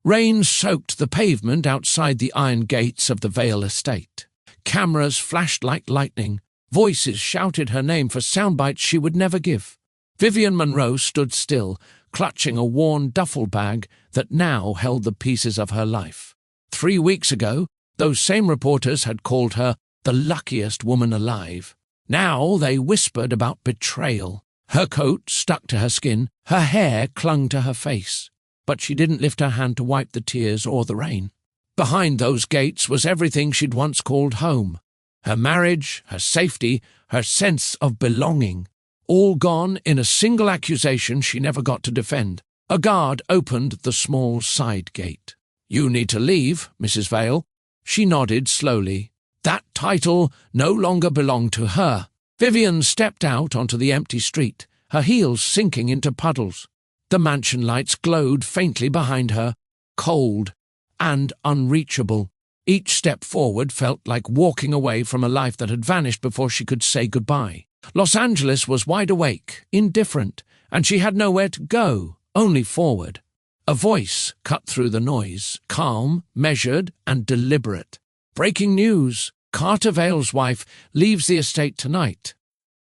Rain soaked the pavement outside the iron gates of the Vale estate. Cameras flashed like lightning. Voices shouted her name for soundbites she would never give. Vivian Monroe stood still, clutching a worn duffel bag that now held the pieces of her life. 3 weeks ago, those same reporters had called her the luckiest woman alive. Now they whispered about betrayal. Her coat stuck to her skin, her hair clung to her face. But she didn't lift her hand to wipe the tears or the rain. Behind those gates was everything she'd once called home. Her marriage, her safety, her sense of belonging. All gone in a single accusation she never got to defend. A guard opened the small side gate. "You need to leave, Mrs. Vale." She nodded slowly. That title no longer belonged to her. Vivian stepped out onto the empty street, her heels sinking into puddles. The mansion lights glowed faintly behind her, cold and unreachable. Each step forward felt like walking away from a life that had vanished before she could say goodbye. Los Angeles was wide awake, indifferent, and she had nowhere to go, only forward. A voice cut through the noise, calm, measured, and deliberate. "Breaking news. Carter Vale's wife leaves the estate tonight."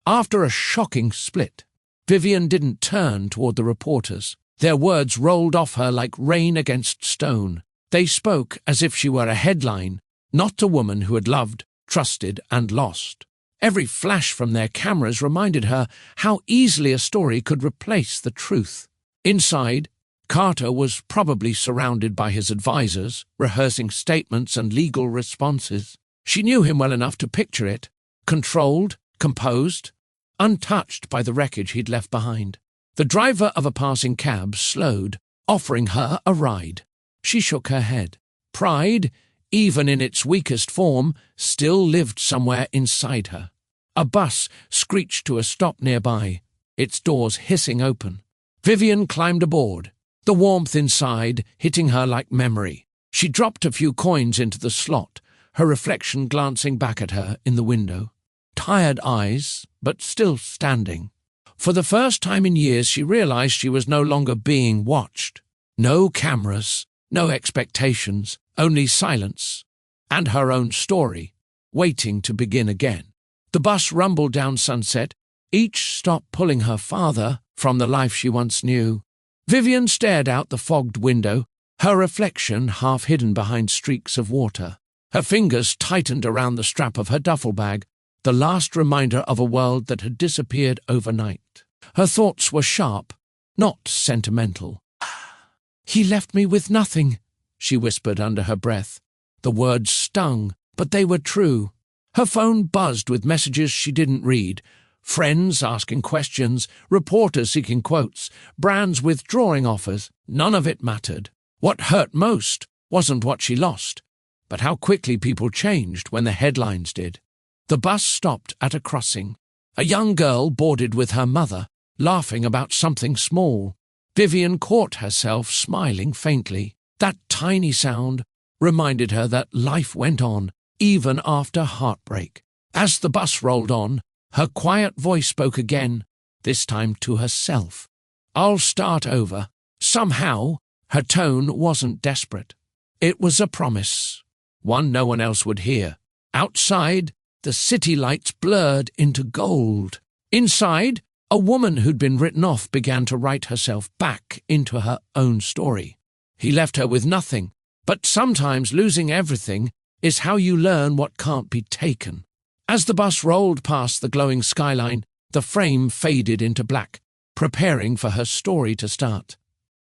After a shocking split, Vivian didn't turn toward the reporters. Their words rolled off her like rain against stone. They spoke as if she were a headline, not a woman who had loved, trusted, and lost. Every flash from their cameras reminded her how easily a story could replace the truth. Inside, Carter was probably surrounded by his advisors, rehearsing statements and legal responses. She knew him well enough to picture it, controlled, composed, untouched by the wreckage he'd left behind. The driver of a passing cab slowed, offering her a ride. She shook her head. Pride, even in its weakest form, still lived somewhere inside her. A bus screeched to a stop nearby, its doors hissing open. Vivian climbed aboard, the warmth inside hitting her like memory. She dropped a few coins into the slot, her reflection glancing back at her in the window. Tired eyes, but still standing. For the first time in years she realized she was no longer being watched. No cameras, no expectations, only silence, and her own story, waiting to begin again. The bus rumbled down Sunset, each stop pulling her farther from the life she once knew. Vivian stared out the fogged window, her reflection half hidden behind streaks of water. Her fingers tightened around the strap of her duffel bag, the last reminder of a world that had disappeared overnight. Her thoughts were sharp, not sentimental. "He left me with nothing," she whispered under her breath. The words stung, but they were true. Her phone buzzed with messages she didn't read. Friends asking questions, reporters seeking quotes, brands withdrawing offers. None of it mattered. What hurt most wasn't what she lost, but how quickly people changed when the headlines did. The bus stopped at a crossing. A young girl boarded with her mother, laughing about something small. Vivian caught herself smiling faintly. That tiny sound reminded her that life went on, even after heartbreak. As the bus rolled on, her quiet voice spoke again, this time to herself. "I'll start over." Somehow, her tone wasn't desperate. It was a promise, one no one else would hear. Outside, the city lights blurred into gold. Inside, a woman who'd been written off began to write herself back into her own story. He left her with nothing, but sometimes losing everything is how you learn what can't be taken. As the bus rolled past the glowing skyline, the frame faded into black, preparing for her story to start.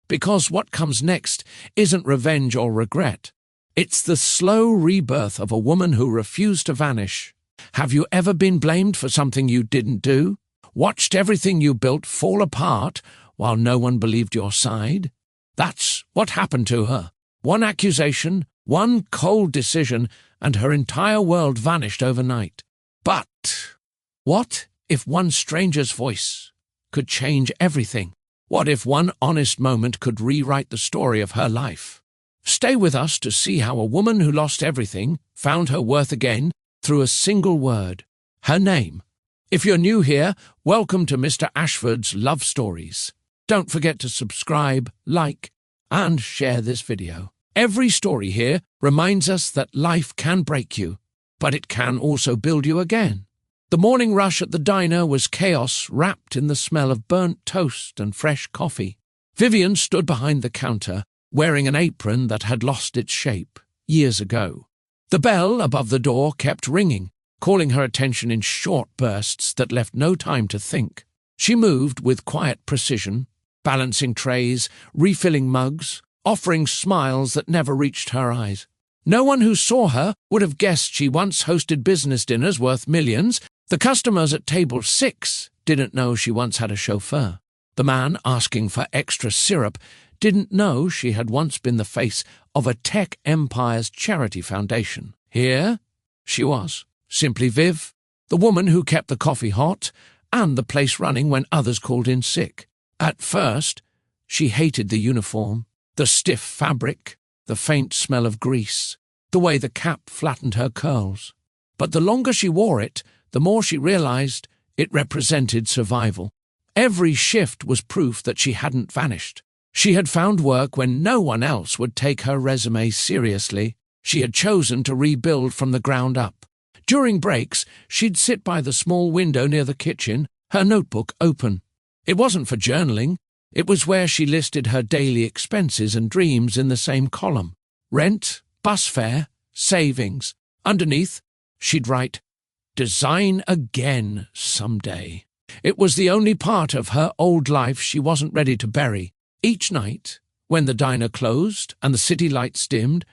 Because what comes next isn't revenge or regret. It's the slow rebirth of a woman who refused to vanish. Have you ever been blamed for something you didn't do? Watched everything you built fall apart while no one believed your side? That's what happened to her. One accusation, one cold decision, and her entire world vanished overnight. But what if one stranger's voice could change everything? What if one honest moment could rewrite the story of her life? Stay with us to see how a woman who lost everything found her worth again through a single word, her name. If you're new here, welcome to Mr. Ashford's Love Stories. Don't forget to subscribe, like, and share this video. Every story here reminds us that life can break you, but it can also build you again. The morning rush at the diner was chaos wrapped in the smell of burnt toast and fresh coffee. Vivian stood behind the counter, wearing an apron that had lost its shape years ago. The bell above the door kept ringing, calling her attention in short bursts that left no time to think. She moved with quiet precision, balancing trays, refilling mugs, offering smiles that never reached her eyes. No one who saw her would have guessed she once hosted business dinners worth millions. The customers at table 6 didn't know she once had a chauffeur. The man asking for extra syrup didn't know she had once been the face of a tech empire's charity foundation. Here she was, simply Viv, the woman who kept the coffee hot and the place running when others called in sick. At first, she hated the uniform, the stiff fabric, the faint smell of grease, the way the cap flattened her curls. But the longer she wore it, the more she realized it represented survival. Every shift was proof that she hadn't vanished. She had found work when no one else would take her resume seriously. She had chosen to rebuild from the ground up. During breaks, she'd sit by the small window near the kitchen, her notebook open. It wasn't for journaling. It was where she listed her daily expenses and dreams in the same column. Rent, bus fare, savings. Underneath, she'd write, "Design again someday." It was the only part of her old life she wasn't ready to bury. Each night, when the diner closed and the city lights dimmed,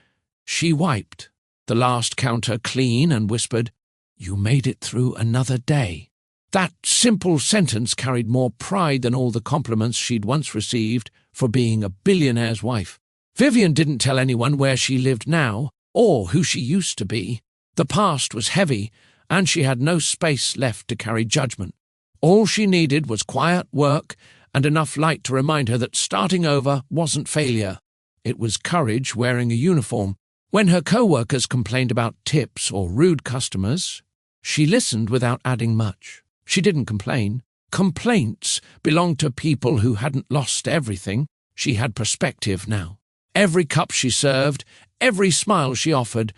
she wiped the last counter clean and whispered, "You made it through another day." That simple sentence carried more pride than all the compliments she'd once received for being a billionaire's wife. Vivian didn't tell anyone where she lived now or who she used to be. The past was heavy, and she had no space left to carry judgment. All she needed was quiet work and enough light to remind her that starting over wasn't failure. It was courage wearing a uniform. When her co-workers complained about tips or rude customers, she listened without adding much. She didn't complain. Complaints belonged to people who hadn't lost everything. She had perspective now. Every cup she served, every smile she offered,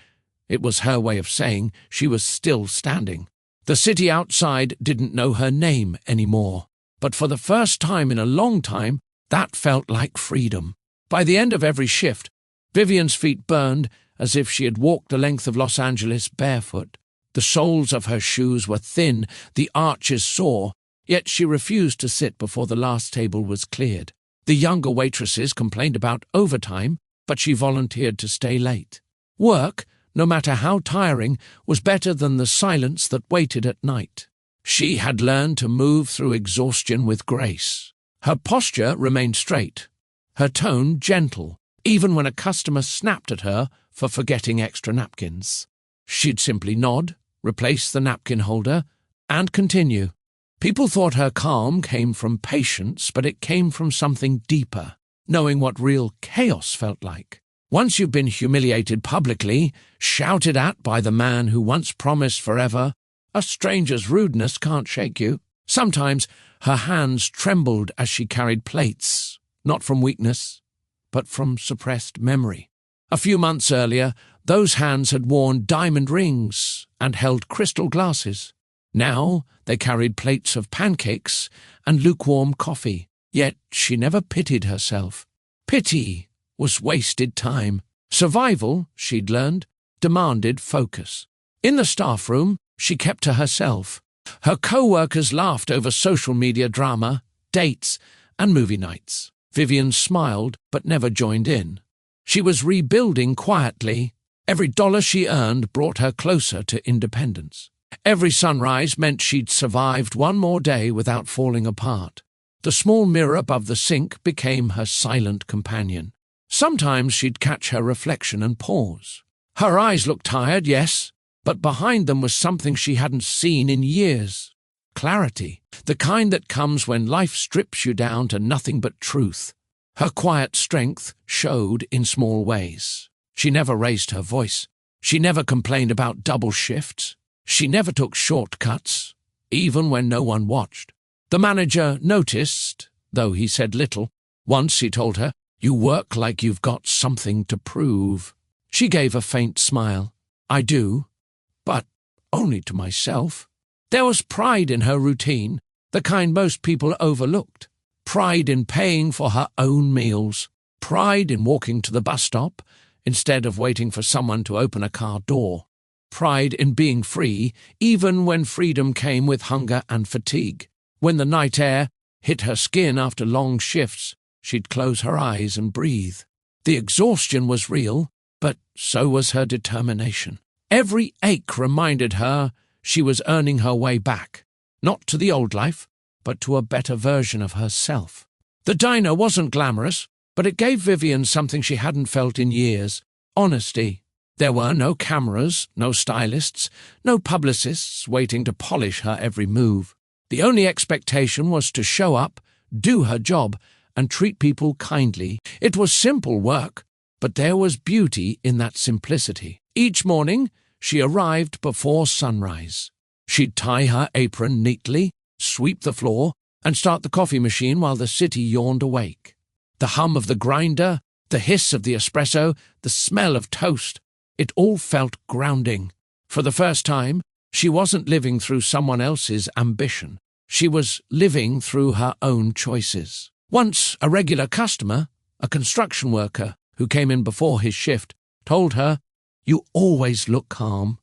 it was her way of saying she was still standing. The city outside didn't know her name anymore. But for the first time in a long time, that felt like freedom. By the end of every shift, Vivian's feet burned as if she had walked the length of Los Angeles barefoot. The soles of her shoes were thin, the arches sore, yet she refused to sit before the last table was cleared. The younger waitresses complained about overtime, but she volunteered to stay late. Work, no matter how tiring, was better than the silence that waited at night. She had learned to move through exhaustion with grace. Her posture remained straight, her tone gentle, even when a customer snapped at her for forgetting extra napkins. She'd simply nod, replace the napkin holder, and continue. People thought her calm came from patience, but it came from something deeper, knowing what real chaos felt like. Once you've been humiliated publicly, shouted at by the man who once promised forever, a stranger's rudeness can't shake you. Sometimes her hands trembled as she carried plates, not from weakness, but from suppressed memory. A few months earlier, those hands had worn diamond rings and held crystal glasses. Now they carried plates of pancakes and lukewarm coffee. Yet she never pitied herself. Pity was wasted time. Survival, she'd learned, demanded focus. In the staff room, she kept to herself. Her co-workers laughed over social media drama, dates, and movie nights. Vivian smiled but never joined in. She was rebuilding quietly. Every dollar she earned brought her closer to independence. Every sunrise meant she'd survived one more day without falling apart. The small mirror above the sink became her silent companion. Sometimes she'd catch her reflection and pause. Her eyes looked tired, yes, but behind them was something she hadn't seen in years. Clarity, the kind that comes when life strips you down to nothing but truth. Her quiet strength showed in small ways. She never raised her voice. She never complained about double shifts. She never took shortcuts, even when no one watched. The manager noticed, though he said little. Once he told her, You work like you've got something to prove." She gave a faint smile. "I do, but only to myself." There was pride in her routine, the kind most people overlooked. Pride in paying for her own meals. Pride in walking to the bus stop instead of waiting for someone to open a car door. Pride in being free, even when freedom came with hunger and fatigue. When the night air hit her skin after long shifts, she'd close her eyes and breathe. The exhaustion was real, but so was her determination. Every ache reminded her she was earning her way back, not to the old life, but to a better version of herself. The diner wasn't glamorous, but it gave Vivian something she hadn't felt in years: honesty. There were no cameras, no stylists, no publicists waiting to polish her every move. The only expectation was to show up, do her job, and treat people kindly. It was simple work, but there was beauty in that simplicity. Each morning, she arrived before sunrise. She'd tie her apron neatly, sweep the floor, and start the coffee machine while the city yawned awake. The hum of the grinder, the hiss of the espresso, the smell of toast, it all felt grounding. For the first time, she wasn't living through someone else's ambition. She was living through her own choices. Once a regular customer, a construction worker who came in before his shift, told her, "You always look calm."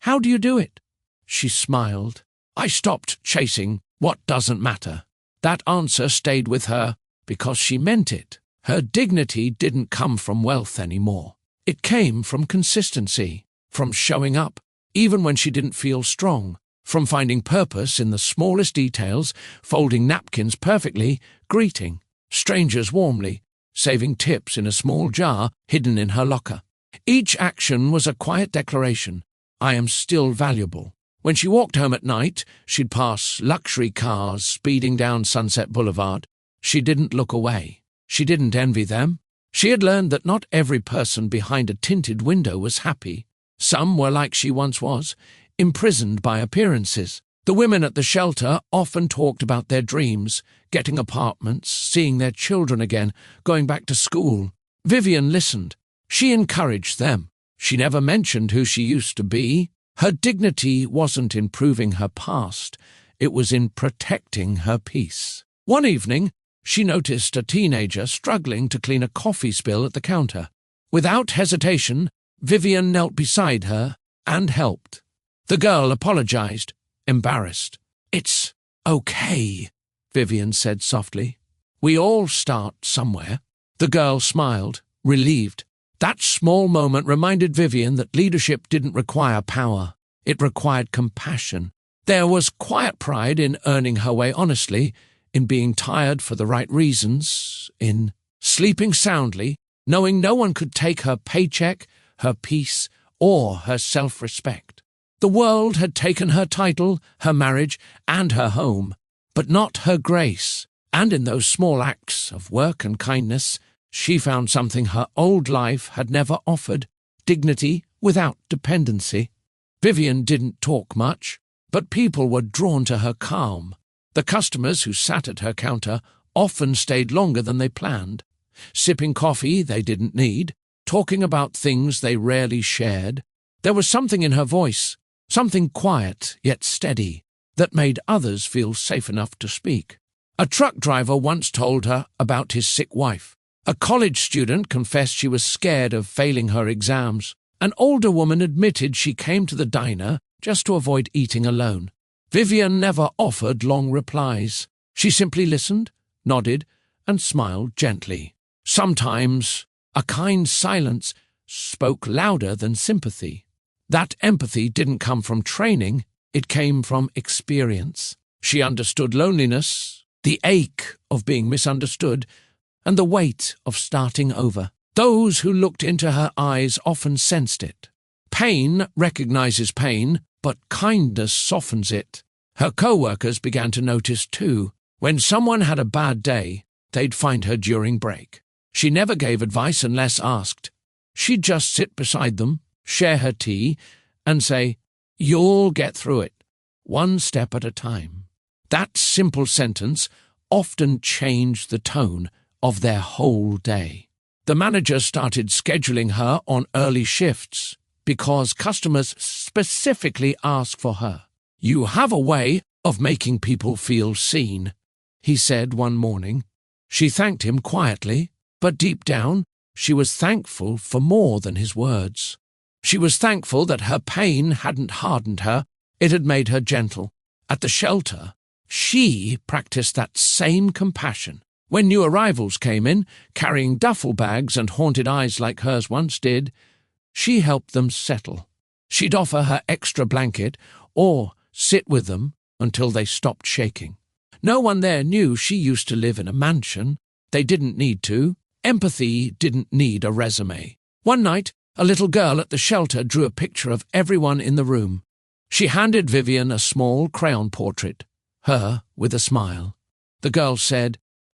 "How do you do it?" She smiled. "I stopped chasing what doesn't matter." That answer stayed with her because she meant it. Her dignity didn't come from wealth anymore. It came from consistency, from showing up, even when she didn't feel strong, from finding purpose in the smallest details, folding napkins perfectly, greeting strangers warmly, saving tips in a small jar hidden in her locker. Each action was a quiet declaration: I am still valuable. When she walked home at night, she'd pass luxury cars speeding down Sunset Boulevard. She didn't look away. She didn't envy them. She had learned that not every person behind a tinted window was happy. Some were like she once was, imprisoned by appearances. The women at the shelter often talked about their dreams, getting apartments, seeing their children again, going back to school. Vivian listened. She encouraged them. She never mentioned who she used to be. Her dignity wasn't in proving her past. It was in protecting her peace. One evening, she noticed a teenager struggling to clean a coffee spill at the counter. Without hesitation, Vivian knelt beside her and helped. The girl apologized, embarrassed. "It's okay," Vivian said softly. "We all start somewhere." The girl smiled, relieved. That small moment reminded Vivian that leadership didn't require power. It required compassion. There was quiet pride in earning her way honestly, in being tired for the right reasons, in sleeping soundly, knowing no one could take her paycheck, her peace, or her self-respect. The world had taken her title, her marriage, and her home, but not her grace. And in those small acts of work and kindness, she found something her old life had never offered: dignity without dependency. Vivian didn't talk much, but people were drawn to her calm. The customers who sat at her counter often stayed longer than they planned, sipping coffee they didn't need, talking about things they rarely shared. There was something in her voice, something quiet yet steady, that made others feel safe enough to speak. A truck driver once told her about his sick wife. A college student confessed she was scared of failing her exams. An older woman admitted she came to the diner just to avoid eating alone. Vivian never offered long replies. She simply listened, nodded, and smiled gently. Sometimes a kind silence spoke louder than sympathy. That empathy didn't come from training, it came from experience. She understood loneliness, the ache of being misunderstood, and the weight of starting over. Those who looked into her eyes often sensed it. Pain recognizes pain, but kindness softens it. Her co-workers began to notice too. When someone had a bad day, they'd find her during break. She never gave advice unless asked. She'd just sit beside them, share her tea, and say, "You'll get through it, one step at a time." That simple sentence often changed the tone of their whole day. The manager started scheduling her on early shifts because customers specifically asked for her. "You have a way of making people feel seen," he said one morning. She thanked him quietly, but deep down, she was thankful for more than his words. She was thankful that her pain hadn't hardened her, it had made her gentle. At the shelter, she practiced that same compassion. When new arrivals came in, carrying duffel bags and haunted eyes like hers once did, she helped them settle. She'd offer her extra blanket or sit with them until they stopped shaking. No one there knew she used to live in a mansion. They didn't need to. Empathy didn't need a resume. One night, a little girl at the shelter drew a picture of everyone in the room. She handed Vivian a small crayon portrait, her with a smile. The girl said,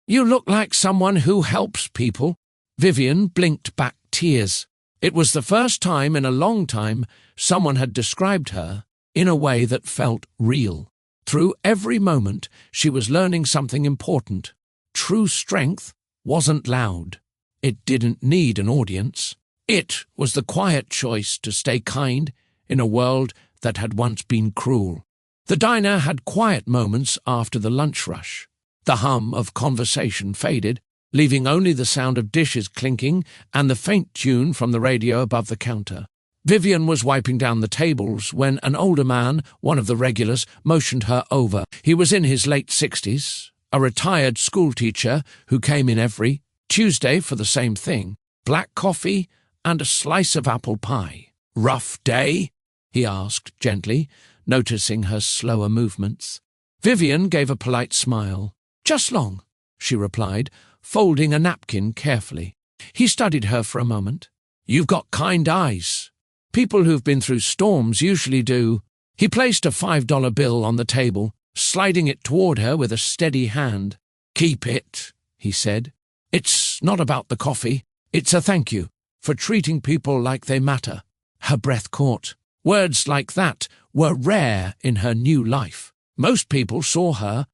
"You look like someone who helps people." Vivian blinked back tears. It was the first time in a long time someone had described her in a way that felt real. Through every moment, she was learning something important. True strength wasn't loud. It didn't need an audience. It was the quiet choice to stay kind in a world that had once been cruel. The diner had quiet moments after the lunch rush. The hum of conversation faded, leaving only the sound of dishes clinking and the faint tune from the radio above the counter. Vivian was wiping down the tables when an older man, one of the regulars, motioned her over. He was in his late 60s, a retired schoolteacher who came in every Tuesday for the same thing, black coffee and a slice of apple pie. "Rough day?" he asked gently, noticing her slower movements. Vivian gave a polite smile. "Just long," she replied, folding a napkin carefully. He studied her for a moment. "You've got kind eyes. People who've been through storms usually do." He placed a $5 bill on the table, sliding it toward her with a steady hand. "Keep it," he said. "It's not about the coffee. It's a thank you for treating people like they matter." Her breath caught. Words like that were rare in her new life. Most people saw her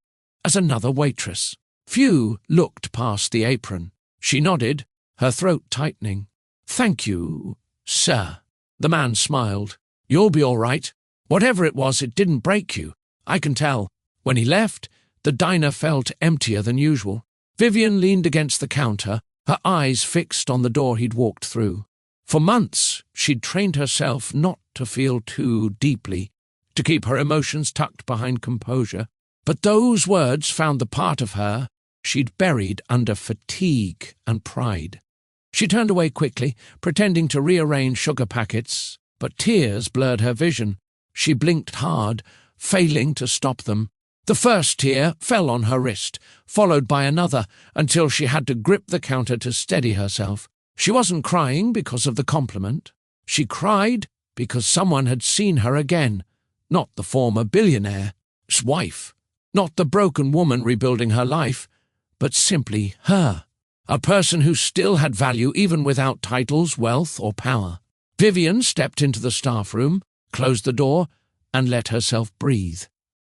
as another waitress. Few looked past the apron. She nodded, her throat tightening. "Thank you, sir." The man smiled. "You'll be all right. Whatever it was, it didn't break you. I can tell." When he left, the diner felt emptier than usual. Vivian leaned against the counter, her eyes fixed on the door he'd walked through. For months, she'd trained herself not to feel too deeply, to keep her emotions tucked behind composure. But those words found the part of her she'd buried under fatigue and pride. She turned away quickly, pretending to rearrange sugar packets, but tears blurred her vision. She blinked hard, failing to stop them. The first tear fell on her wrist, followed by another, until she had to grip the counter to steady herself. She wasn't crying because of the compliment. She cried because someone had seen her again, not the former billionaire's wife, not the broken woman rebuilding her life, but simply her, a person who still had value even without titles, wealth, or power. Vivian stepped into the staff room, closed the door, and let herself breathe.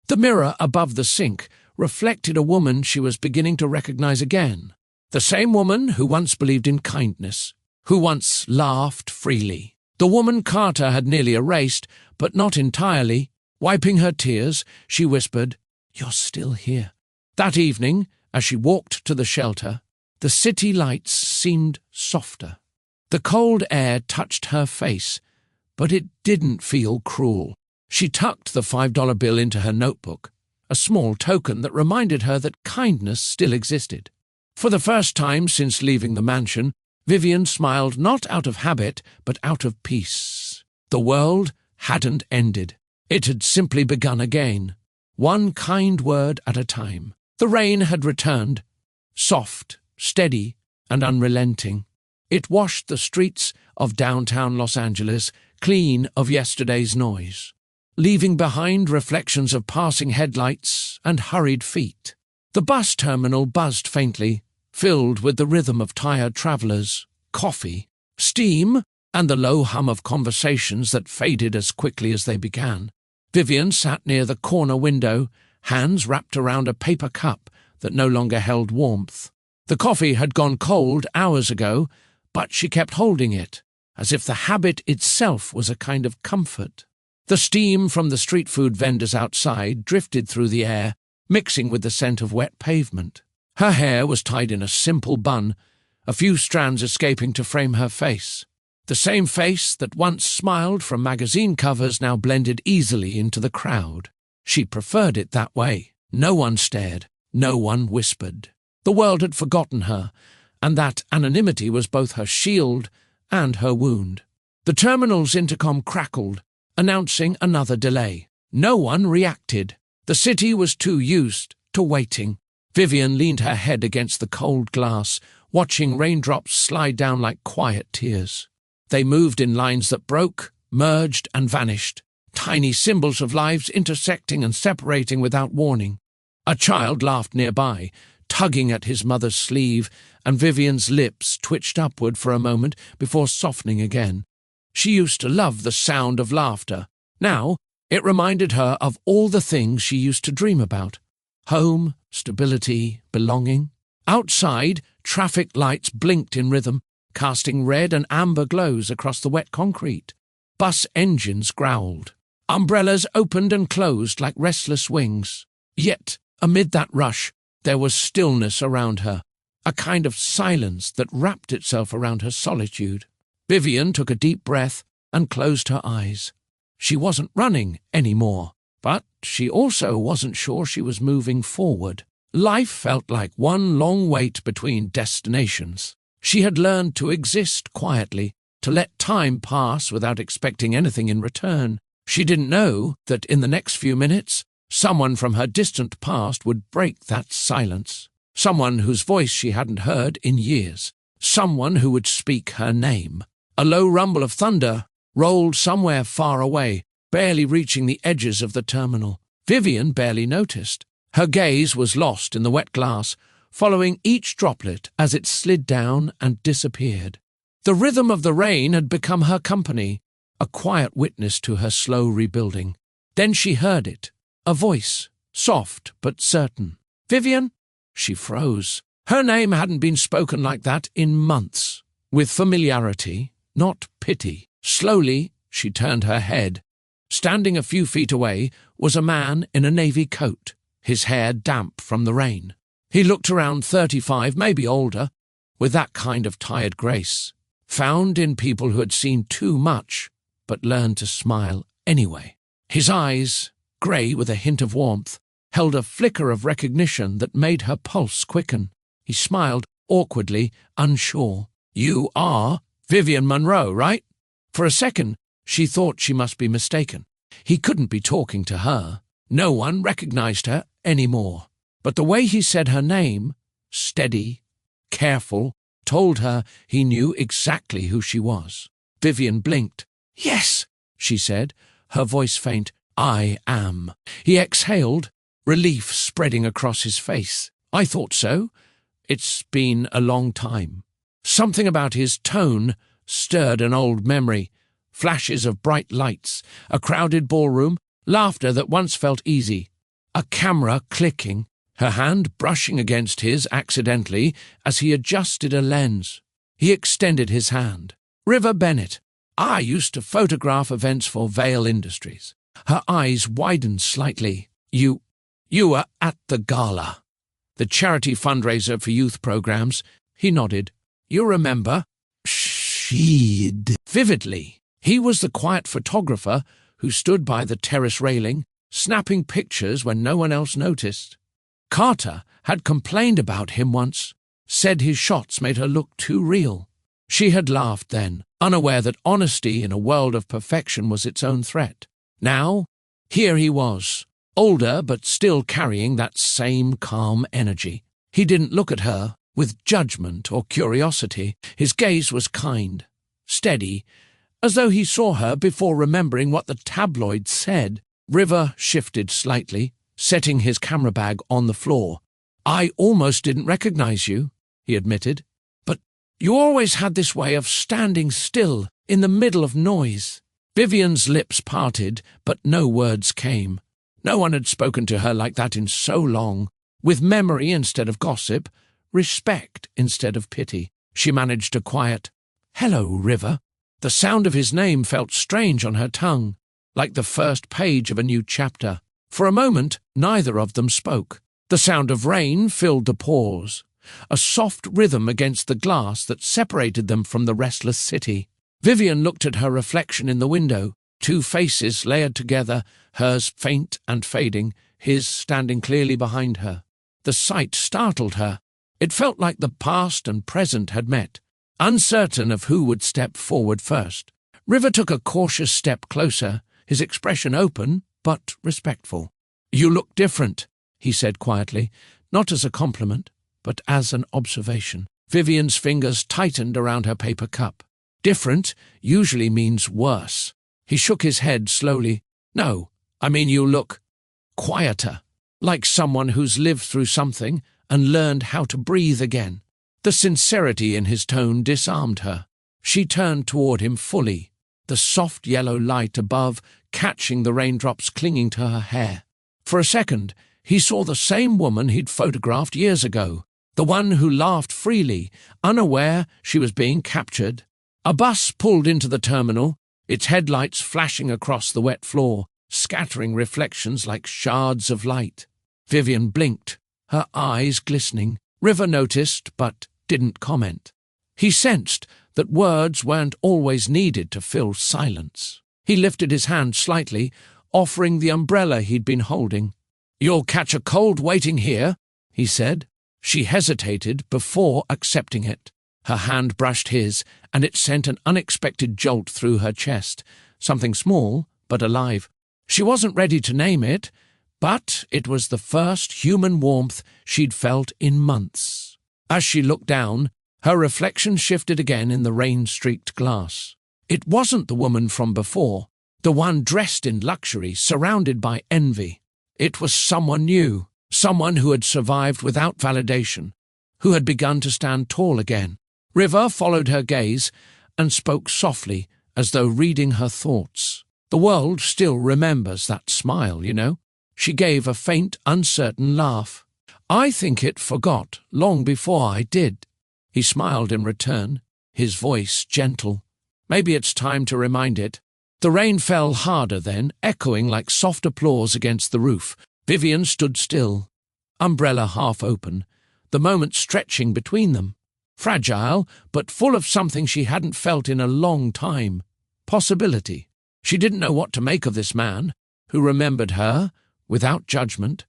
The mirror above the sink reflected a woman she was beginning to recognize again. The same woman who once believed in kindness, who once laughed freely. The woman Carter had nearly erased, but not entirely. Wiping her tears, she whispered, "You're still here." That evening, as she walked to the shelter, the city lights seemed softer. The cold air touched her face, but it didn't feel cruel. She tucked the $5 bill into her notebook, a small token that reminded her that kindness still existed. For the first time since leaving the mansion, Vivian smiled not out of habit, but out of peace. The world hadn't ended. It had simply begun again, one kind word at a time. The rain had returned, soft, steady, and unrelenting. It washed the streets of downtown Los Angeles clean of yesterday's noise, leaving behind reflections of passing headlights and hurried feet. The bus terminal buzzed faintly, filled with the rhythm of tired travelers, coffee, steam, and the low hum of conversations that faded as quickly as they began. Vivian sat near the corner window, hands wrapped around a paper cup that no longer held warmth. The coffee had gone cold hours ago, but she kept holding it, as if the habit itself was a kind of comfort. The steam from the street food vendors outside drifted through the air, mixing with the scent of wet pavement. Her hair was tied in a simple bun, a few strands escaping to frame her face. The same face that once smiled from magazine covers now blended easily into the crowd. She preferred it that way. No one stared, no one whispered. The world had forgotten her, and that anonymity was both her shield and her wound. The terminal's intercom crackled, announcing another delay. No one reacted. The city was too used to waiting. Vivian leaned her head against the cold glass, watching raindrops slide down like quiet tears. They moved in lines that broke, merged, and vanished, tiny symbols of lives intersecting and separating without warning. A child laughed nearby, tugging at his mother's sleeve, and Vivian's lips twitched upward for a moment before softening again. She used to love the sound of laughter. Now, it reminded her of all the things she used to dream about. Home, stability, belonging. Outside, traffic lights blinked in rhythm, casting red and amber glows across the wet concrete. Bus engines growled. Umbrellas opened and closed like restless wings. Yet, amid that rush, there was stillness around her, a kind of silence that wrapped itself around her solitude. Vivian took a deep breath and closed her eyes. She wasn't running anymore, but she also wasn't sure she was moving forward. Life felt like one long wait between destinations. She had learned to exist quietly, to let time pass without expecting anything in return. She didn't know that in the next few minutes, someone from her distant past would break that silence. Someone whose voice she hadn't heard in years. Someone who would speak her name. A low rumble of thunder rolled somewhere far away, barely reaching the edges of the terminal. Vivian barely noticed. Her gaze was lost in the wet glass, following each droplet as it slid down and disappeared. The rhythm of the rain had become her company, a quiet witness to her slow rebuilding. Then she heard it, a voice, soft but certain. "Vivian?" She froze. Her name hadn't been spoken like that in months. With familiarity, not pity. Slowly, she turned her head. Standing a few feet away was a man in a navy coat, his hair damp from the rain. He looked around 35, maybe older, with that kind of tired grace, found in people who had seen too much, but learned to smile anyway. His eyes, grey with a hint of warmth, held a flicker of recognition that made her pulse quicken. He smiled awkwardly, unsure. "You are Vivian Monroe, right?" For a second, she thought she must be mistaken. He couldn't be talking to her. No one recognized her anymore. But the way he said her name, steady, careful, told her he knew exactly who she was. Vivian blinked. "Yes," she said, her voice faint. "I am." He exhaled, relief spreading across his face. "I thought so. It's been a long time." Something about his tone stirred an old memory. Flashes of bright lights, a crowded ballroom, laughter that once felt easy, a camera clicking, her hand brushing against his accidentally as he adjusted a lens. He extended his hand. "River Bennett. I used to photograph events for Vale Industries." Her eyes widened slightly. You were at the gala. The charity fundraiser for youth programs." He nodded. "You remember?" She'd. Vividly. He was the quiet photographer who stood by the terrace railing, snapping pictures when no one else noticed. Carter had complained about him once, said his shots made her look too real. She had laughed then, unaware that honesty in a world of perfection was its own threat. Now, here he was, older but still carrying that same calm energy. He didn't look at her with judgment or curiosity. His gaze was kind, steady, as though he saw her before remembering what the tabloid said. River shifted slightly, setting his camera bag on the floor. "I almost didn't recognize you," he admitted. "But you always had this way of standing still in the middle of noise." Vivian's lips parted, but no words came. No one had spoken to her like that in so long. With memory instead of gossip, respect instead of pity. She managed a quiet, "Hello, River." The sound of his name felt strange on her tongue, like the first page of a new chapter. For a moment, neither of them spoke. The sound of rain filled the pause, a soft rhythm against the glass that separated them from the restless city. Vivian looked at her reflection in the window, two faces layered together, hers faint and fading, his standing clearly behind her. The sight startled her. It felt like the past and present had met, uncertain of who would step forward first. River took a cautious step closer, his expression open but respectful. "You look different," he said quietly, not as a compliment, but as an observation. Vivian's fingers tightened around her paper cup. Different usually means worse. He shook his head slowly. "No, I mean you look quieter, like someone who's lived through something and learned how to breathe again." The sincerity in his tone disarmed her. She turned toward him fully, the soft yellow light above catching the raindrops clinging to her hair. For a second, he saw the same woman he'd photographed years ago, the one who laughed freely, unaware she was being captured. A bus pulled into the terminal, its headlights flashing across the wet floor, scattering reflections like shards of light. Vivian blinked, her eyes glistening. River noticed, but didn't comment. He sensed that words weren't always needed to fill silence. He lifted his hand slightly, offering the umbrella he'd been holding. "You'll catch a cold waiting here," he said. She hesitated before accepting it. Her hand brushed his, and it sent an unexpected jolt through her chest, something small but alive. She wasn't ready to name it, but it was the first human warmth she'd felt in months. As she looked down, her reflection shifted again in the rain-streaked glass. It wasn't the woman from before, the one dressed in luxury, surrounded by envy. It was someone new, someone who had survived without validation, who had begun to stand tall again. River followed her gaze and spoke softly, as though reading her thoughts. "The world still remembers that smile, you know." She gave a faint, uncertain laugh. "I think it forgot long before I did." He smiled in return, his voice gentle. "Maybe it's time to remind it." The rain fell harder then, echoing like soft applause against the roof. Vivian stood still, umbrella half open, the moment stretching between them. Fragile, but full of something she hadn't felt in a long time. Possibility. She didn't know what to make of this man, who remembered her, without judgment,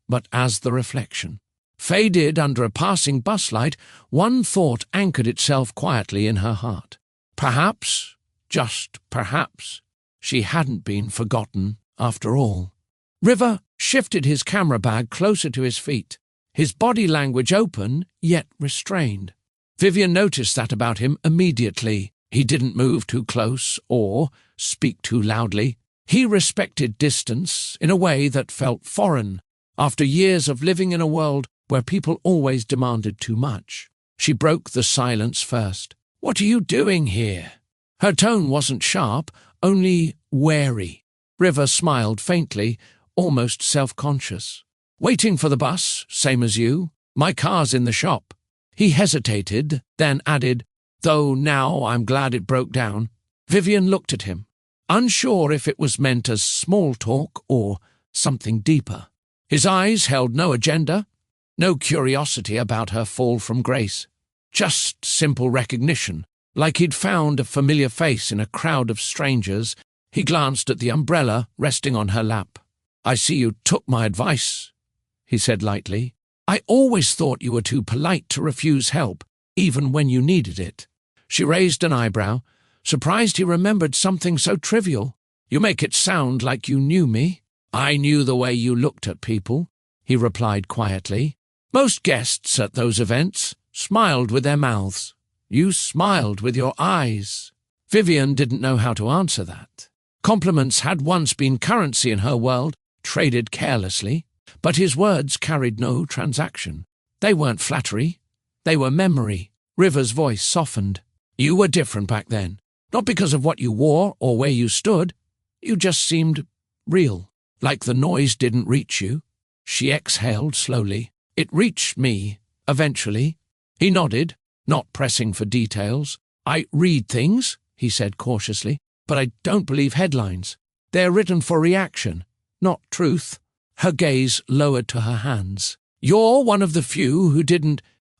but as the reflection. Faded under a passing bus light, one thought anchored itself quietly in her heart. Perhaps, just perhaps, she hadn't been forgotten after all. River shifted his camera bag closer to his feet, his body language open yet restrained. Vivian noticed that about him immediately. He didn't move too close or speak too loudly. He respected distance in a way that felt foreign, after years of living in a world where people always demanded too much. She broke the silence first. "What are you doing here?" Her tone wasn't sharp, only wary. River smiled faintly, almost self-conscious. "Waiting for the bus, same as you. My car's in the shop." He hesitated, then added, "Though now I'm glad it broke down." Vivian looked at him, unsure if it was meant as small talk or something deeper. His eyes held no agenda, no curiosity about her fall from grace. Just simple recognition, like he'd found a familiar face in a crowd of strangers. He glanced at the umbrella resting on her lap. "I see you took my advice," he said lightly. "I always thought you were too polite to refuse help, even when you needed it." She raised an eyebrow, surprised he remembered something so trivial. "You make it sound like you knew me." "I knew the way you looked at people," he replied quietly. Most guests at those events smiled with their mouths. You smiled with your eyes. Vivian didn't know how to answer that. Compliments had once been currency in her world, traded carelessly. But his words carried no transaction. They weren't flattery. They were memory. River's voice softened. "You were different back then. Not because of what you wore or where you stood. You just seemed real. Like the noise didn't reach you." She exhaled slowly. "It reached me, Eventually. He nodded, not pressing for details. I read things, he said cautiously, but I don't believe headlines. They're written for reaction, not truth. Her gaze lowered to her hands. You're one of the few who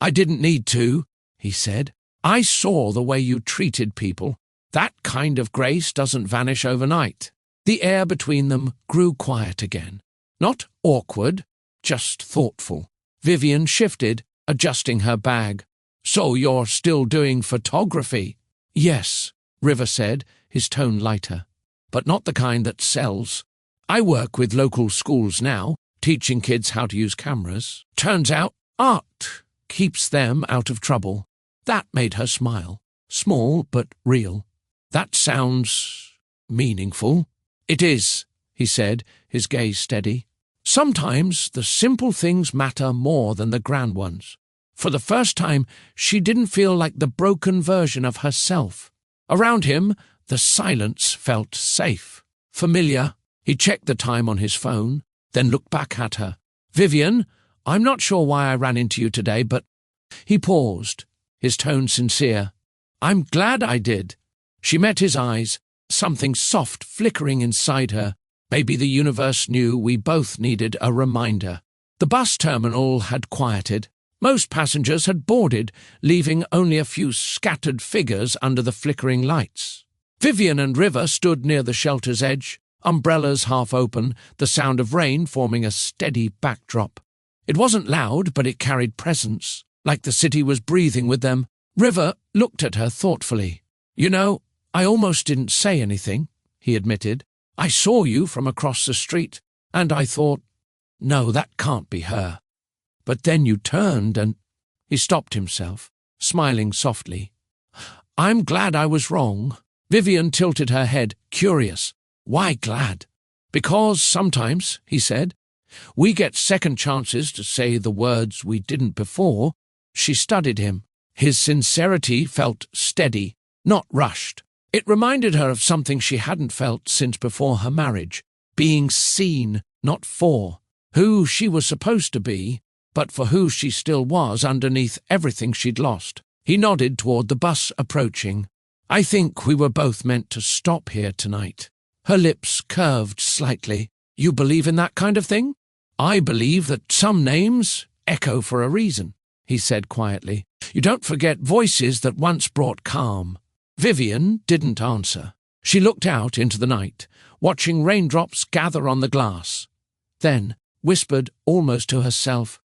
I didn't need to, he said. I saw the way you treated people. That kind of grace doesn't vanish overnight. The air between them grew quiet again. Not awkward, just thoughtful. Vivian shifted, adjusting her bag. So you're still doing photography? Yes, River said, his tone lighter. But not the kind that sells. I work with local schools now, teaching kids how to use cameras. Turns out, art keeps them out of trouble. That made her smile. Small, but real. That sounds meaningful. It is, he said, his gaze steady. Sometimes the simple things matter more than the grand ones. For the first time, she didn't feel like the broken version of herself. Around him, the silence felt safe, familiar. He checked the time on his phone, then looked back at her. Vivian, I'm not sure why I ran into you today, but... He paused, his tone sincere. I'm glad I did. She met his eyes, something soft flickering inside her. Maybe the universe knew we both needed a reminder. The bus terminal had quieted. Most passengers had boarded, leaving only a few scattered figures under the flickering lights. Vivian and River stood near the shelter's edge, umbrellas half open, the sound of rain forming a steady backdrop. It wasn't loud, but it carried presence, like the city was breathing with them. River looked at her thoughtfully. You know, I almost didn't say anything, he admitted. I saw you from across the street, and I thought, no, that can't be her. But then you turned and... He stopped himself, smiling softly. I'm glad I was wrong. Vivian tilted her head, curious. Why glad? Because sometimes, he said, we get second chances to say the words we didn't before. She studied him. His sincerity felt steady, not rushed. It reminded her of something she hadn't felt since before her marriage. Being seen, not for. Who she was supposed to be, but for who she still was underneath everything she'd lost. He nodded toward the bus approaching. I think we were both meant to stop here tonight. Her lips curved slightly. You believe in that kind of thing? I believe that some names echo for a reason, he said quietly. You don't forget voices that once brought calm. Vivian didn't answer. She looked out into the night, watching raindrops gather on the glass. Then whispered almost to herself,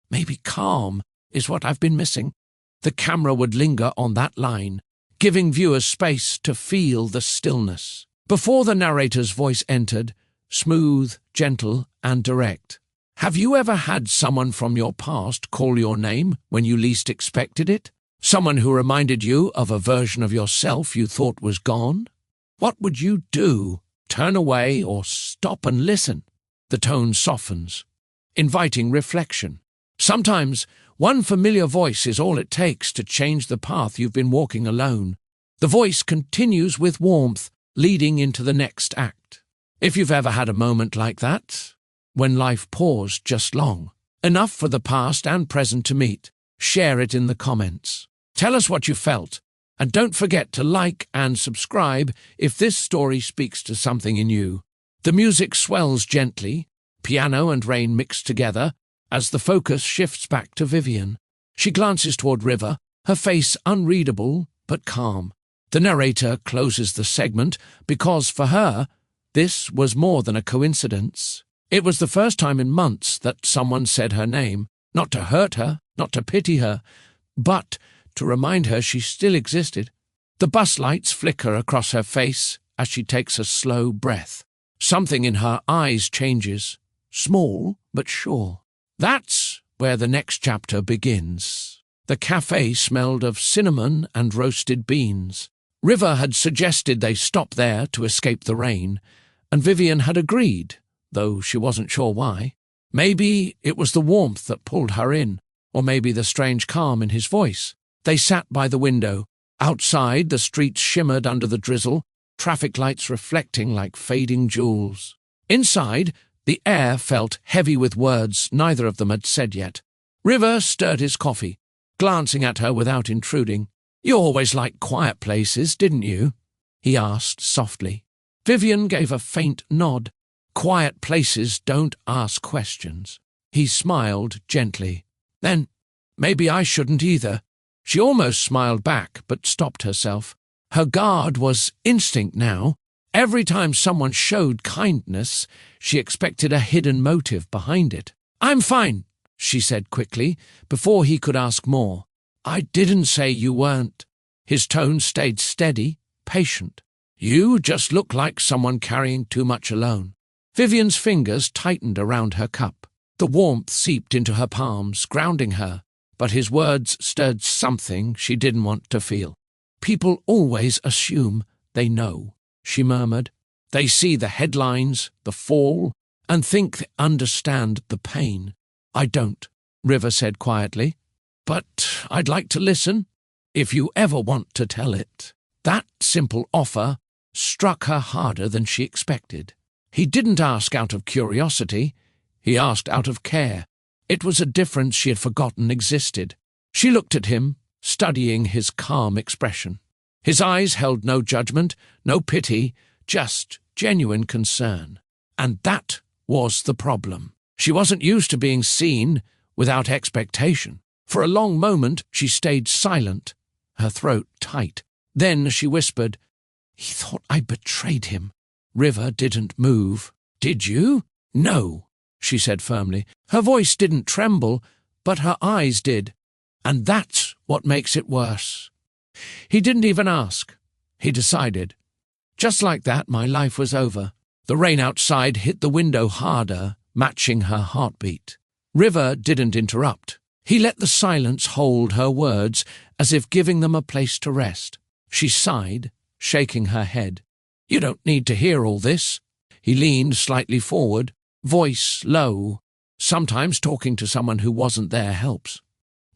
maybe calm is what I've been missing. The camera would linger on that line, giving viewers space to feel the stillness. Before the narrator's voice entered, smooth, gentle, and direct. Have you ever had someone from your past call your name when you least expected it? Someone who reminded you of a version of yourself you thought was gone? What would you do? Turn away or stop and listen? The tone softens, inviting reflection. Sometimes one familiar voice is all it takes to change the path you've been walking alone. The voice continues with warmth, leading into the next act. If you've ever had a moment like that, when life paused just long, enough for the past and present to meet, share it in the comments. Tell us what you felt, and don't forget to like and subscribe if this story speaks to something in you. The music swells gently, piano and rain mixed together, as the focus shifts back to Vivian. She glances toward River, her face unreadable but calm. The narrator closes the segment because, for her, this was more than a coincidence. It was the first time in months that someone said her name, not to hurt her, not to pity her, but to remind her she still existed. The bus lights flicker across her face as she takes a slow breath. Something in her eyes changes, small but sure. That's where the next chapter begins. The cafe smelled of cinnamon and roasted beans. River had suggested they stop there to escape the rain, and Vivian had agreed, though she wasn't sure why. Maybe it was the warmth that pulled her in, or maybe the strange calm in his voice. They sat by the window. Outside, the streets shimmered under the drizzle, traffic lights reflecting like fading jewels. Inside, the air felt heavy with words neither of them had said yet. River stirred his coffee, glancing at her without intruding. "You always liked quiet places, didn't you?" he asked softly. Vivian gave a faint nod. "Quiet places don't ask questions." He smiled gently. "Then maybe I shouldn't either." She almost smiled back, but stopped herself. Her guard was instinct now. Every time someone showed kindness, she expected a hidden motive behind it. "I'm fine," she said quickly, before he could ask more. "I didn't say you weren't." His tone stayed steady, patient. "You just look like someone carrying too much alone." Vivian's fingers tightened around her cup. The warmth seeped into her palms, grounding her, but his words stirred something she didn't want to feel. "People always assume they know," she murmured. "They see the headlines, the fall, and think they understand the pain. I don't," River said quietly. "But I'd like to listen, if you ever want to tell it." That simple offer struck her harder than she expected. He didn't ask out of curiosity, he asked out of care. It was a difference she had forgotten existed. She looked at him, studying his calm expression. His eyes held no judgment, no pity, just genuine concern. And that was the problem. She wasn't used to being seen without expectation. For a long moment she stayed silent, her throat tight. Then she whispered, "He thought I betrayed him." River didn't move. "Did you?" "No," she said firmly. Her voice didn't tremble, but her eyes did. "And that's what makes it worse." He didn't even ask. He decided. Just like that, my life was over. The rain outside hit the window harder, matching her heartbeat. River didn't interrupt. He let the silence hold her words, as if giving them a place to rest. She sighed, shaking her head. "You don't need to hear all this." He leaned slightly forward, voice low. Sometimes talking to someone who wasn't there helps.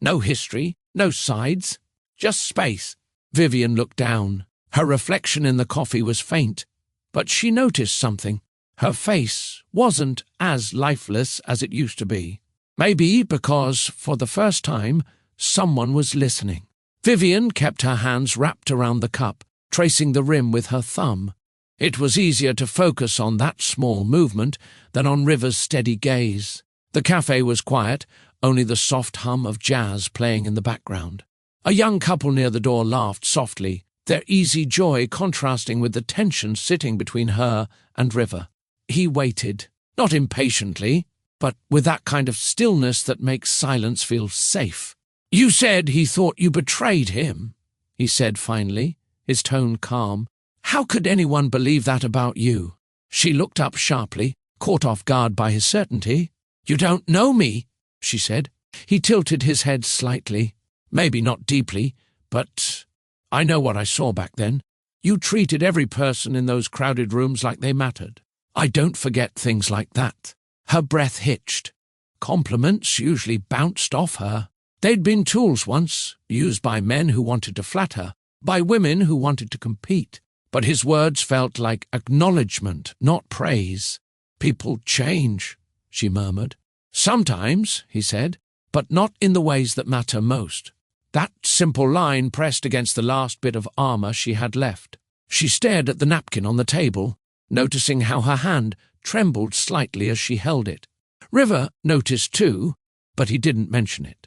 "No history, no sides, just space." Vivian looked down. Her reflection in the coffee was faint, but she noticed something. Her face wasn't as lifeless as it used to be. Maybe because, for the first time, someone was listening. Vivian kept her hands wrapped around the cup, tracing the rim with her thumb. It was easier to focus on that small movement than on River's steady gaze. The cafe was quiet, only the soft hum of jazz playing in the background. A young couple near the door laughed softly, their easy joy contrasting with the tension sitting between her and River. He waited, not impatiently, but with that kind of stillness that makes silence feel safe. "You said he thought you betrayed him," he said finally, his tone calm. "How could anyone believe that about you?" She looked up sharply, caught off guard by his certainty. "You don't know me," she said. He tilted his head slightly. "Maybe not deeply, but I know what I saw back then. You treated every person in those crowded rooms like they mattered. I don't forget things like that." Her breath hitched. Compliments usually bounced off her. They'd been tools once, used by men who wanted to flatter, by women who wanted to compete. But his words felt like acknowledgement, not praise. "People change," she murmured. "Sometimes," he said, "but not in the ways that matter most." That simple line pressed against the last bit of armor she had left. She stared at the napkin on the table, noticing how her hand trembled slightly as she held it. River noticed too, but he didn't mention it.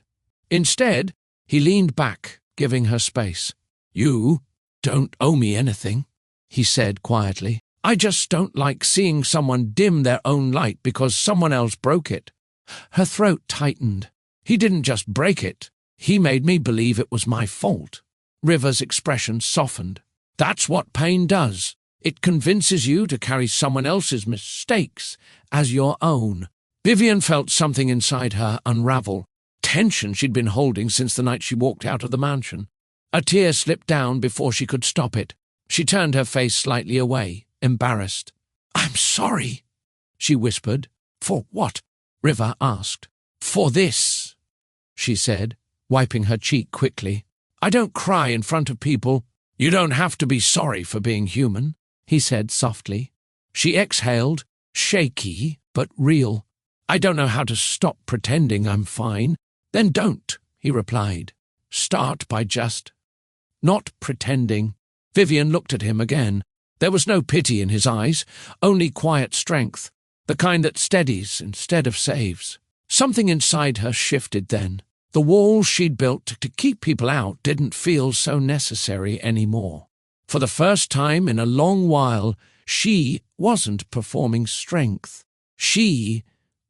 Instead, he leaned back, giving her space. "You don't owe me anything," he said quietly. "I just don't like seeing someone dim their own light because someone else broke it." Her throat tightened. "He didn't just break it. He made me believe it was my fault." River's expression softened. "That's what pain does. It convinces you to carry someone else's mistakes as your own." Vivian felt something inside her unravel, tension she'd been holding since the night she walked out of the mansion. A tear slipped down before she could stop it. She turned her face slightly away, embarrassed. "I'm sorry," she whispered. "For what?" River asked. "For this," she said, wiping her cheek quickly. "I don't cry in front of people." "You don't have to be sorry for being human," he said softly. She exhaled, shaky but real. "I don't know how to stop pretending I'm fine, Then don't, he replied. Start by just not pretending. Vivian looked at him again. There was no pity in his eyes, only quiet strength, the kind that steadies instead of saves. Something inside her shifted then. The wall she'd built to keep people out didn't feel so necessary anymore. For the first time in a long while, she wasn't performing strength. She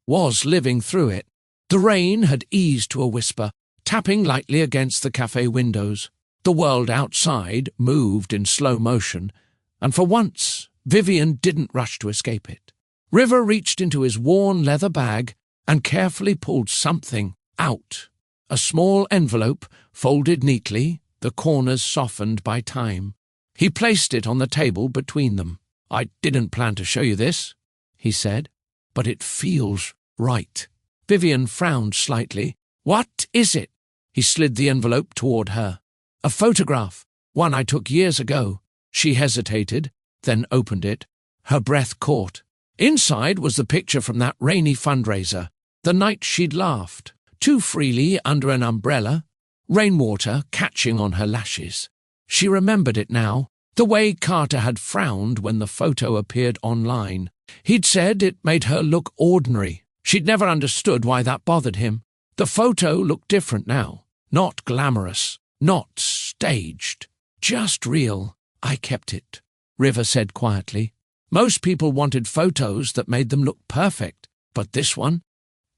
was living through it. The rain had eased to a whisper, tapping lightly against the cafe windows. The world outside moved in slow motion, and for once, Vivian didn't rush to escape it. River reached into his worn leather bag and carefully pulled something out. A small envelope, folded neatly, the corners softened by time. He placed it on the table between them. I didn't plan to show you this, he said, but it feels right. Vivian frowned slightly. What is it? He slid the envelope toward her. A photograph, one I took years ago. She hesitated, then opened it. Her breath caught. Inside was the picture from that rainy fundraiser, the night she'd laughed, too freely under an umbrella, rainwater catching on her lashes. She remembered it now, the way Carter had frowned when the photo appeared online. He'd said it made her look ordinary. She'd never understood why that bothered him. The photo looked different now, not glamorous, not staged, just real. I kept it, River said quietly. Most people wanted photos that made them look perfect, but this one?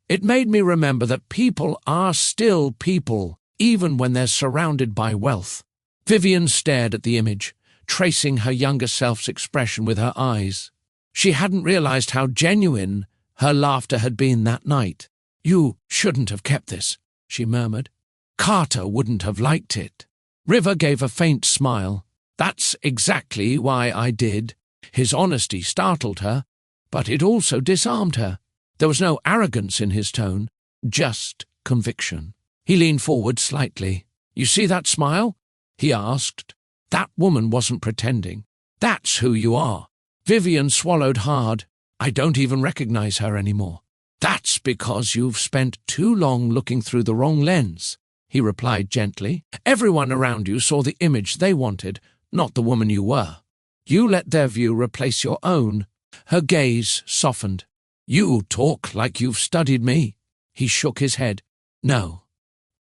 It made me remember that people are still people, even when they're surrounded by wealth. Vivian stared at the image, tracing her younger self's expression with her eyes. She hadn't realized how genuine her laughter had been that night. You shouldn't have kept this, she murmured. Carter wouldn't have liked it. River gave a faint smile. That's exactly why I did. His honesty startled her, but it also disarmed her. There was no arrogance in his tone, just conviction. He leaned forward slightly. You see that smile? He asked. That woman wasn't pretending. That's who you are. Vivian swallowed hard. I don't even recognize her anymore. That's because you've spent too long looking through the wrong lens, he replied gently. Everyone around you saw the image they wanted, not the woman you were. You let their view replace your own. Her gaze softened. You talk like you've studied me. He shook his head. No.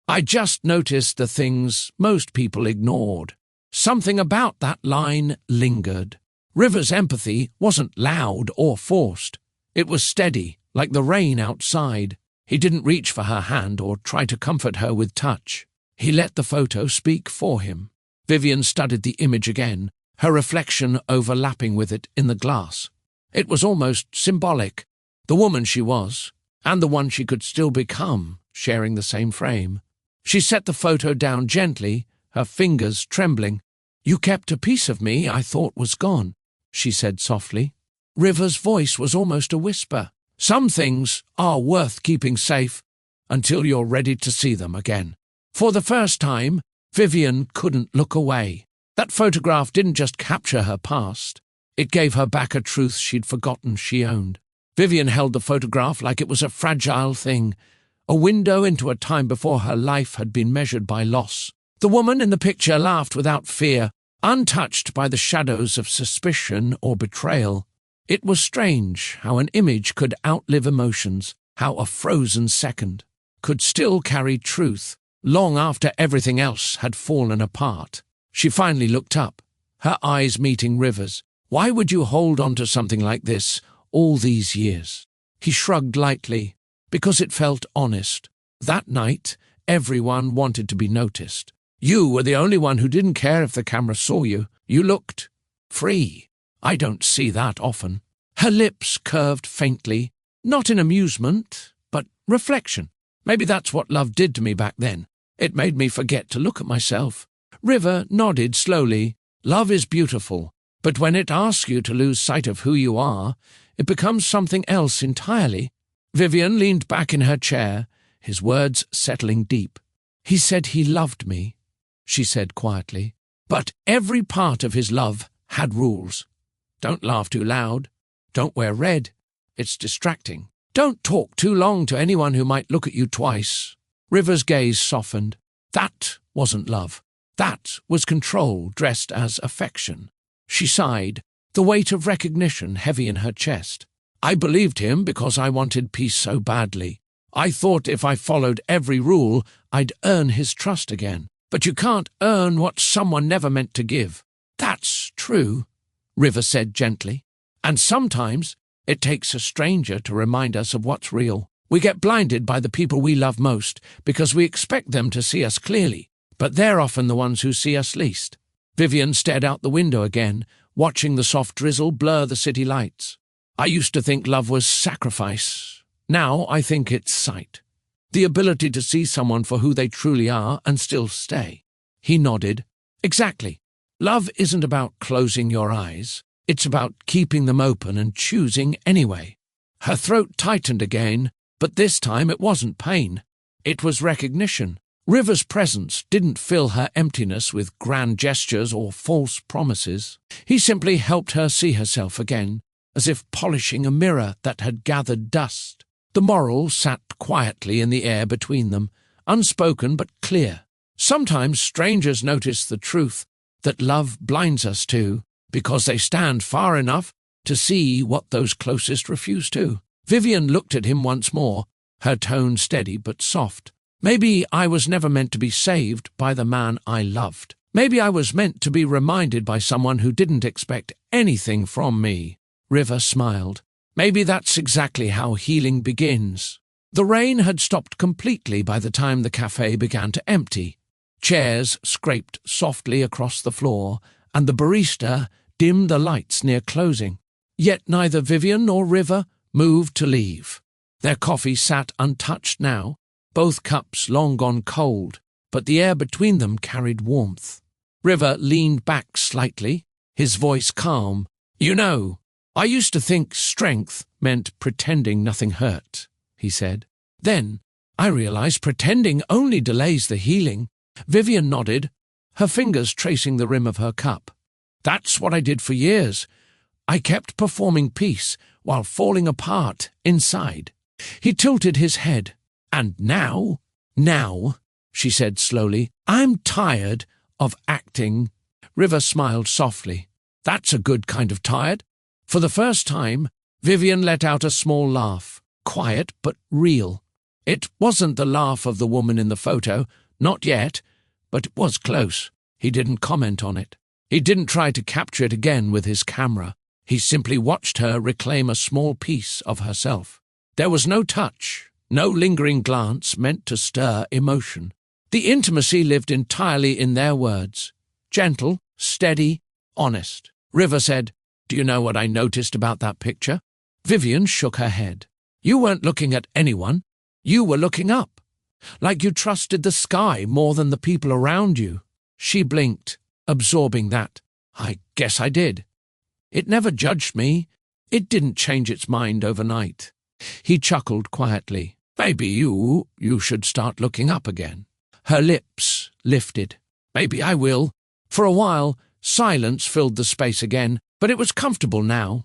I just noticed the things most people ignored. Something about that line lingered. River's empathy wasn't loud or forced. It was steady, like the rain outside. He didn't reach for her hand or try to comfort her with touch. He let the photo speak for him. Vivian studied the image again, her reflection overlapping with it in the glass. It was almost symbolic. The woman she was, and the one she could still become, sharing the same frame. She set the photo down gently, her fingers trembling. You kept a piece of me I thought was gone, she said softly. River's voice was almost a whisper. Some things are worth keeping safe until you're ready to see them again. For the first time, Vivian couldn't look away. That photograph didn't just capture her past. It gave her back a truth she'd forgotten she owned. Vivian held the photograph like it was a fragile thing, a window into a time before her life had been measured by loss. The woman in the picture laughed without fear, untouched by the shadows of suspicion or betrayal. It was strange how an image could outlive emotions, how a frozen second could still carry truth long after everything else had fallen apart. She finally looked up, her eyes meeting River's. Why would you hold on to something like this all these years? He shrugged lightly, because it felt honest. That night, everyone wanted to be noticed. You were the only one who didn't care if the camera saw you. You looked free. I don't see that often. Her lips curved faintly, not in amusement, but reflection. Maybe that's what love did to me back then. It made me forget to look at myself. River nodded slowly. Love is beautiful, but when it asks you to lose sight of who you are, it becomes something else entirely. Vivian leaned back in her chair, his words settling deep. He said he loved me, she said quietly, but every part of his love had rules. Don't laugh too loud. Don't wear red. It's distracting. Don't talk too long to anyone who might look at you twice. River's gaze softened. That wasn't love. That was control dressed as affection. She sighed, the weight of recognition heavy in her chest. I believed him because I wanted peace so badly. I thought if I followed every rule, I'd earn his trust again. But you can't earn what someone never meant to give. That's true, River said gently. And sometimes it takes a stranger to remind us of what's real. We get blinded by the people we love most because we expect them to see us clearly, but they're often the ones who see us least. Vivian stared out the window again, watching the soft drizzle blur the city lights. I used to think love was sacrifice. Now I think it's sight. The ability to see someone for who they truly are and still stay. He nodded. Exactly. Love isn't about closing your eyes. It's about keeping them open and choosing anyway. Her throat tightened again, but this time it wasn't pain. It was recognition. River's presence didn't fill her emptiness with grand gestures or false promises. He simply helped her see herself again, as if polishing a mirror that had gathered dust. The moral sat quietly in the air between them, unspoken but clear. Sometimes strangers notice the truth that love blinds us to, because they stand far enough to see what those closest refuse to. Vivian looked at him once more, her tone steady but soft. Maybe I was never meant to be saved by the man I loved. Maybe I was meant to be reminded by someone who didn't expect anything from me. River smiled. Maybe that's exactly how healing begins. The rain had stopped completely by the time the cafe began to empty. Chairs scraped softly across the floor, and the barista dimmed the lights near closing. Yet neither Vivian nor River moved to leave. Their coffee sat untouched now, both cups long gone cold, but the air between them carried warmth. River leaned back slightly, his voice calm. You know, I used to think strength meant pretending nothing hurt, he said. Then I realized pretending only delays the healing. Vivian nodded, her fingers tracing the rim of her cup. That's what I did for years. I kept performing peace while falling apart inside. He tilted his head. And now, she said slowly, I'm tired of acting. River smiled softly. That's a good kind of tired. For the first time, Vivian let out a small laugh, quiet but real. It wasn't the laugh of the woman in the photo, not yet, but it was close. He didn't comment on it. He didn't try to capture it again with his camera. He simply watched her reclaim a small piece of herself. There was no touch, no lingering glance meant to stir emotion. The intimacy lived entirely in their words. Gentle, steady, honest. River said, Do you know what I noticed about that picture? Vivian shook her head. You weren't looking at anyone. You were looking up, like you trusted the sky more than the people around you. She blinked, absorbing that. I guess I did. It never judged me. It didn't change its mind overnight. He chuckled quietly. Maybe you should start looking up again. Her lips lifted. Maybe I will. For a while, silence filled the space again, but it was comfortable now.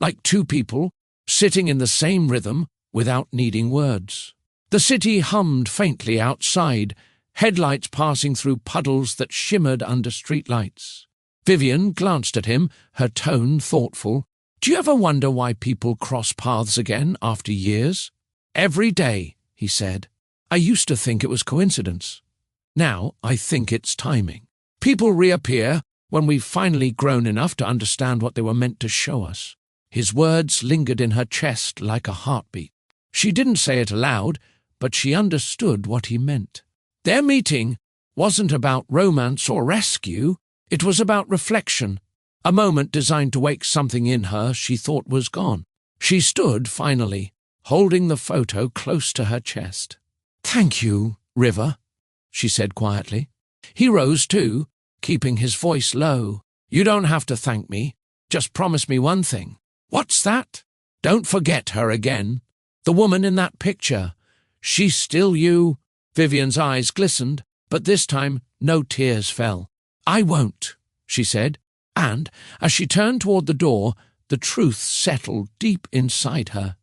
Like two people, sitting in the same rhythm without needing words. The city hummed faintly outside, headlights passing through puddles that shimmered under streetlights. Vivian glanced at him, her tone thoughtful. Do you ever wonder why people cross paths again after years? Every day, he said. I used to think it was coincidence. Now I think it's timing. People reappear when we've finally grown enough to understand what they were meant to show us. His words lingered in her chest like a heartbeat. She didn't say it aloud, but she understood what he meant. Their meeting wasn't about romance or rescue. It was about reflection, a moment designed to wake something in her she thought was gone. She stood, finally, holding the photo close to her chest. Thank you, River, she said quietly. He rose too, keeping his voice low. You don't have to thank me. Just promise me one thing. What's that? Don't forget her again. The woman in that picture. She's still you. Vivian's eyes glistened, but this time no tears fell. I won't, she said, and, as she turned toward the door, the truth settled deep inside her.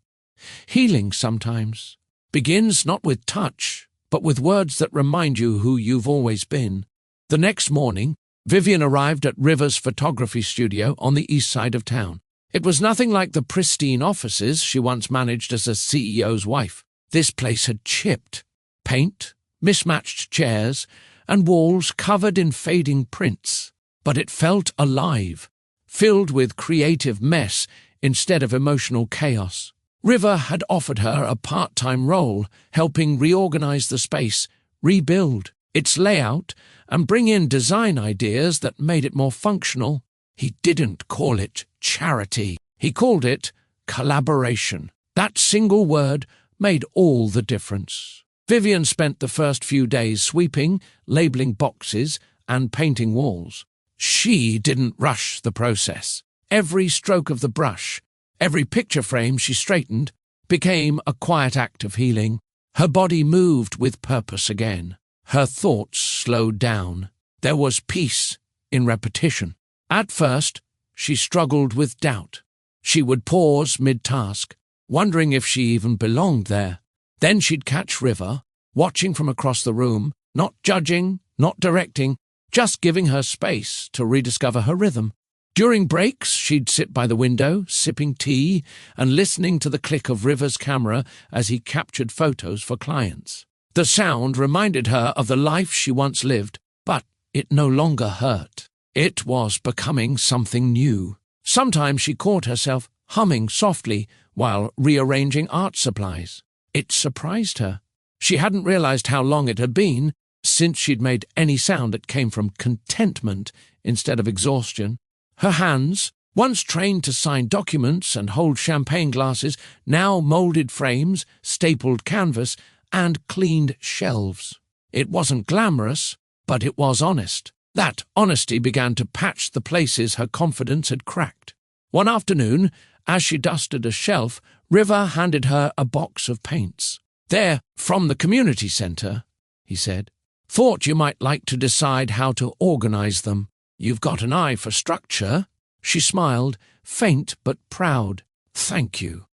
Healing sometimes begins not with touch, but with words that remind you who you've always been. The next morning, Vivian arrived at River's photography studio on the east side of town. It was nothing like the pristine offices she once managed as a CEO's wife. This place had chipped. Paint, mismatched chairs, and walls covered in fading prints. But it felt alive, filled with creative mess instead of emotional chaos. River had offered her a part-time role, helping reorganize the space, rebuild its layout, and bring in design ideas that made it more functional. He didn't call it charity. He called it collaboration. That single word made all the difference. Vivian spent the first few days sweeping, labeling boxes, and painting walls. She didn't rush the process. Every stroke of the brush, every picture frame she straightened, became a quiet act of healing. Her body moved with purpose again. Her thoughts slowed down. There was peace in repetition. At first, she struggled with doubt. She would pause mid-task, wondering if she even belonged there. Then she'd catch River, watching from across the room, not judging, not directing, just giving her space to rediscover her rhythm. During breaks, she'd sit by the window, sipping tea and listening to the click of River's camera as he captured photos for clients. The sound reminded her of the life she once lived, but it no longer hurt. It was becoming something new. Sometimes she caught herself humming softly while rearranging art supplies. It surprised her. She hadn't realized how long it had been since she'd made any sound that came from contentment instead of exhaustion. Her hands, once trained to sign documents and hold champagne glasses, now molded frames, stapled canvas, and cleaned shelves. It wasn't glamorous, but it was honest. That honesty began to patch the places her confidence had cracked. One afternoon, as she dusted a shelf, River handed her a box of paints. "They're from the community centre," he said. "Thought you might like to decide how to organize them. You've got an eye for structure." She smiled, faint but proud. "Thank you.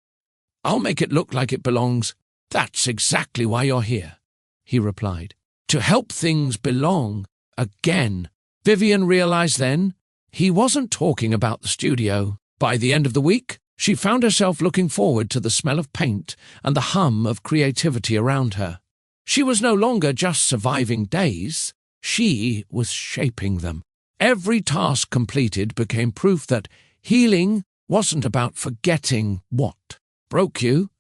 I'll make it look like it belongs." "That's exactly why you're here," he replied. "To help things belong again." Vivian realized then he wasn't talking about the studio. By the end of the week, she found herself looking forward to the smell of paint and the hum of creativity around her. She was no longer just surviving days, she was shaping them. Every task completed became proof that healing wasn't about forgetting what broke you.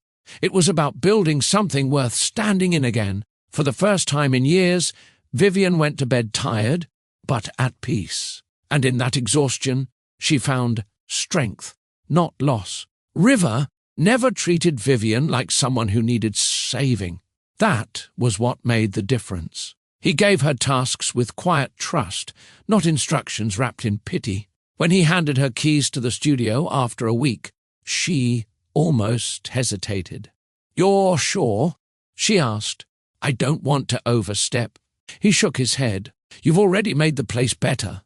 It was about building something worth standing in again. For the first time in years, Vivian went to bed tired, but at peace. And in that exhaustion, she found strength, not loss. River never treated Vivian like someone who needed saving. That was what made the difference. He gave her tasks with quiet trust, not instructions wrapped in pity. When he handed her keys to the studio after a week, she almost hesitated. "You're sure?" she asked. "I don't want to overstep." He shook his head. "You've already made the place better.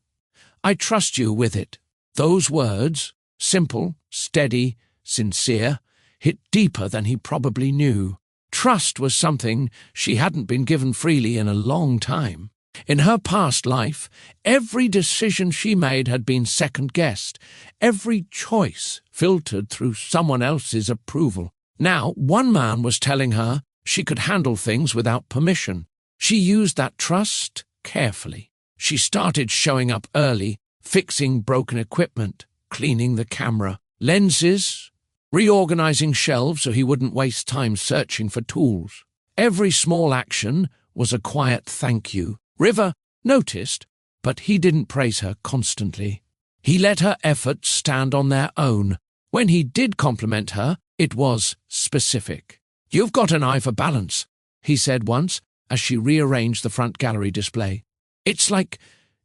I trust you with it." Those words, simple, steady, sincere, hit deeper than he probably knew. Trust was something she hadn't been given freely in a long time. In her past life, every decision she made had been second-guessed, every choice filtered through someone else's approval. Now, one man was telling her she could handle things without permission. She used that trust carefully. She started showing up early, fixing broken equipment, cleaning the camera, lenses, reorganizing shelves so he wouldn't waste time searching for tools. Every small action was a quiet thank you. River noticed, but he didn't praise her constantly. He let her efforts stand on their own. When he did compliment her, it was specific. "You've got an eye for balance," he said once as she rearranged the front gallery display. "It's like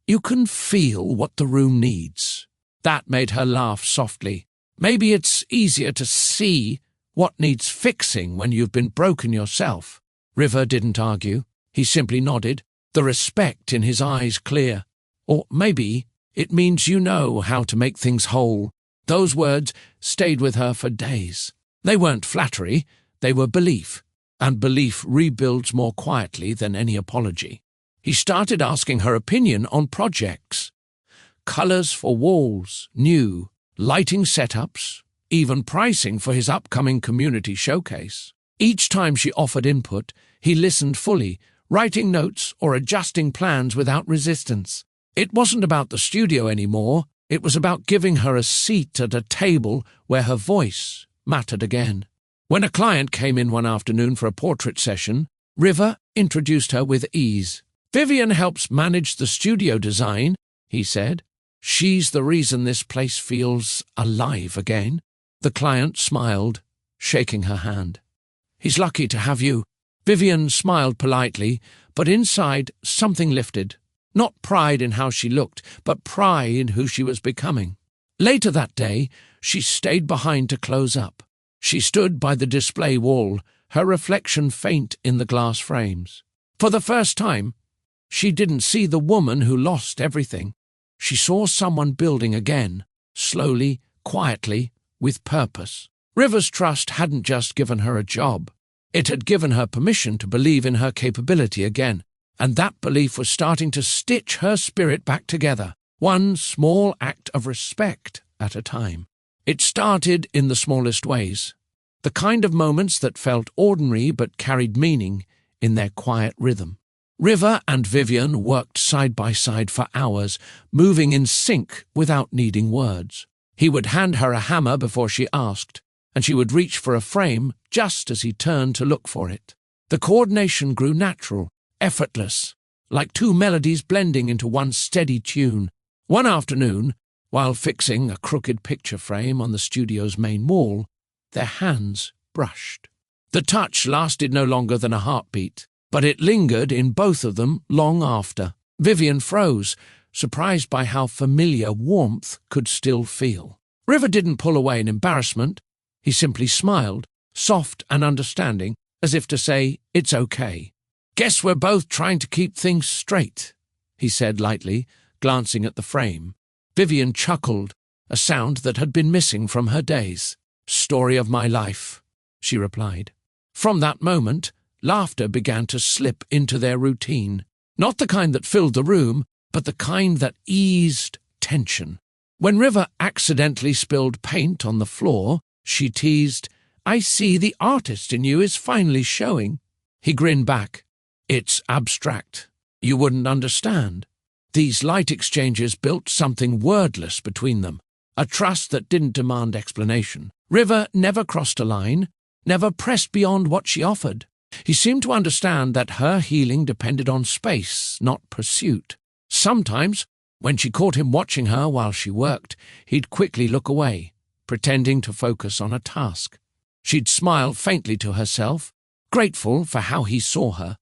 you can feel what the room needs." That made her laugh softly. Maybe it's easier to see what needs fixing when you've been broken yourself. River didn't argue. He simply nodded, the respect in his eyes clear. "Or maybe it means you know how to make things whole." Those words stayed with her for days. They weren't flattery, they were belief. and belief rebuilds more quietly than any apology. He started asking her opinion on projects. Colours for walls, new, lighting setups, even pricing for his upcoming community showcase. Each time she offered input, he listened fully, writing notes or adjusting plans without resistance. It wasn't about the studio anymore, it was about giving her a seat at a table where her voice mattered again. When a client came in one afternoon for a portrait session, River introduced her with ease. "Vivian helps manage the studio design," he said. "She's the reason this place feels alive again." The client smiled, shaking her hand. "He's lucky to have you." Vivian smiled politely, but inside something lifted. Not pride in how she looked, but pride in who she was becoming. Later that day, she stayed behind to close up. She stood by the display wall, her reflection faint in the glass frames. For the first time, she didn't see the woman who lost everything. She saw someone building again, slowly, quietly, with purpose. River's trust hadn't just given her a job. It had given her permission to believe in her capability again, and that belief was starting to stitch her spirit back together, one small act of respect at a time. It started in the smallest ways, the kind of moments that felt ordinary but carried meaning in their quiet rhythm. River and Vivian worked side by side for hours, moving in sync without needing words. He would hand her a hammer before she asked, and she would reach for a frame just as he turned to look for it. The coordination grew natural, effortless, like two melodies blending into one steady tune. One afternoon, while fixing a crooked picture frame on the studio's main wall, their hands brushed. The touch lasted no longer than a heartbeat, but it lingered in both of them long after. Vivian froze, surprised by how familiar warmth could still feel. River didn't pull away in embarrassment. He simply smiled, soft and understanding, as if to say, "It's okay." "Guess we're both trying to keep things straight," he said lightly, glancing at the frame. Vivian chuckled, a sound that had been missing from her days. "Story of my life," she replied. From that moment, laughter began to slip into their routine. Not the kind that filled the room, but the kind that eased tension. When River accidentally spilled paint on the floor, she teased, "I see the artist in you is finally showing." He grinned back. "It's abstract. You wouldn't understand." These light exchanges built something wordless between them, a trust that didn't demand explanation. River never crossed a line, never pressed beyond what she offered. He seemed to understand that her healing depended on space, not pursuit. Sometimes, when she caught him watching her while she worked, he'd quickly look away, pretending to focus on a task. She'd smile faintly to herself, grateful for how he saw her,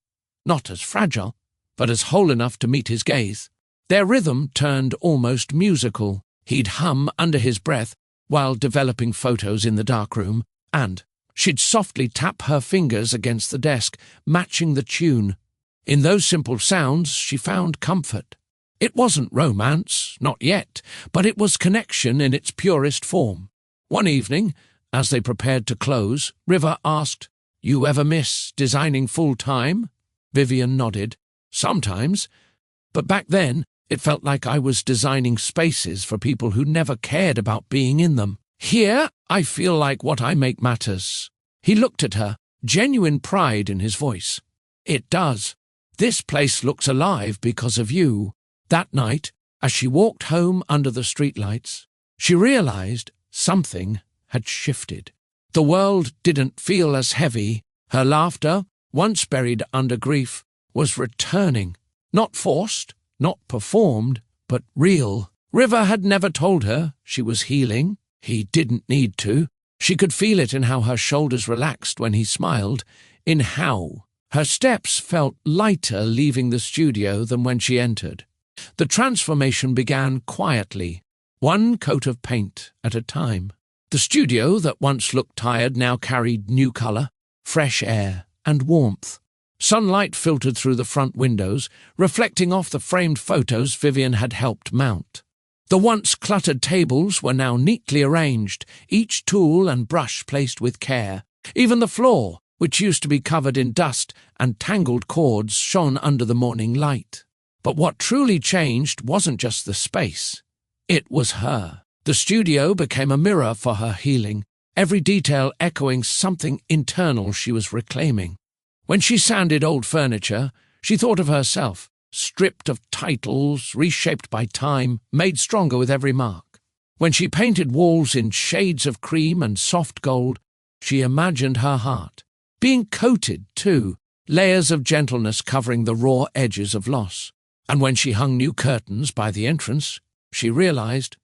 not as fragile, but as whole enough to meet his gaze. Their rhythm turned almost musical. He'd hum under his breath while developing photos in the darkroom, and she'd softly tap her fingers against the desk, matching the tune. In those simple sounds, she found comfort. It wasn't romance, not yet, but it was connection in its purest form. One evening, as they prepared to close, River asked, "You ever miss designing full-time?" Vivian nodded. "Sometimes. But back then, it felt like I was designing spaces for people who never cared about being in them. Here, I feel like what I make matters." He looked at her, genuine pride in his voice. "It does. This place looks alive because of you." That night, as she walked home under the streetlights, she realized something had shifted. The world didn't feel as heavy. Her laughter, once buried under grief, was returning. Not forced, not performed, but real. River had never told her she was healing. He didn't need to. She could feel it in how her shoulders relaxed when he smiled, in how her steps felt lighter leaving the studio than when she entered. The transformation began quietly, one coat of paint at a time. The studio that once looked tired now carried new color, fresh air, and warmth. Sunlight filtered through the front windows, reflecting off the framed photos Vivian had helped mount. The once cluttered tables were now neatly arranged, each tool and brush placed with care. Even the floor, which used to be covered in dust and tangled cords, shone under the morning light. But what truly changed wasn't just the space. It was her. The studio became a mirror for her healing, every detail echoing something internal she was reclaiming. When she sanded old furniture, she thought of herself, stripped of titles, reshaped by time, made stronger with every mark. When she painted walls in shades of cream and soft gold, she imagined her heart, being coated too, layers of gentleness covering the raw edges of loss. And when she hung new curtains by the entrance, she realized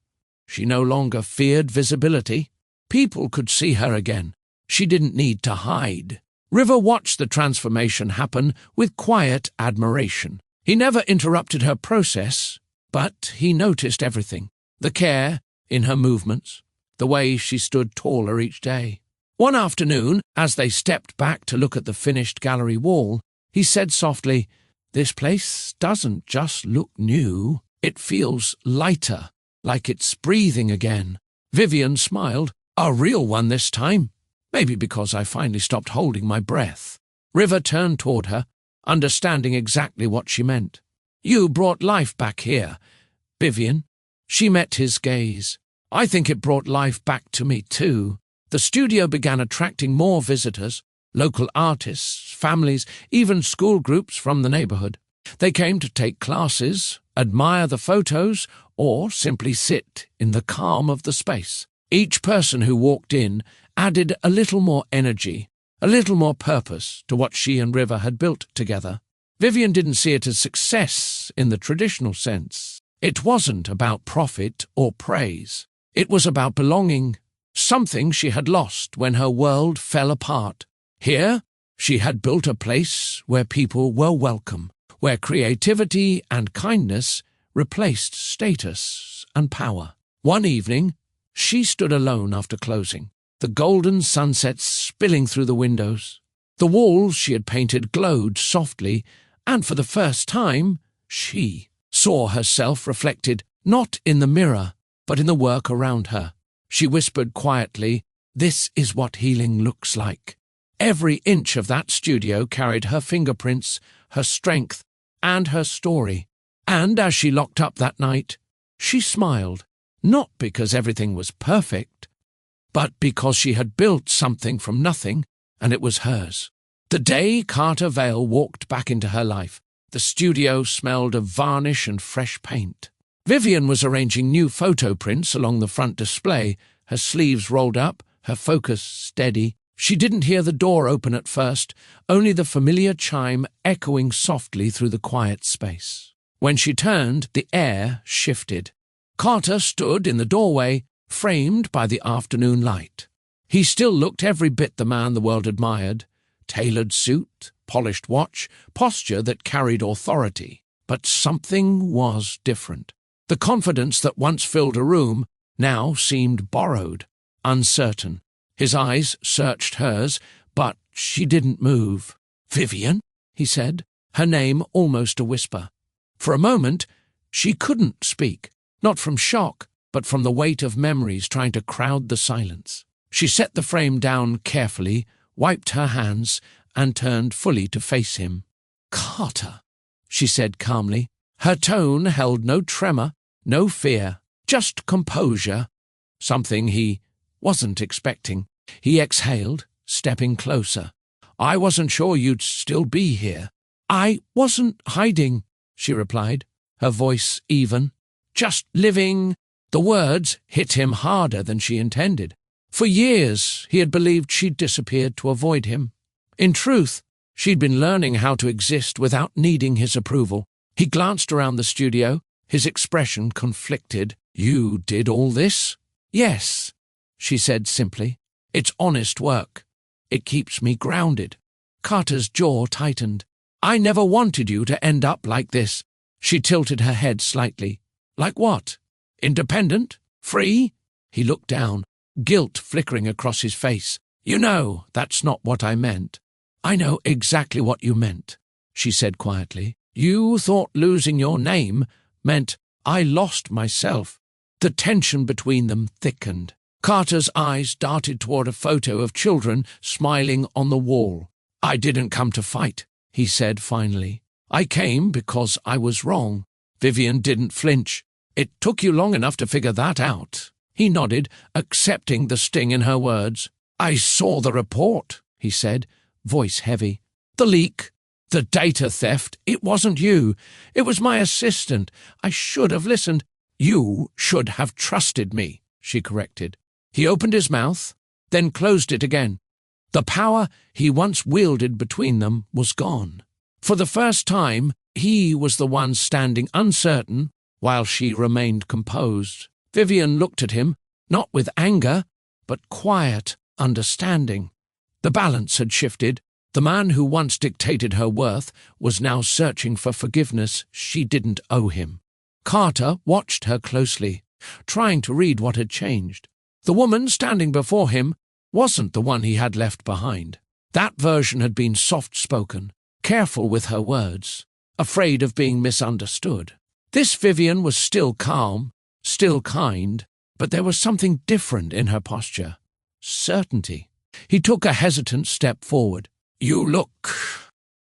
she no longer feared visibility. People could see her again. She didn't need to hide. River watched the transformation happen with quiet admiration. He never interrupted her process, but he noticed everything. The care in her movements, the way she stood taller each day. One afternoon, as they stepped back to look at the finished gallery wall, he said softly, "This place doesn't just look new, it feels lighter, like it's breathing again." Vivian smiled. "A real one this time. Maybe because I finally stopped holding my breath." River turned toward her, understanding exactly what she meant. "You brought life back here, Vivian." She met his gaze. "I think it brought life back to me too." The studio began attracting more visitors, local artists, families, even school groups from the neighborhood. They came to take classes, admire the photos, or simply sit in the calm of the space. Each person who walked in added a little more energy, a little more purpose to what she and River had built together. Vivian didn't see it as success in the traditional sense. It wasn't about profit or praise. It was about belonging, something she had lost when her world fell apart. Here, she had built a place where people were welcome, where creativity and kindness replaced status and power. One evening, she stood alone after closing, the golden sunset spilling through the windows. The walls she had painted glowed softly, and for the first time, she saw herself reflected not in the mirror, but in the work around her. She whispered quietly, "This is what healing looks like." Every inch of that studio carried her fingerprints, her strength, and her story. And as she locked up that night, she smiled, not because everything was perfect, but because she had built something from nothing, and it was hers. The day Carter Vale walked back into her life, the studio smelled of varnish and fresh paint. Vivian was arranging new photo prints along the front display, her sleeves rolled up, her focus steady. She didn't hear the door open at first, only the familiar chime echoing softly through the quiet space. When she turned, the air shifted. Carter stood in the doorway, framed by the afternoon light. He still looked every bit the man the world admired. Tailored suit, polished watch, posture that carried authority. But something was different. The confidence that once filled a room now seemed borrowed, uncertain. His eyes searched hers, but she didn't move. "Vivian," he said, her name almost a whisper. For a moment, she couldn't speak, not from shock, but from the weight of memories trying to crowd the silence. She set the frame down carefully, wiped her hands, and turned fully to face him. "Carter," she said calmly. Her tone held no tremor, no fear, just composure, something he wasn't expecting. He exhaled, stepping closer. "I wasn't sure you'd still be here." "I wasn't hiding," she replied, her voice even. "Just living." The words hit him harder than she intended. For years, he had believed she'd disappeared to avoid him. In truth, she'd been learning how to exist without needing his approval. He glanced around the studio, his expression conflicted. "You did all this?" "Yes," she said simply. "It's honest work. It keeps me grounded." Carter's jaw tightened. "I never wanted you to end up like this." She tilted her head slightly. "Like what? Independent? Free?" He looked down, guilt flickering across his face. "You know, that's not what I meant." "I know exactly what you meant," she said quietly. "You thought losing your name meant I lost myself." The tension between them thickened. Carter's eyes darted toward a photo of children smiling on the wall. "I didn't come to fight," he said finally. "I came because I was wrong." Vivian didn't flinch. "It took you long enough to figure that out." He nodded, accepting the sting in her words. "I saw the report," he said, voice heavy. "The leak, the data theft, it wasn't you. It was my assistant. I should have listened." "You should have trusted me," she corrected. He opened his mouth, then closed it again. The power he once wielded between them was gone. For the first time, he was the one standing uncertain while she remained composed. Vivian looked at him, not with anger, but quiet understanding. The balance had shifted. The man who once dictated her worth was now searching for forgiveness she didn't owe him. Carter watched her closely, trying to read what had changed. The woman standing before him wasn't the one he had left behind. That version had been soft-spoken, careful with her words, afraid of being misunderstood. This Vivian was still calm, still kind, but there was something different in her posture. Certainty. He took a hesitant step forward. "You look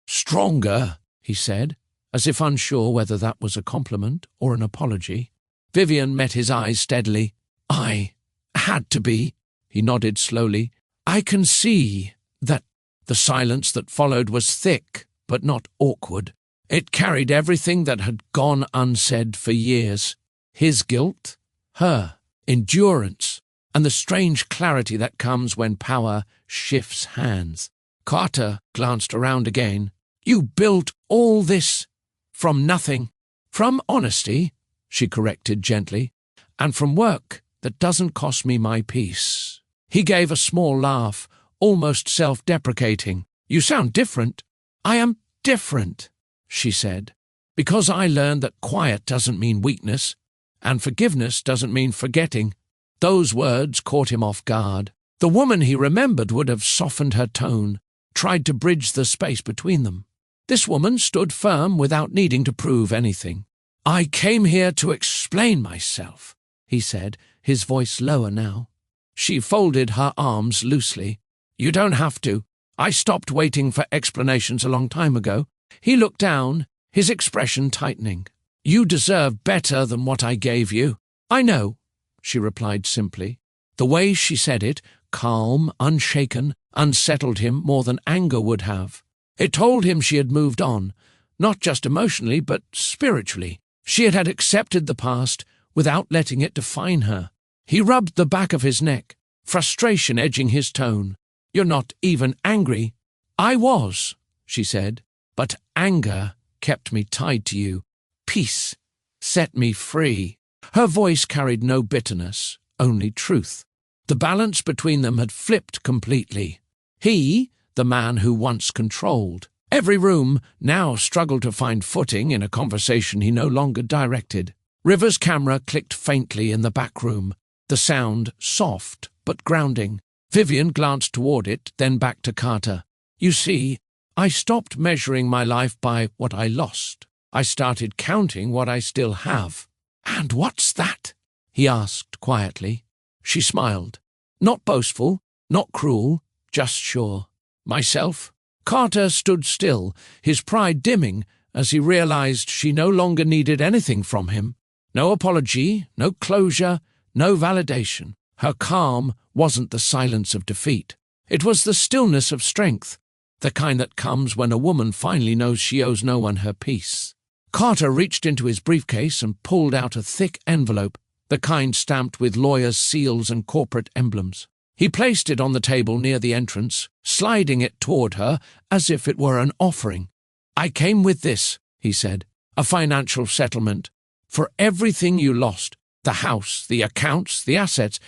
stronger," he said, as if unsure whether that was a compliment or an apology. Vivian met his eyes steadily. "I had to be," he nodded slowly. "I can see that." The silence that followed was thick, but not awkward. It carried everything that had gone unsaid for years. His guilt, her endurance, and the strange clarity that comes when power shifts hands. Carter glanced around again. "You built all this from nothing." "From honesty," she corrected gently, "and from work that doesn't cost me my peace." He gave a small laugh, almost self-deprecating. "You sound different." "I am different," she said, "because I learned that quiet doesn't mean weakness, and forgiveness doesn't mean forgetting." Those words caught him off guard. The woman he remembered would have softened her tone, tried to bridge the space between them. This woman stood firm without needing to prove anything. "I came here to explain myself," he said, his voice lower now. She folded her arms loosely. "You don't have to. I stopped waiting for explanations a long time ago." He looked down, his expression tightening. "You deserve better than what I gave you." "I know," she replied simply. The way she said it, calm, unshaken, unsettled him more than anger would have. It told him she had moved on, not just emotionally, but spiritually. She had accepted the past without letting it define her. He rubbed the back of his neck, frustration edging his tone. "You're not even angry." "I was," she said, "but anger kept me tied to you. Peace set me free." Her voice carried no bitterness, only truth. The balance between them had flipped completely. He, the man who once controlled every room, now struggled to find footing in a conversation he no longer directed. River's camera clicked faintly in the back room, the sound soft but grounding. Vivian glanced toward it, then back to Carter. "You see, I stopped measuring my life by what I lost. I started counting what I still have." "And what's that?" he asked quietly. She smiled. Not boastful, not cruel, just sure. "Myself?" Carter stood still, his pride dimming as he realized she no longer needed anything from him. No apology, no closure, no validation. Her calm wasn't the silence of defeat. It was the stillness of strength, the kind that comes when a woman finally knows she owes no one her peace. Carter reached into his briefcase and pulled out a thick envelope, the kind stamped with lawyers' seals and corporate emblems. He placed it on the table near the entrance, sliding it toward her as if it were an offering. "I came with this," he said, "a financial settlement. For everything you lost, the house, the accounts, the assets,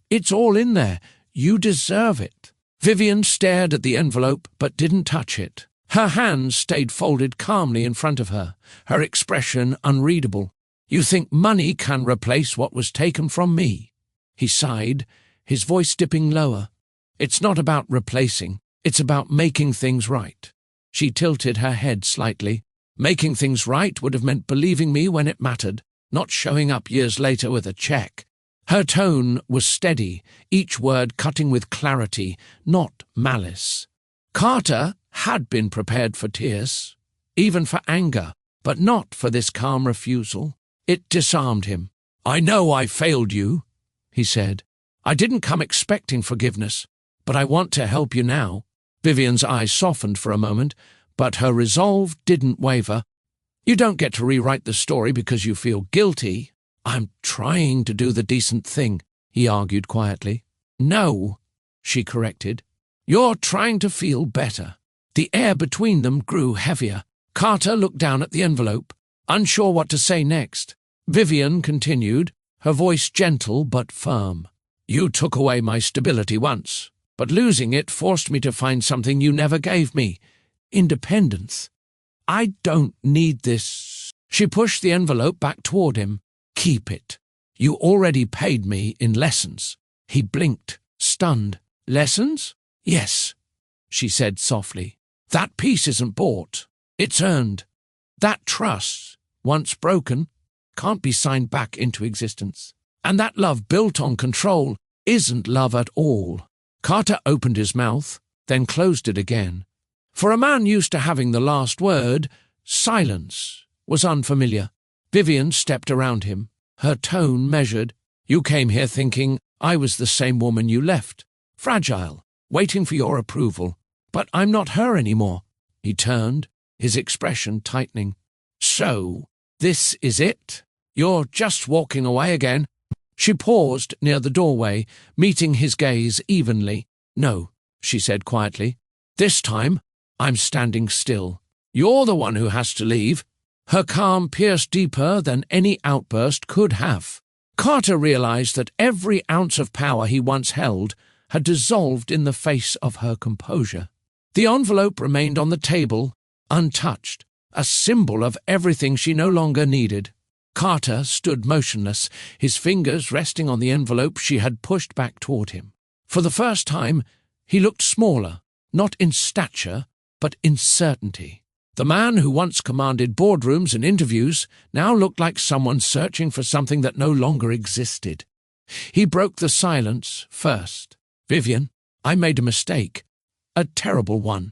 it's all in there. You deserve it." Vivian stared at the envelope but didn't touch it. Her hands stayed folded calmly in front of her, her expression unreadable. "You think money can replace what was taken from me?" He sighed, his voice dipping lower. "It's not about replacing, it's about making things right." She tilted her head slightly. "Making things right would have meant believing me when it mattered, not showing up years later with a check." Her tone was steady, each word cutting with clarity, not malice. Carter had been prepared for tears, even for anger, but not for this calm refusal. It disarmed him. "I know I failed you," he said. "I didn't come expecting forgiveness, but I want to help you now." Vivian's eyes softened for a moment, but her resolve didn't waver. "You don't get to rewrite the story because you feel guilty." "I'm trying to do the decent thing," he argued quietly. "No," she corrected. "You're trying to feel better." The air between them grew heavier. Carter looked down at the envelope, unsure what to say next. Vivian continued, her voice gentle but firm. "You took away my stability once, but losing it forced me to find something you never gave me. Independence. I don't need this." She pushed the envelope back toward him. "Keep it. You already paid me in lessons." He blinked, stunned. "Lessons?" "Yes," she said softly. "That peace isn't bought. It's earned. That trust, once broken, can't be signed back into existence. And that love built on control isn't love at all." Carter opened his mouth, then closed it again. For a man used to having the last word, silence was unfamiliar. Vivian stepped around him, her tone measured. "You came here thinking I was the same woman you left, fragile, waiting for your approval. But I'm not her anymore." He turned, his expression tightening. "So, this is it? You're just walking away again?" She paused near the doorway, meeting his gaze evenly. "No," she said quietly. "This time, I'm standing still. You're the one who has to leave." Her calm pierced deeper than any outburst could have. Carter realized that every ounce of power he once held had dissolved in the face of her composure. The envelope remained on the table, untouched, a symbol of everything she no longer needed. Carter stood motionless, his fingers resting on the envelope she had pushed back toward him. For the first time, he looked smaller, not in stature, but in certainty. The man who once commanded boardrooms and interviews now looked like someone searching for something that no longer existed. He broke the silence first. "Vivian, I made a mistake. A terrible one.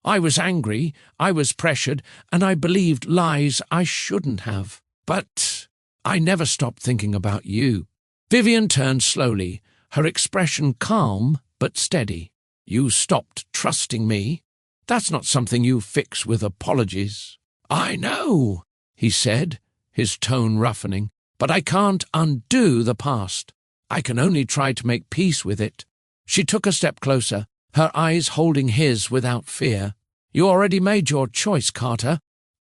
I was angry, I was pressured, and I believed lies I shouldn't have. But I never stopped thinking about you." Vivian turned slowly, her expression calm but steady. "You stopped trusting me? That's not something you fix with apologies." "I know," he said, his tone roughening, "but I can't undo the past. I can only try to make peace with it." She took a step closer, her eyes holding his without fear. "You already made your choice, Carter.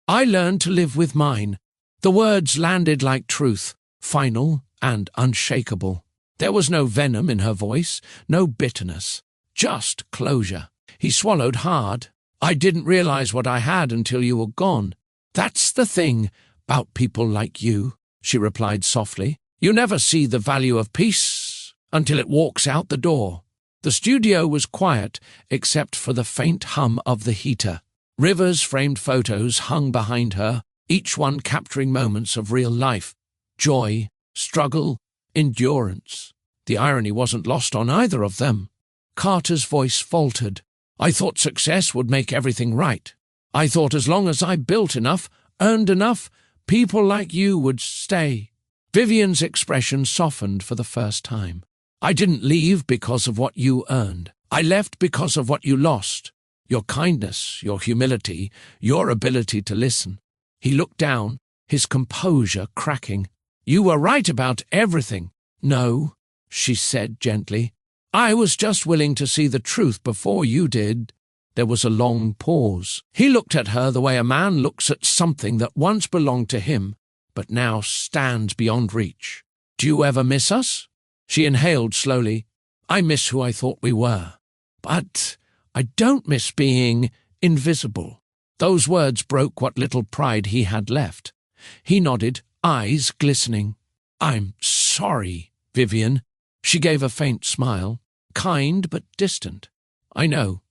I learned to live with mine." The words landed like truth, final and unshakable. There was no venom in her voice, no bitterness, just closure. He swallowed hard. "I didn't realize what I had until you were gone." "That's the thing about people like you," she replied softly. "You never see the value of peace until it walks out the door." The studio was quiet except for the faint hum of the heater. River's framed photos hung behind her, each one capturing moments of real life. Joy, struggle, endurance. The irony wasn't lost on either of them. Carter's voice faltered. "I thought success would make everything right. I thought as long as I built enough, earned enough, people like you would stay." Vivian's expression softened for the first time. "I didn't leave because of what you earned. I left because of what you lost. Your kindness, your humility, your ability to listen." He looked down, his composure cracking. "You were right about everything." "No," she said gently. "I was just willing to see the truth before you did." There was a long pause. He looked at her the way a man looks at something that once belonged to him, but now stands beyond reach. "Do you ever miss us?" She inhaled slowly. "I miss who I thought we were. But I don't miss being invisible." Those words broke what little pride he had left. He nodded, eyes glistening. "I'm sorry, Vivian." She gave a faint smile, kind but distant. "I know,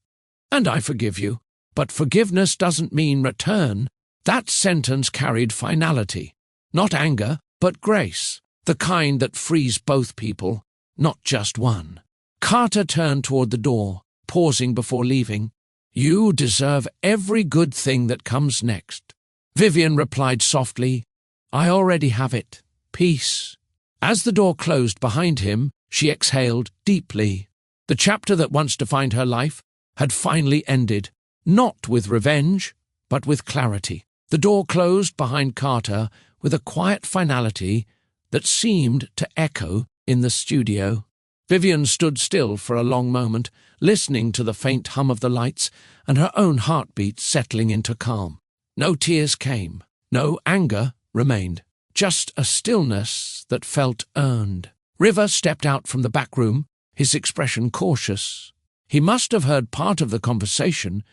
and I forgive you. But forgiveness doesn't mean return." That sentence carried finality. Not anger, but grace. The kind that frees both people, not just one. Carter turned toward the door, pausing before leaving. You deserve every good thing that comes next. Vivian replied softly, I already have it. Peace. As the door closed behind him, she exhaled deeply. The chapter that once defined her life had finally ended, not with revenge, but with clarity. The door closed behind Carter with a quiet finality that seemed to echo in the studio. Vivian stood still for a long moment, listening to the faint hum of the lights and her own heartbeat settling into calm. No tears came, no anger remained, just a stillness that felt earned. River stepped out from the back room, his expression cautious. He must have heard part of the conversation,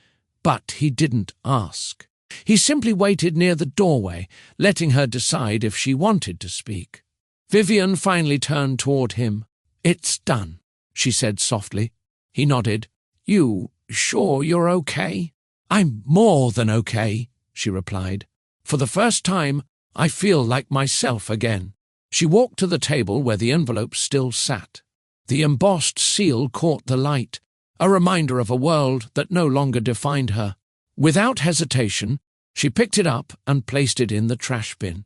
but he didn't ask. He simply waited near the doorway, letting her decide if she wanted to speak. Vivian finally turned toward him. It's done, she said softly. He nodded. You sure you're okay? I'm more than okay, she replied. For the first time, I feel like myself again. She walked to the table where the envelope still sat. The embossed seal caught the light, a reminder of a world that no longer defined her. Without hesitation, she picked it up and placed it in the trash bin.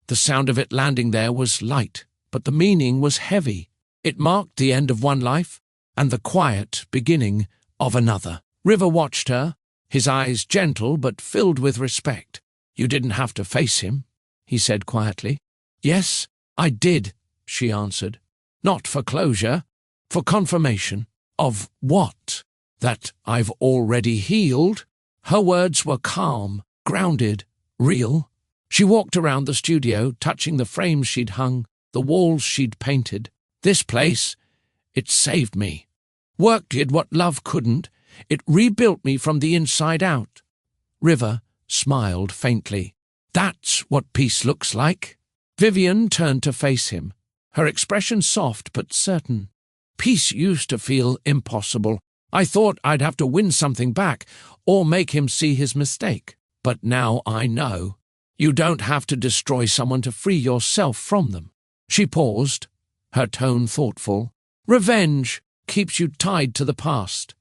The sound of it landing there was light, but the meaning was heavy. It marked the end of one life and the quiet beginning of another. River watched her, his eyes gentle but filled with respect. You didn't have to face him, he said quietly. Yes, I did, she answered. Not for closure, for confirmation. Of what? That I've already healed? Her words were calm, grounded, real. She walked around the studio, touching the frames she'd hung, the walls she'd painted. This place, it saved me. Work did what love couldn't. It rebuilt me from the inside out. River smiled faintly. That's what peace looks like. Vivian turned to face him, her expression soft but certain. Peace used to feel impossible. I thought I'd have to win something back or make him see his mistake. But now I know. You don't have to destroy someone to free yourself from them. She paused, her tone thoughtful. Revenge keeps you tied to the past.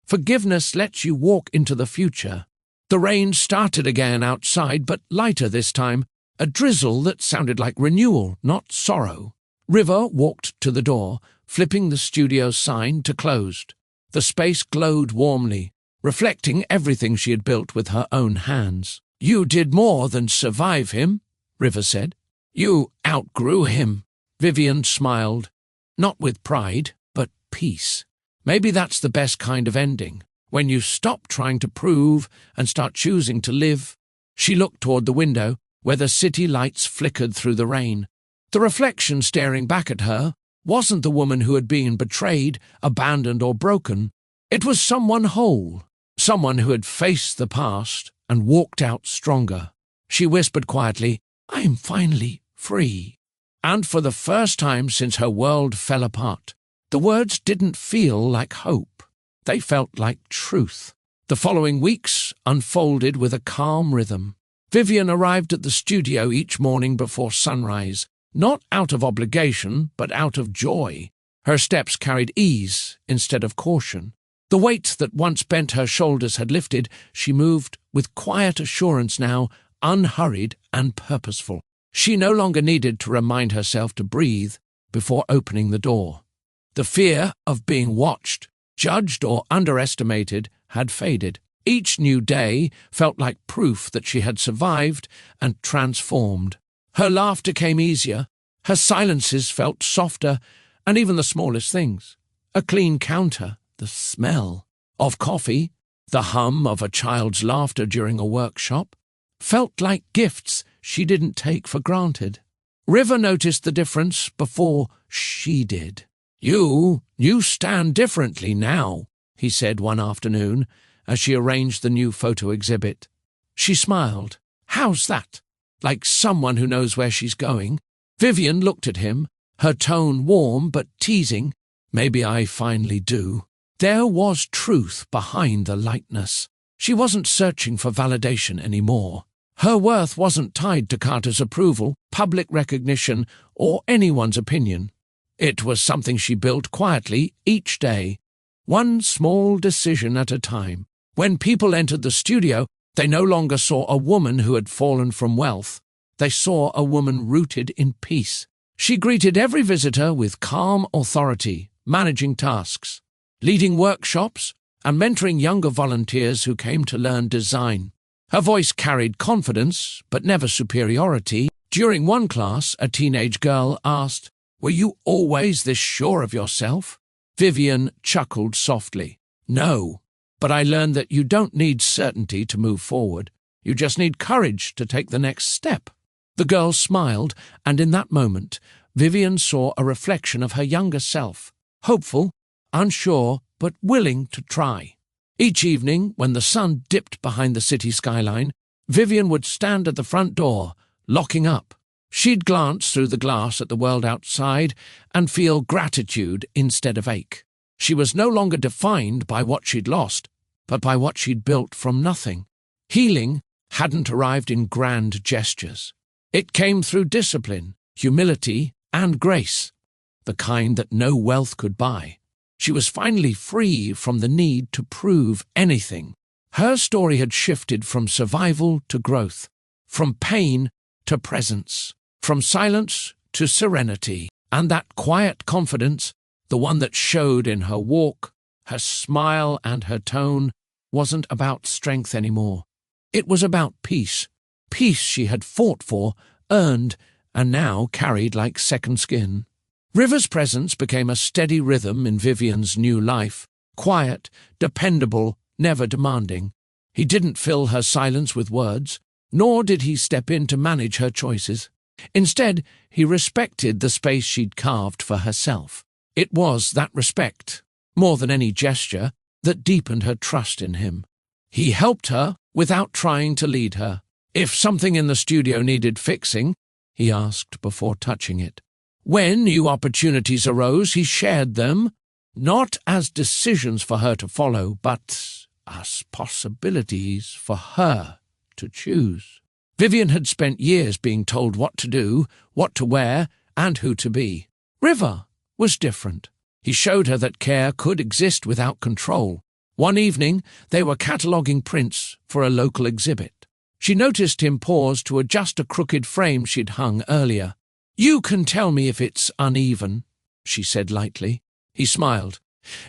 Forgiveness lets you walk into the future. The rain started again outside, but lighter this time, a drizzle that sounded like renewal, not sorrow. River walked to the door, flipping the studio sign to closed. The space glowed warmly, reflecting everything she had built with her own hands. You did more than survive him, River said. You outgrew him. Vivian smiled, not with pride, but peace. Maybe that's the best kind of ending, when you stop trying to prove and start choosing to live. She looked toward the window, where the city lights flickered through the rain. The reflection staring back at her wasn't the woman who had been betrayed, abandoned, or broken. It was someone whole, someone who had faced the past and walked out stronger. She whispered quietly, I'm finally free. And for the first time since her world fell apart, the words didn't feel like hope. They felt like truth. The following weeks unfolded with a calm rhythm. Vivian arrived at the studio each morning before sunrise, not out of obligation, but out of joy. Her steps carried ease instead of caution. The weight that once bent her shoulders had lifted. She moved with quiet assurance now, unhurried and purposeful. She no longer needed to remind herself to breathe before opening the door. The fear of being watched, judged, or underestimated had faded. Each new day felt like proof that she had survived and transformed. Her laughter came easier, her silences felt softer, and even the smallest things. A clean counter, the smell of coffee, the hum of a child's laughter during a workshop, felt like gifts she didn't take for granted. River noticed the difference before she did. You stand differently now, he said one afternoon as she arranged the new photo exhibit. She smiled. How's that? Like someone who knows where she's going. Vivian looked at him, her tone warm but teasing. Maybe I finally do. There was truth behind the lightness. She wasn't searching for validation anymore. Her worth wasn't tied to Carter's approval, public recognition, or anyone's opinion. It was something she built quietly each day, one small decision at a time. When people entered the studio, they no longer saw a woman who had fallen from wealth. They saw a woman rooted in peace. She greeted every visitor with calm authority, managing tasks, leading workshops, and mentoring younger volunteers who came to learn design. Her voice carried confidence, but never superiority. During one class, a teenage girl asked, "Were you always this sure of yourself?" Vivian chuckled softly. "No, but I learned that you don't need certainty to move forward. You just need courage to take the next step." The girl smiled, and in that moment, Vivian saw a reflection of her younger self, hopeful, unsure, but willing to try. Each evening, when the sun dipped behind the city skyline, Vivian would stand at the front door, locking up. She'd glance through the glass at the world outside and feel gratitude instead of ache. She was no longer defined by what she'd lost, but by what she'd built from nothing. Healing hadn't arrived in grand gestures. It came through discipline, humility, and grace, the kind that no wealth could buy. She was finally free from the need to prove anything. Her story had shifted from survival to growth, from pain to presence, from silence to serenity, and that quiet confidence, the one that showed in her walk, her smile, and her tone, wasn't about strength anymore. It was about peace. Peace she had fought for, earned, and now carried like second skin. River's presence became a steady rhythm in Vivian's new life, quiet, dependable, never demanding. He didn't fill her silence with words, nor did he step in to manage her choices. Instead, he respected the space she'd carved for herself. It was that respect, more than any gesture, that deepened her trust in him. He helped her without trying to lead her. If something in the studio needed fixing, he asked before touching it. When new opportunities arose, he shared them, not as decisions for her to follow, but as possibilities for her to choose. Vivian had spent years being told what to do, what to wear, and who to be. River was different. He showed her that care could exist without control. One evening, they were cataloguing prints for a local exhibit. She noticed him pause to adjust a crooked frame she'd hung earlier. "You can tell me if it's uneven," she said lightly. He smiled.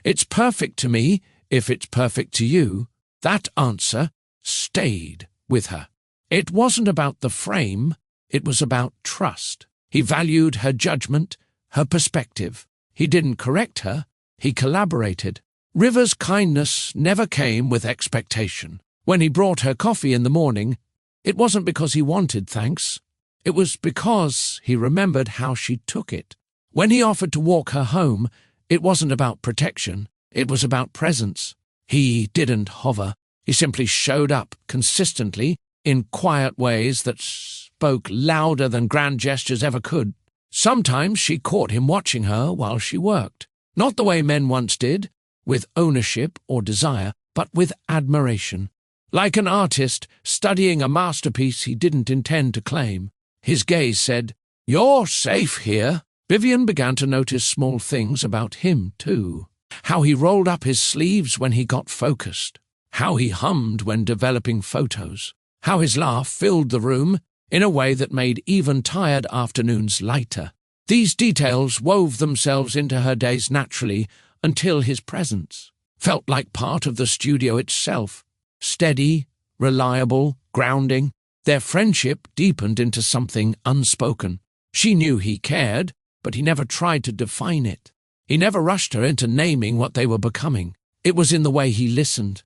"It's perfect to me if it's perfect to you." That answer stayed with her. It wasn't about the frame, it was about trust. He valued her judgment, her perspective. He didn't correct her, he collaborated. River's kindness never came with expectation. When he brought her coffee in the morning, it wasn't because he wanted thanks. It was because he remembered how she took it. When he offered to walk her home, it wasn't about protection, it was about presence. He didn't hover. He simply showed up consistently in quiet ways that spoke louder than grand gestures ever could. Sometimes she caught him watching her while she worked. Not the way men once did, with ownership or desire, but with admiration. Like an artist studying a masterpiece he didn't intend to claim. His gaze said, "You're safe here." Vivian began to notice small things about him, too. How he rolled up his sleeves when he got focused. How he hummed when developing photos. How his laugh filled the room in a way that made even tired afternoons lighter. These details wove themselves into her days naturally until his presence felt like part of the studio itself. Steady, reliable, grounding. Their friendship deepened into something unspoken. She knew he cared, but he never tried to define it. He never rushed her into naming what they were becoming. It was in the way he listened,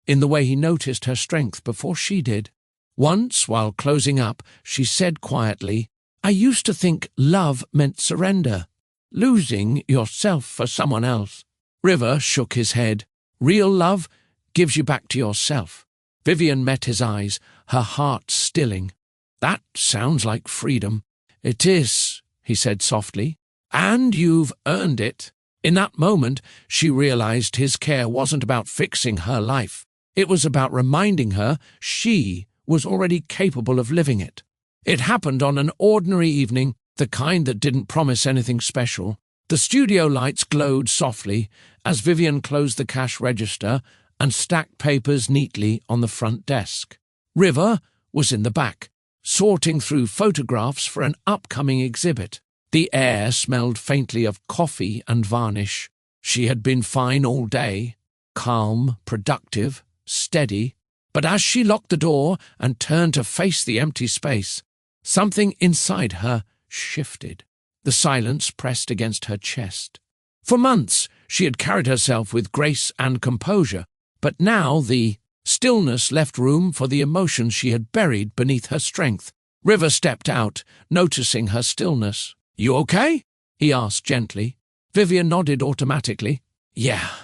in the way he noticed her strength before she did. Once, while closing up, she said quietly, "I used to think love meant surrender, losing yourself for someone else." River shook his head. "Real love gives you back to yourself." Vivian met his eyes, her heart stilling. "That sounds like freedom." "It is," he said softly, "and you've earned it." In that moment, she realized his care wasn't about fixing her life. It was about reminding her she was already capable of living it. It happened on an ordinary evening, the kind that didn't promise anything special. The studio lights glowed softly as Vivian closed the cash register and stacked papers neatly on the front desk. River was in the back, sorting through photographs for an upcoming exhibit. The air smelled faintly of coffee and varnish. She had been fine all day, calm, productive, steady. But as she locked the door and turned to face the empty space, something inside her shifted. The silence pressed against her chest. For months, she had carried herself with grace and composure, but now the stillness left room for the emotions she had buried beneath her strength. River stepped out, noticing her stillness. "You okay?" he asked gently. Vivian nodded automatically. "Yeah.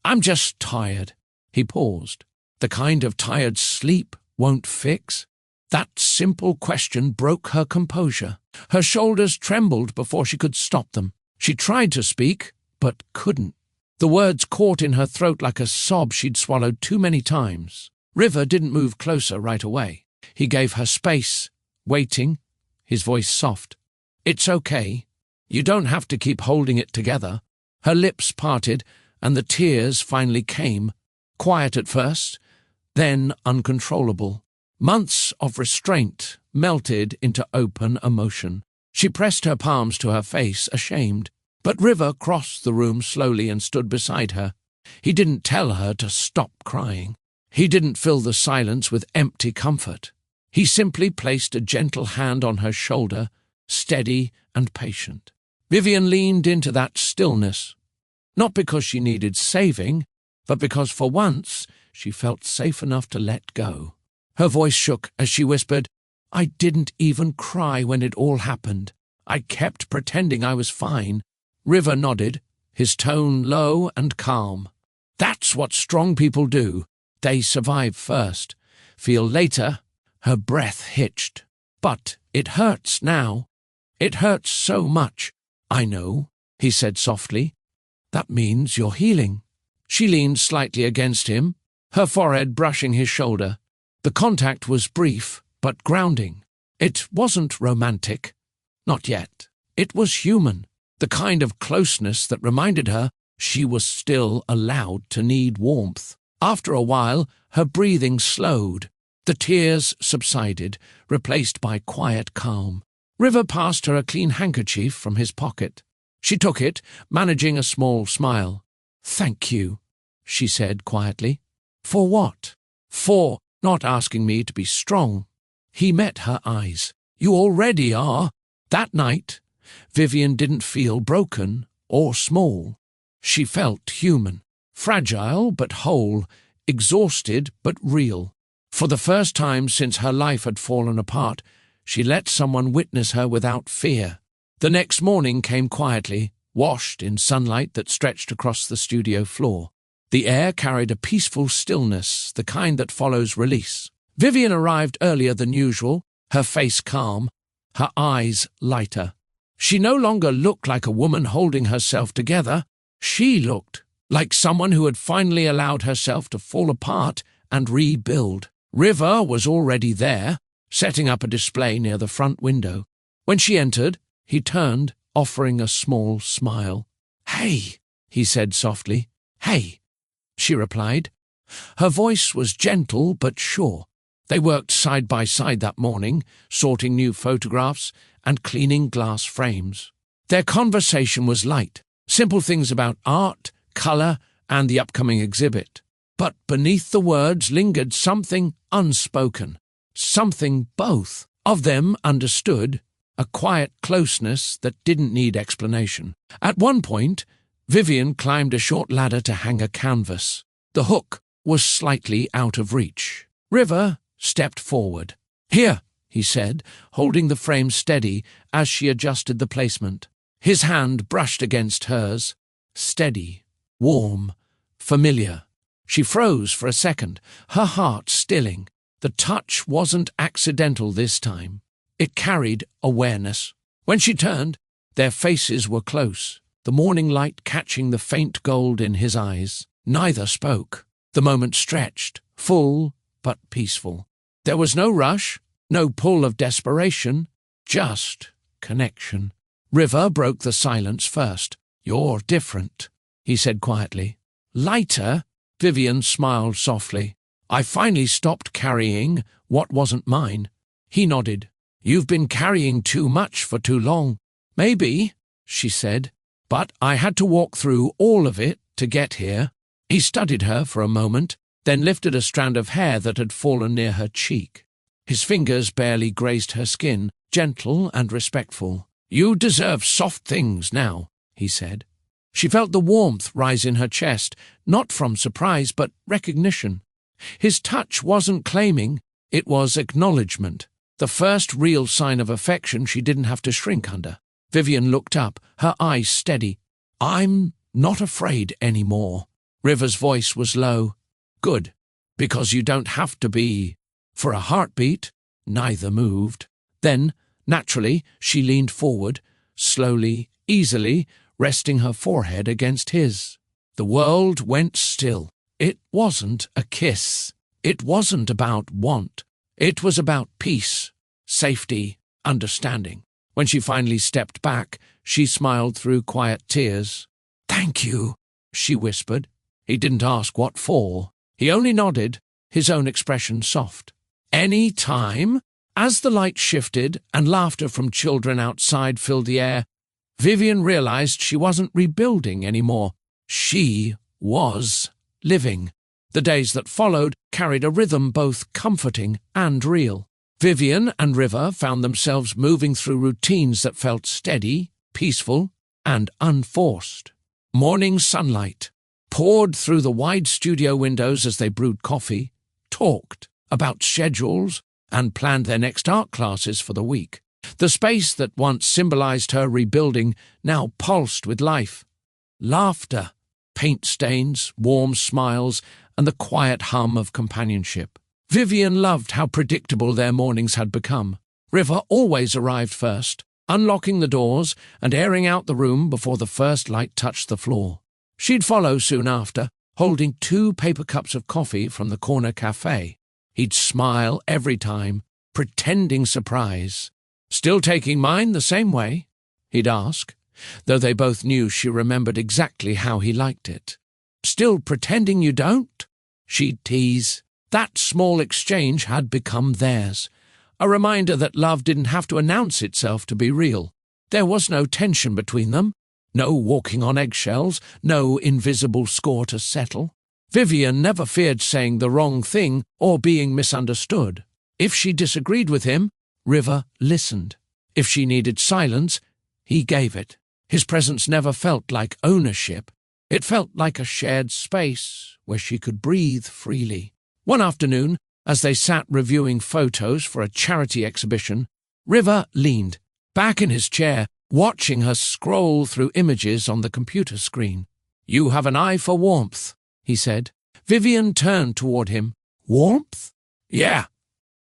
I'm just tired." He paused. "The kind of tired sleep won't fix?" That simple question broke her composure. Her shoulders trembled before she could stop them. She tried to speak, but couldn't. The words caught in her throat like a sob she'd swallowed too many times. River didn't move closer right away. He gave her space, waiting, his voice soft. "It's okay. You don't have to keep holding it together." Her lips parted, and the tears finally came, quiet at first, then uncontrollable. Months of restraint melted into open emotion. She pressed her palms to her face, ashamed. But River crossed the room slowly and stood beside her. He didn't tell her to stop crying. He didn't fill the silence with empty comfort. He simply placed a gentle hand on her shoulder, steady and patient. Vivian leaned into that stillness, not because she needed saving, but because for once she felt safe enough to let go. Her voice shook as she whispered, "I didn't even cry when it all happened. I kept pretending I was fine." River nodded, his tone low and calm. "That's what strong people do. They survive first. Feel later." Her breath hitched. "But it hurts now. It hurts so much." "I know," he said softly. "That means you're healing." She leaned slightly against him, her forehead brushing his shoulder. The contact was brief, but grounding. It wasn't romantic. Not yet. It was human. The kind of closeness that reminded her she was still allowed to need warmth. After a while, her breathing slowed. The tears subsided, replaced by quiet calm. River passed her a clean handkerchief from his pocket. She took it, managing a small smile. "Thank you," she said quietly. "For what?" "For not asking me to be strong." He met her eyes. "You already are." That night, Vivian didn't feel broken or small. She felt human, fragile but whole, exhausted but real. For the first time since her life had fallen apart, she let someone witness her without fear. The next morning came quietly, washed in sunlight that stretched across the studio floor. The air carried a peaceful stillness, the kind that follows release. Vivian arrived earlier than usual, her face calm, her eyes lighter. She no longer looked like a woman holding herself together. She looked like someone who had finally allowed herself to fall apart and rebuild. River was already there, setting up a display near the front window. When she entered, he turned, offering a small smile. "Hey," he said softly. "Hey," she replied. Her voice was gentle but sure. They worked side by side that morning, sorting new photographs and cleaning glass frames. Their conversation was light, simple things about art, color, and the upcoming exhibit. But beneath the words lingered something unspoken, something both of them understood, a quiet closeness that didn't need explanation. At one point, Vivian climbed a short ladder to hang a canvas. The hook was slightly out of reach. River stepped forward. "Here," he said, holding the frame steady as she adjusted the placement. His hand brushed against hers, steady, warm, familiar. She froze for a second, her heart stilling. The touch wasn't accidental this time. It carried awareness. When she turned, their faces were close, the morning light catching the faint gold in his eyes. Neither spoke. The moment stretched, full but peaceful. There was no rush, no pull of desperation, just connection. River broke the silence first. "You're different," he said quietly. "Lighter?" Vivian smiled softly. "I finally stopped carrying what wasn't mine." He nodded. "You've been carrying too much for too long." "Maybe," she said, "but I had to walk through all of it to get here." He studied her for a moment, then lifted a strand of hair that had fallen near her cheek. His fingers barely grazed her skin, gentle and respectful. "You deserve soft things now," he said. She felt the warmth rise in her chest, not from surprise but recognition. His touch wasn't claiming, it was acknowledgement, the first real sign of affection she didn't have to shrink under. Vivian looked up, her eyes steady. "I'm not afraid anymore." River's voice was low. "Good, because you don't have to be." For a heartbeat, neither moved. Then, naturally, she leaned forward, slowly, easily, resting her forehead against his. The world went still. It wasn't a kiss. It wasn't about want. It was about peace, safety, understanding. When she finally stepped back, she smiled through quiet tears. "Thank you," she whispered. He didn't ask what for. He only nodded, his own expression soft. "Any time?" As the light shifted and laughter from children outside filled the air, Vivian realized she wasn't rebuilding anymore. She was living. The days that followed carried a rhythm both comforting and real. Vivian and River found themselves moving through routines that felt steady, peaceful, and unforced. Morning sunlight poured through the wide studio windows as they brewed coffee, talked about schedules, and planned their next art classes for the week. The space that once symbolized her rebuilding now pulsed with life. Laughter, paint stains, warm smiles, and the quiet hum of companionship. Vivian loved how predictable their mornings had become. River always arrived first, unlocking the doors and airing out the room before the first light touched the floor. She'd follow soon after, holding 2 paper cups of coffee from the corner cafe. He'd smile every time, pretending surprise. "Still taking mine the same way?" he'd ask, though they both knew she remembered exactly how he liked it. "Still pretending you don't?" she'd tease. That small exchange had become theirs, a reminder that love didn't have to announce itself to be real. There was no tension between them, no walking on eggshells, no invisible score to settle. Vivian never feared saying the wrong thing or being misunderstood. If she disagreed with him, River listened. If she needed silence, he gave it. His presence never felt like ownership. It felt like a shared space where she could breathe freely. One afternoon, as they sat reviewing photos for a charity exhibition, River leaned, back in his chair, watching her scroll through images on the computer screen. "You have an eye for warmth," he said. Vivian turned toward him. "Warmth?" "Yeah,"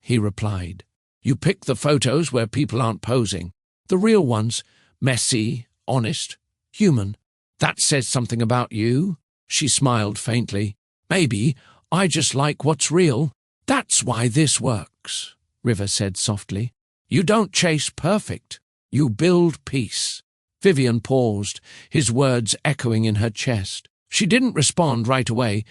he replied. "You pick the photos where people aren't posing. The real ones, messy, honest, human. That says something about you." She smiled faintly. "Maybe I just like what's real." "That's why this works," River said softly. "You don't chase perfect. You build peace." Vivian paused, his words echoing in her chest. She didn't respond right away,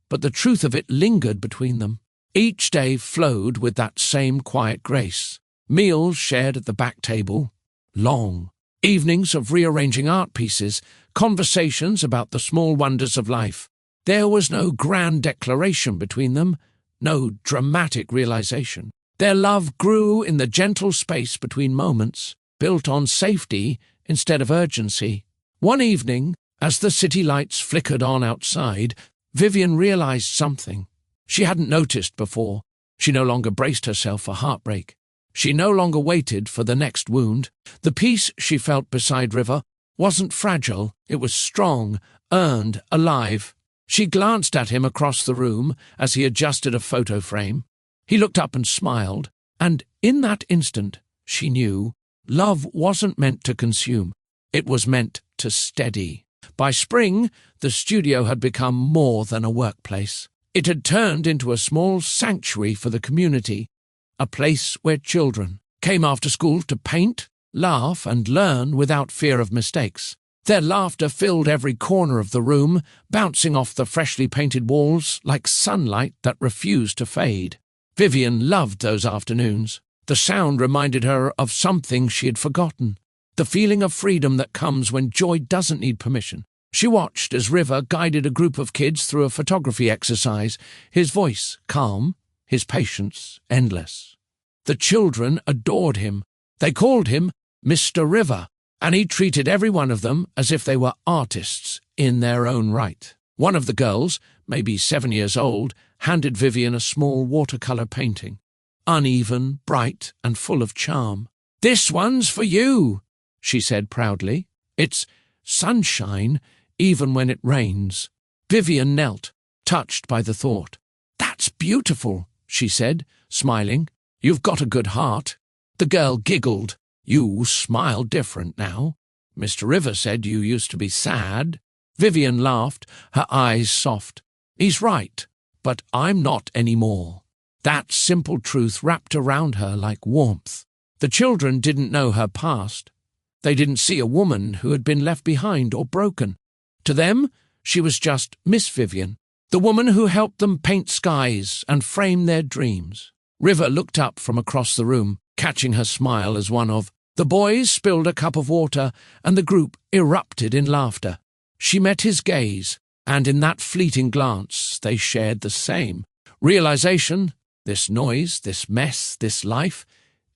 but the truth of it lingered between them. Each day flowed with that same quiet grace. Meals shared at the back table, long. Evenings of rearranging art pieces, conversations about the small wonders of life. There was no grand declaration between them, no dramatic realization. Their love grew in the gentle space between moments, built on safety instead of urgency. One evening, as the city lights flickered on outside, Vivian realized something she hadn't noticed before. She no longer braced herself for heartbreak. She no longer waited for the next wound. The peace she felt beside River wasn't fragile. It was strong, earned, alive. She glanced at him across the room as he adjusted a photo frame. He looked up and smiled, and in that instant, she knew, love wasn't meant to consume. It was meant to steady. By spring, the studio had become more than a workplace. It had turned into a small sanctuary for the community, a place where children came after school to paint, laugh, and learn without fear of mistakes. Their laughter filled every corner of the room, bouncing off the freshly painted walls like sunlight that refused to fade. Vivian loved those afternoons. The sound reminded her of something she had forgotten, the feeling of freedom that comes when joy doesn't need permission. She watched as River guided a group of kids through a photography exercise, his voice calm, his patience endless. The children adored him. They called him Mr. River, and he treated every one of them as if they were artists in their own right. One of the girls, maybe 7 years old, handed Vivian a small watercolor painting, uneven, bright, and full of charm. "This one's for you," she said proudly. "It's sunshine even when it rains." Vivian knelt, touched by the thought. "That's beautiful," she said, smiling. "You've got a good heart." The girl giggled. "You smile different now. Mr. River said you used to be sad." Vivian laughed, her eyes soft. "He's right, but I'm not anymore." That simple truth wrapped around her like warmth. The children didn't know her past. They didn't see a woman who had been left behind or broken. To them, she was just Miss Vivian, the woman who helped them paint skies and frame their dreams. River looked up from across the room, catching her smile as one of. The boys spilled a cup of water, and the group erupted in laughter. She met his gaze, and in that fleeting glance they shared the same realization, this noise, this mess, this life.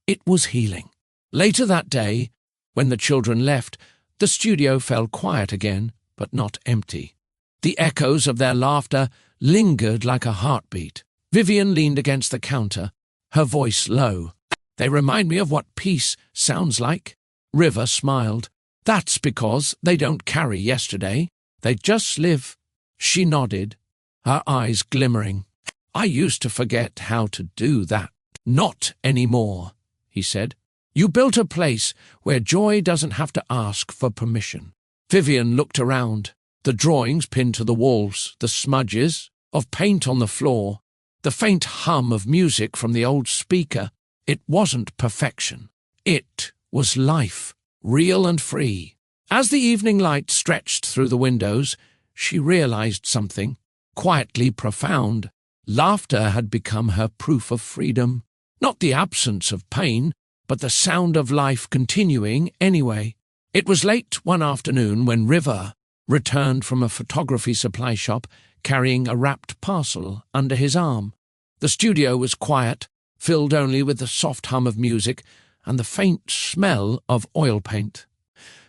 It was healing. Later that day, when the children left, the studio fell quiet again, but not empty. The echoes of their laughter lingered like a heartbeat. Vivian leaned against the counter, her voice low. "They remind me of what peace sounds like." River smiled. "That's because they don't carry yesterday. They just live." She nodded, her eyes glimmering. "I used to forget how to do that." "Not anymore," he said. "You built a place where joy doesn't have to ask for permission." Vivian looked around, the drawings pinned to the walls, the smudges of paint on the floor, the faint hum of music from the old speaker. It wasn't perfection. It was life, real and free. As the evening light stretched through the windows, she realized something, quietly profound. Laughter had become her proof of freedom. Not the absence of pain, but the sound of life continuing anyway. It was late one afternoon when River returned from a photography supply shop carrying a wrapped parcel under his arm. The studio was quiet, filled only with the soft hum of music and the faint smell of oil paint.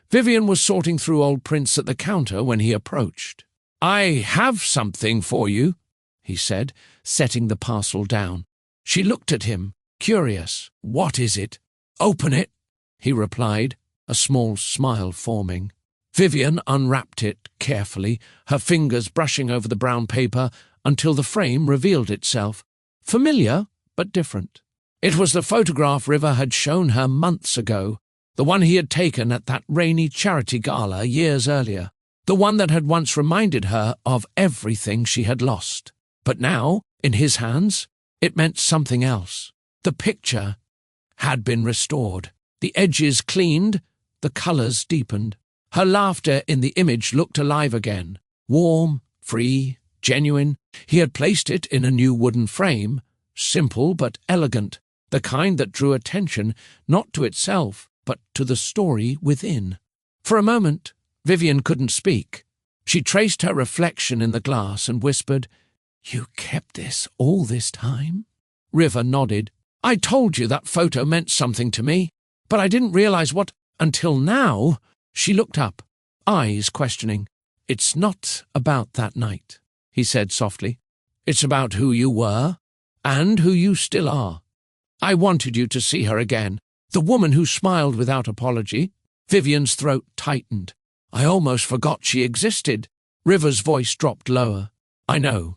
Vivian was sorting through old prints at the counter when he approached. "I have something for you," he said, setting the parcel down. She looked at him, curious. "What is it?" "Open it," he replied, a small smile forming. Vivian unwrapped it carefully, her fingers brushing over the brown paper until the frame revealed itself. Familiar, but different. It was the photograph River had shown her months ago, the one he had taken at that rainy charity gala years earlier, the one that had once reminded her of everything she had lost. But now, in his hands, it meant something else. The picture had been restored, the edges cleaned, the colors deepened. Her laughter in the image looked alive again, warm, free, genuine. He had placed it in a new wooden frame, simple but elegant, the kind that drew attention not to itself, but to the story within. For a moment, Vivian couldn't speak. She traced her reflection in the glass and whispered, "You kept this all this time?" River nodded. "I told you that photo meant something to me, but I didn't realize what until now." She looked up, eyes questioning. "It's not about that night," he said softly. "It's about who you were and who you still are. I wanted you to see her again, the woman who smiled without apology." Vivian's throat tightened. "I almost forgot she existed." River's voice dropped lower. "I know.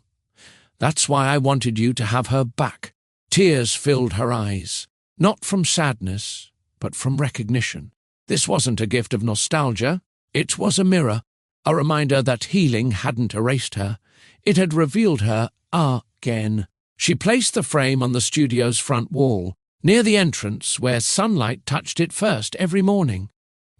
That's why I wanted you to have her back." Tears filled her eyes, not from sadness, but from recognition. This wasn't a gift of nostalgia. It was a mirror, a reminder that healing hadn't erased her. It had revealed her again. She placed the frame on the studio's front wall, near the entrance where sunlight touched it first every morning.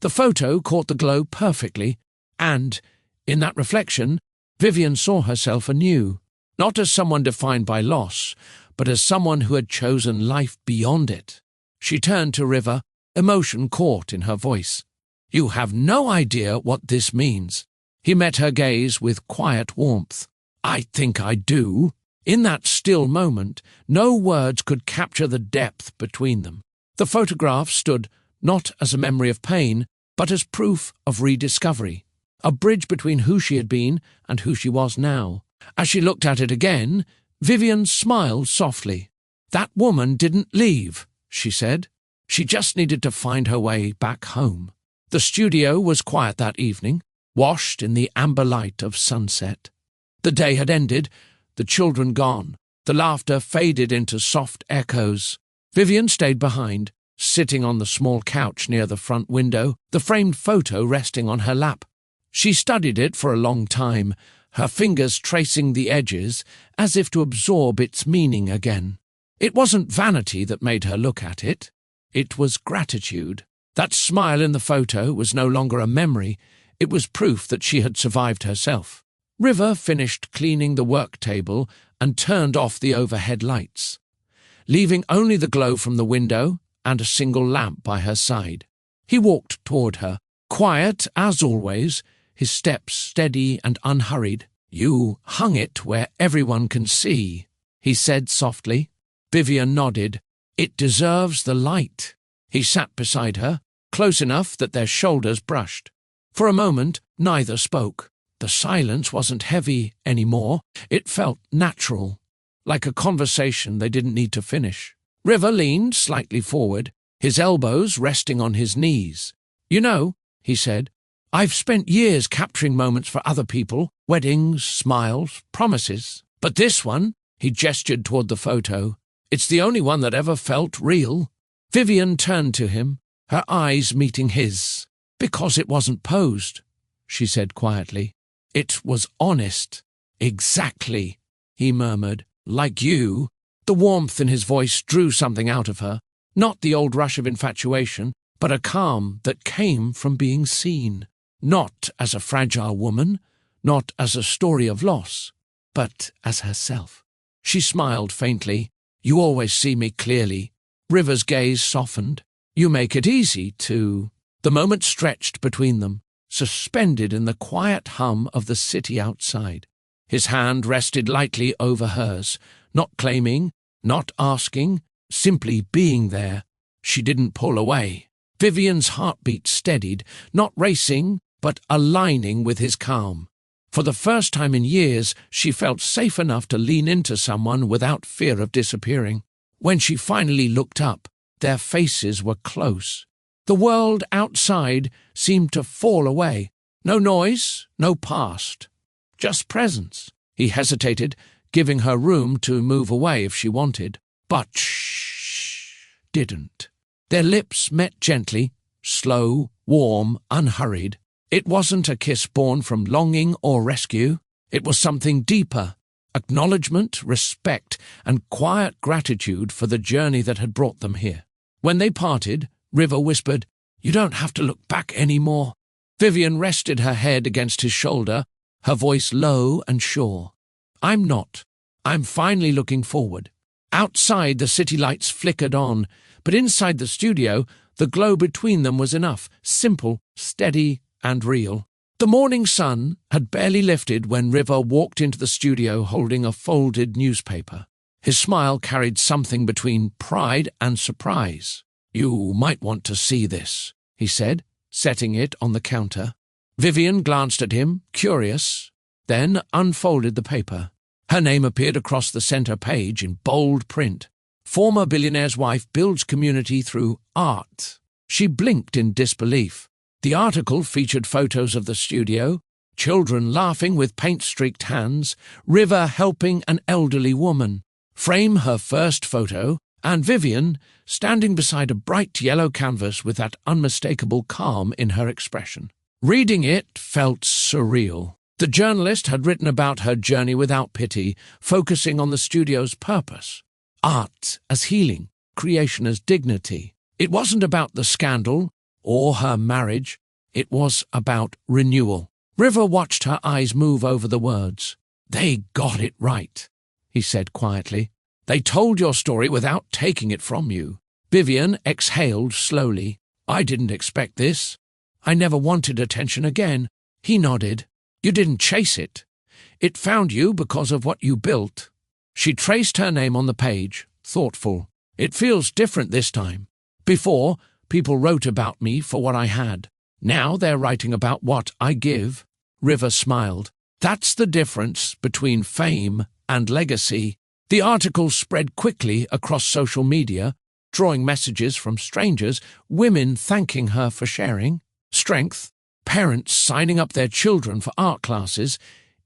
The photo caught the glow perfectly, and, in that reflection, Vivian saw herself anew, not as someone defined by loss, but as someone who had chosen life beyond it. She turned to River, emotion caught in her voice. "You have no idea what this means." He met her gaze with quiet warmth. "I think I do." In that still moment, no words could capture the depth between them. The photograph stood not as a memory of pain, but as proof of rediscovery, a bridge between who she had been and who she was now. As she looked at it again, Vivian smiled softly. "That woman didn't leave," she said. "She just needed to find her way back home." The studio was quiet that evening, washed in the amber light of sunset. The day had ended, the children gone, the laughter faded into soft echoes. Vivian stayed behind, sitting on the small couch near the front window, the framed photo resting on her lap. She studied it for a long time, her fingers tracing the edges as if to absorb its meaning again. It wasn't vanity that made her look at it. It was gratitude. That smile in the photo was no longer a memory. It was proof that she had survived herself. River finished cleaning the work table and turned off the overhead lights, leaving only the glow from the window and a single lamp by her side. He walked toward her, quiet as always, his steps steady and unhurried. "You hung it where everyone can see," he said softly. Vivian nodded. "It deserves the light." He sat beside her, close enough that their shoulders brushed. For a moment, neither spoke. The silence wasn't heavy anymore. It felt natural, like a conversation they didn't need to finish. River leaned slightly forward, his elbows resting on his knees. "You know," he said, "I've spent years capturing moments for other people, weddings, smiles, promises. But this one," he gestured toward the photo, "it's the only one that ever felt real." Vivian turned to him, her eyes meeting his. "Because it wasn't posed," she said quietly. "It was honest." "Exactly," he murmured. "Like you." The warmth in his voice drew something out of her, not the old rush of infatuation, but a calm that came from being seen. Not as a fragile woman, not as a story of loss, but as herself. She smiled faintly. "You always see me clearly." River's gaze softened. "You make it easy to—" The moment stretched between them, suspended in the quiet hum of the city outside. His hand rested lightly over hers, not claiming, not asking, simply being there. She didn't pull away. Vivian's heartbeat steadied, not racing, but aligning with his calm. For the first time in years, she felt safe enough to lean into someone without fear of disappearing. When she finally looked up, their faces were close. The world outside seemed to fall away. No noise, no past, just presence. He hesitated, giving her room to move away if she wanted, but didn't. Their lips met gently, slow, warm, unhurried. It wasn't a kiss born from longing or rescue. It was something deeper, acknowledgement, respect, and quiet gratitude for the journey that had brought them here. When they parted, River whispered, "You don't have to look back anymore." Vivian rested her head against his shoulder, her voice low and sure. "I'm not. I'm finally looking forward." Outside, the city lights flickered on, but inside the studio, the glow between them was enough, simple, steady, and real. The morning sun had barely lifted when River walked into the studio holding a folded newspaper. His smile carried something between pride and surprise. "You might want to see this," he said, setting it on the counter. Vivian glanced at him, curious, then unfolded the paper. Her name appeared across the center page in bold print. "Former billionaire's wife builds community through art." She blinked in disbelief. The article featured photos of the studio, children laughing with paint-streaked hands, River helping an elderly woman. Frame her first photo, and Vivian standing beside a bright yellow canvas with that unmistakable calm in her expression. Reading it felt surreal. The journalist had written about her journey without pity, focusing on the studio's purpose. Art as healing, creation as dignity. It wasn't about the scandal or her marriage. It was about renewal. River watched her eyes move over the words. "They got it right," he said quietly. "They told your story without taking it from you." Vivian exhaled slowly. "I didn't expect this. I never wanted attention again." He nodded. "You didn't chase it. It found you because of what you built." She traced her name on the page, thoughtful. "It feels different this time. Before, people wrote about me for what I had. Now they're writing about what I give." River smiled. "That's the difference between fame and legacy." The article spread quickly across social media, drawing messages from strangers, women thanking her for sharing strength, parents signing up their children for art classes,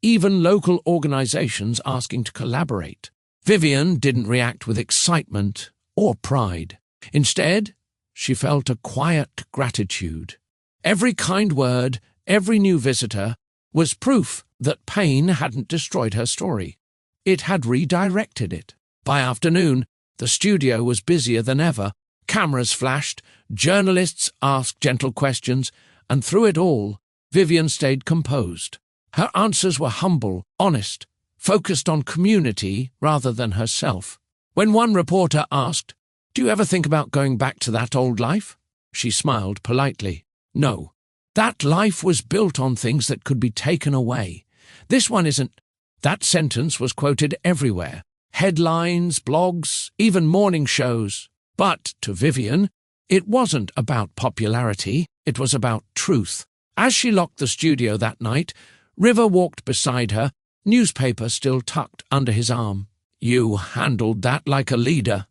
even local organizations asking to collaborate. Vivian didn't react with excitement or pride. Instead, she felt a quiet gratitude. Every kind word, every new visitor, was proof that pain hadn't destroyed her story. It had redirected it. By afternoon, the studio was busier than ever. Cameras flashed, journalists asked gentle questions, and through it all, Vivian stayed composed. Her answers were humble, honest, focused on community rather than herself. When one reporter asked, "Do you ever think about going back to that old life?" she smiled politely. "No. That life was built on things that could be taken away. This one isn't." That sentence was quoted everywhere. Headlines, blogs, even morning shows. But, to Vivian, it wasn't about popularity, it was about truth. As she locked the studio that night, River walked beside her, newspaper still tucked under his arm. "You handled that like a leader,"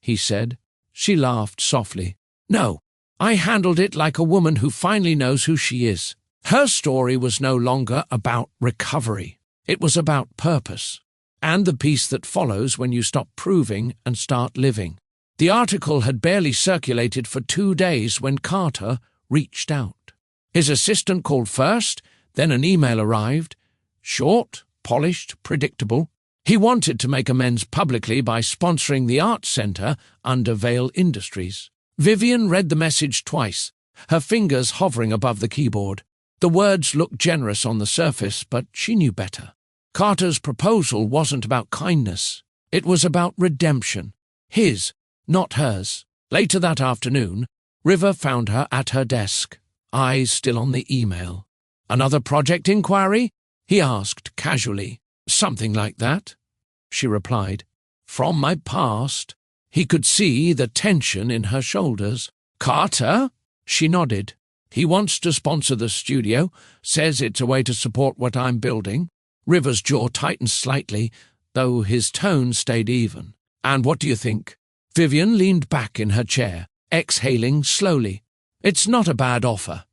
he said. She laughed softly. "No, I handled it like a woman who finally knows who she is." Her story was no longer about recovery. It was about purpose, and the peace that follows when you stop proving and start living. The article had barely circulated for 2 days when Carter reached out. His assistant called first, then an email arrived. Short, polished, predictable. He wanted to make amends publicly by sponsoring the Arts Centre under Vale Industries. Vivian read the message twice, her fingers hovering above the keyboard. The words looked generous on the surface, but she knew better. Carter's proposal wasn't about kindness. It was about redemption. His, not hers. Later that afternoon, River found her at her desk, eyes still on the email. "Another project inquiry?" he asked casually. "Something like that," she replied. "From my past." He could see the tension in her shoulders. "Carter?" She nodded. "He wants to sponsor the studio, says it's a way to support what I'm building." River's jaw tightened slightly, though his tone stayed even. "And what do you think?" Vivian leaned back in her chair, exhaling slowly. "It's not a bad offer.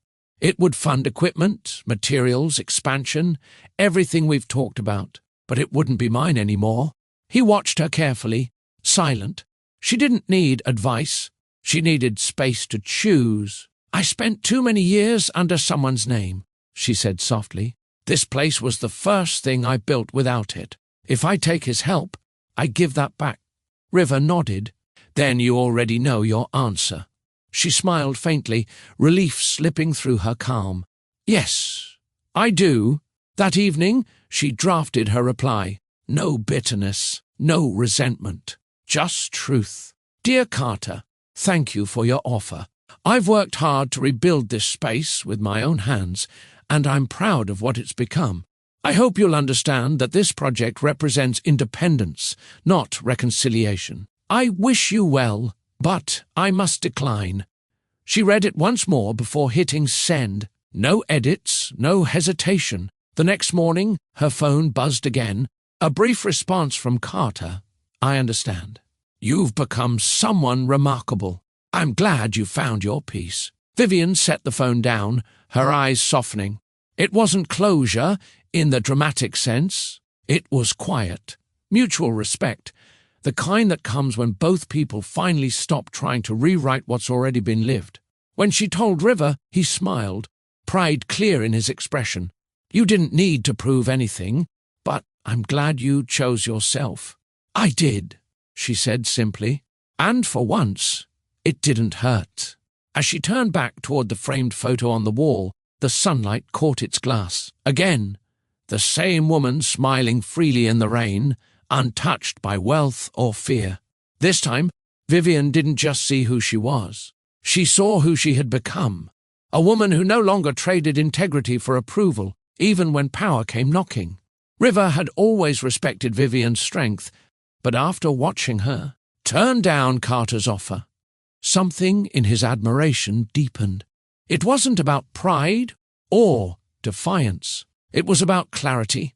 It would fund equipment, materials, expansion, everything we've talked about, but it wouldn't be mine anymore." He watched her carefully, silent. She didn't need advice. She needed space to choose. "I spent too many years under someone's name," she said softly. "This place was the first thing I built without it. If I take his help, I give that back." River nodded. "Then you already know your answer." She smiled faintly, relief slipping through her calm. "Yes, I do." That evening, she drafted her reply. No bitterness, no resentment, just truth. "Dear Carter, thank you for your offer. I've worked hard to rebuild this space with my own hands, and I'm proud of what it's become. I hope you'll understand that this project represents independence, not reconciliation. I wish you well, but I must decline." She read it once more before hitting send. No edits, no hesitation. The next morning, her phone buzzed again. A brief response from Carter. "I understand. You've become someone remarkable. I'm glad you found your peace." Vivian set the phone down, her eyes softening. It wasn't closure in the dramatic sense. It was quiet, mutual respect, the kind that comes when both people finally stop trying to rewrite what's already been lived. When she told River, he smiled, pride clear in his expression. You didn't need to prove anything, but I'm glad you chose yourself." "I did," she said simply, and for once, it didn't hurt. As she turned back toward the framed photo on the wall, the sunlight caught its glass. Again, the same woman smiling freely in the rain, untouched by wealth or fear. This time, Vivian didn't just see who she was. She saw who she had become, a woman who no longer traded integrity for approval, even when power came knocking. River had always respected Vivian's strength, but after watching her turn down Carter's offer, something in his admiration deepened. It wasn't about pride or defiance. It was about clarity,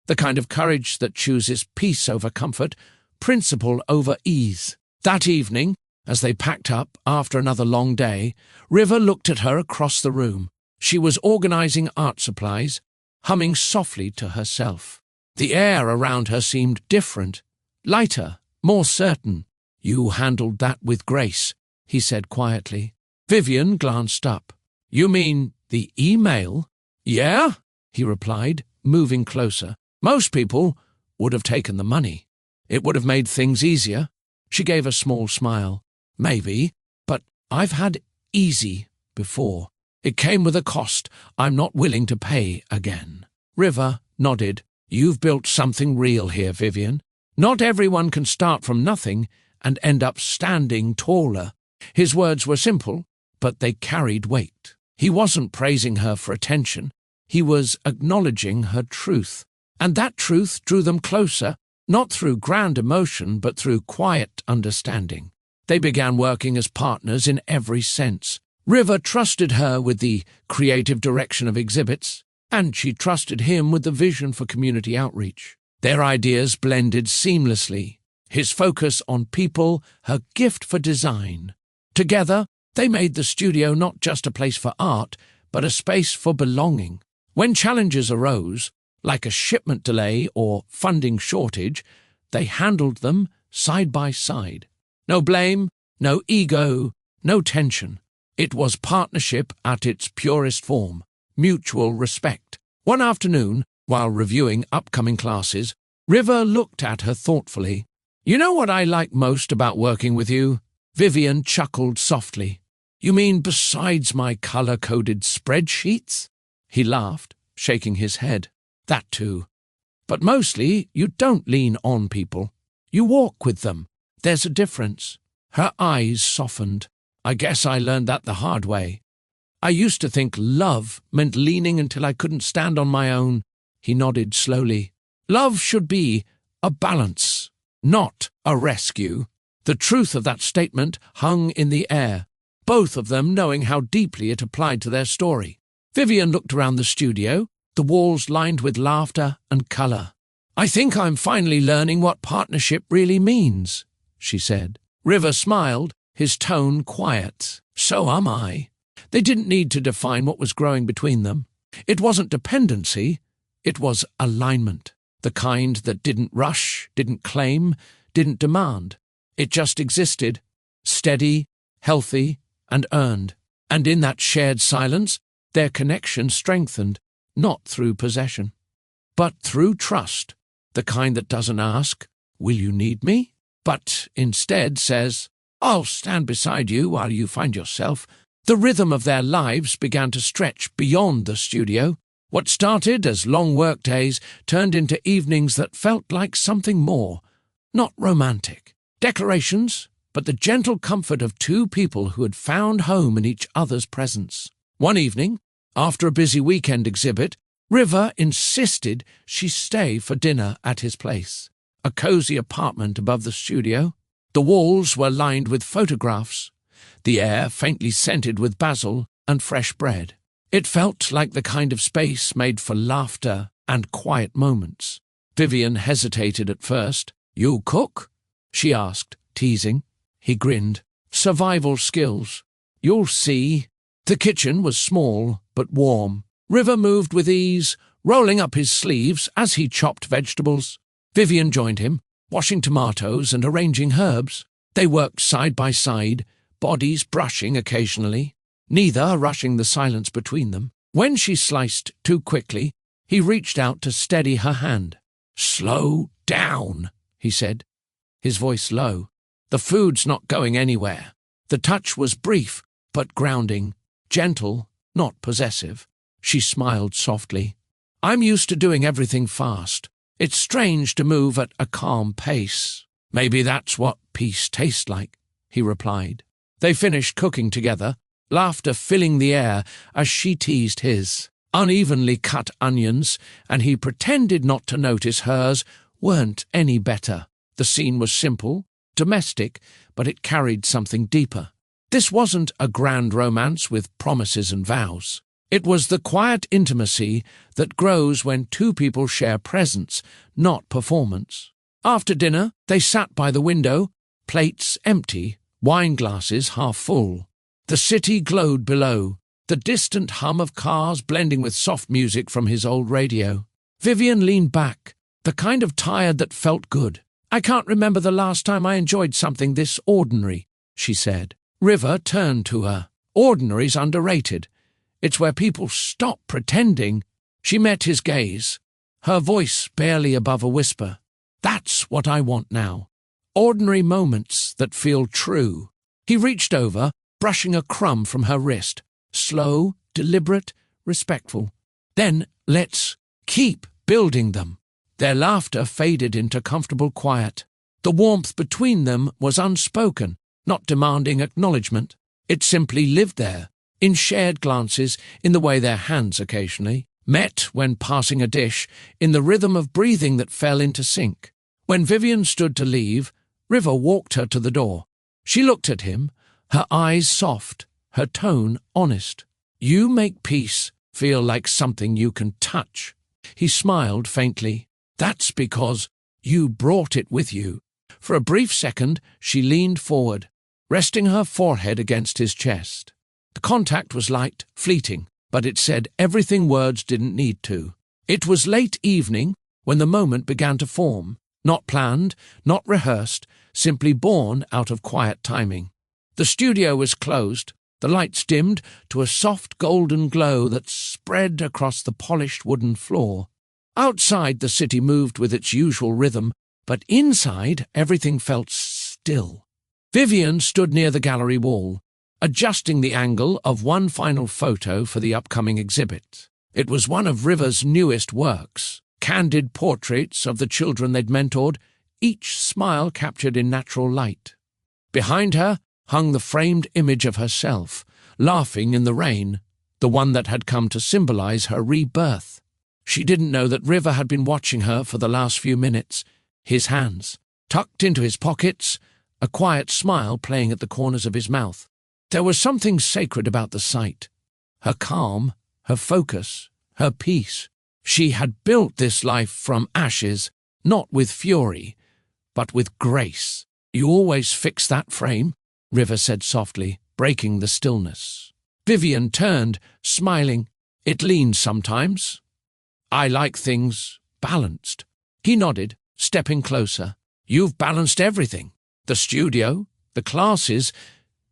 the kind of courage that chooses peace over comfort, principle over ease. That evening, as they packed up after another long day, River looked at her across the room. She was organizing art supplies, humming softly to herself. The air around her seemed different, lighter, more certain. "You handled that with grace," he said quietly. Vivian glanced up. "You mean the email?" "Yeah," he replied, moving closer. "Most people would have taken the money. It would have made things easier." She gave a small smile. "Maybe, but I've had easy before. It came with a cost I'm not willing to pay again." River nodded. "You've built something real here, Vivian. Not everyone can start from nothing and end up standing taller." His words were simple, but they carried weight. He wasn't praising her for attention. He was acknowledging her truth. And that truth drew them closer, not through grand emotion, but through quiet understanding. They began working as partners in every sense. River trusted her with the creative direction of exhibits, and she trusted him with the vision for community outreach. Their ideas blended seamlessly, his focus on people, her gift for design. Together, they made the studio not just a place for art, but a space for belonging. When challenges arose, like a shipment delay or funding shortage, they handled them side by side. No blame, no ego, no tension. It was partnership at its purest form, mutual respect. One afternoon, while reviewing upcoming classes, River looked at her thoughtfully. "You know what I like most about working with you?" Vivian chuckled softly. "You mean besides my color-coded spreadsheets?" He laughed, shaking his head. "That too. But mostly, you don't lean on people. You walk with them. There's a difference." Her eyes softened. "I guess I learned that the hard way. I used to think love meant leaning until I couldn't stand on my own." He nodded slowly. "Love should be a balance, not a rescue." The truth of that statement hung in the air, both of them knowing how deeply it applied to their story. Vivian looked around the studio, the walls lined with laughter and color. "I think I'm finally learning what partnership really means," she said. River smiled, his tone quiet. "So am I." They didn't need to define what was growing between them. It wasn't dependency, it was alignment. The kind that didn't rush, didn't claim, didn't demand. It just existed, steady, healthy, and earned. And in that shared silence, their connection strengthened, not through possession, but through trust, the kind that doesn't ask, "Will you need me?" but instead says, "I'll stand beside you while you find yourself." The rhythm of their lives began to stretch beyond the studio. What started as long work days turned into evenings that felt like something more, not romantic declarations, but the gentle comfort of two people who had found home in each other's presence. One evening, after a busy weekend exhibit, River insisted she stay for dinner at his place, a cozy apartment above the studio. The walls were lined with photographs, the air faintly scented with basil and fresh bread. It felt like the kind of space made for laughter and quiet moments. Vivian hesitated at first. "You cook?" she asked, teasing. He grinned. "Survival skills. You'll see." The kitchen was small but warm. River moved with ease, rolling up his sleeves as he chopped vegetables. Vivian joined him, washing tomatoes and arranging herbs. They worked side by side, bodies brushing occasionally, neither rushing the silence between them. When she sliced too quickly, He reached out to steady her hand. "Slow down," he said, his voice low. "The food's not going anywhere." The touch was brief, but grounding, gentle, not possessive. She smiled softly. "I'm used to doing everything fast. It's strange to move at a calm pace." "Maybe that's what peace tastes like," he replied. They finished cooking together, laughter filling the air as she teased his. Unevenly cut onions, and he pretended not to notice hers, weren't any better. The scene was simple, domestic, but it carried something deeper. This wasn't a grand romance with promises and vows. It was the quiet intimacy that grows when two people share presence, not performance. After dinner, they sat by the window, plates empty, wine glasses half full. The city glowed below, the distant hum of cars blending with soft music from his old radio. Vivian leaned back, the kind of tired that felt good. "I can't remember the last time I enjoyed something this ordinary," she said. River turned to her. "Ordinary's underrated. It's where people stop pretending." She met his gaze, her voice barely above a whisper. "That's what I want now. Ordinary moments that feel true." He reached over, brushing a crumb from her wrist. Slow, deliberate, respectful. "Then let's keep building them." Their laughter faded into comfortable quiet. The warmth between them was unspoken, not demanding acknowledgement. It simply lived there, in shared glances, in the way their hands occasionally met when passing a dish, in the rhythm of breathing that fell into sync. When Vivian stood to leave, River walked her to the door. She looked at him, her eyes soft, her tone honest. "You make peace feel like something you can touch." He smiled faintly. "That's because you brought it with you." For a brief second, she leaned forward, resting her forehead against his chest. The contact was light, fleeting, but it said everything words didn't need to. It was late evening when the moment began to form, not planned, not rehearsed, simply born out of quiet timing. The studio was closed, the lights dimmed to a soft golden glow that spread across the polished wooden floor. Outside, the city moved with its usual rhythm, but inside everything felt still. Vivian stood near the gallery wall, adjusting the angle of one final photo for the upcoming exhibit. It was one of River's newest works, candid portraits of the children they'd mentored, each smile captured in natural light. Behind her hung the framed image of herself, laughing in the rain, the one that had come to symbolize her rebirth. She didn't know that River had been watching her for the last few minutes, his hands tucked into his pockets, a quiet smile playing at the corners of his mouth. There was something sacred about the sight. Her calm, her focus, her peace. She had built this life from ashes, not with fury, but with grace. "You always fix that frame," River said softly, breaking the stillness. Vivian turned, smiling. "It leans sometimes. I like things balanced." He nodded, stepping closer. "You've balanced everything. The studio, the classes,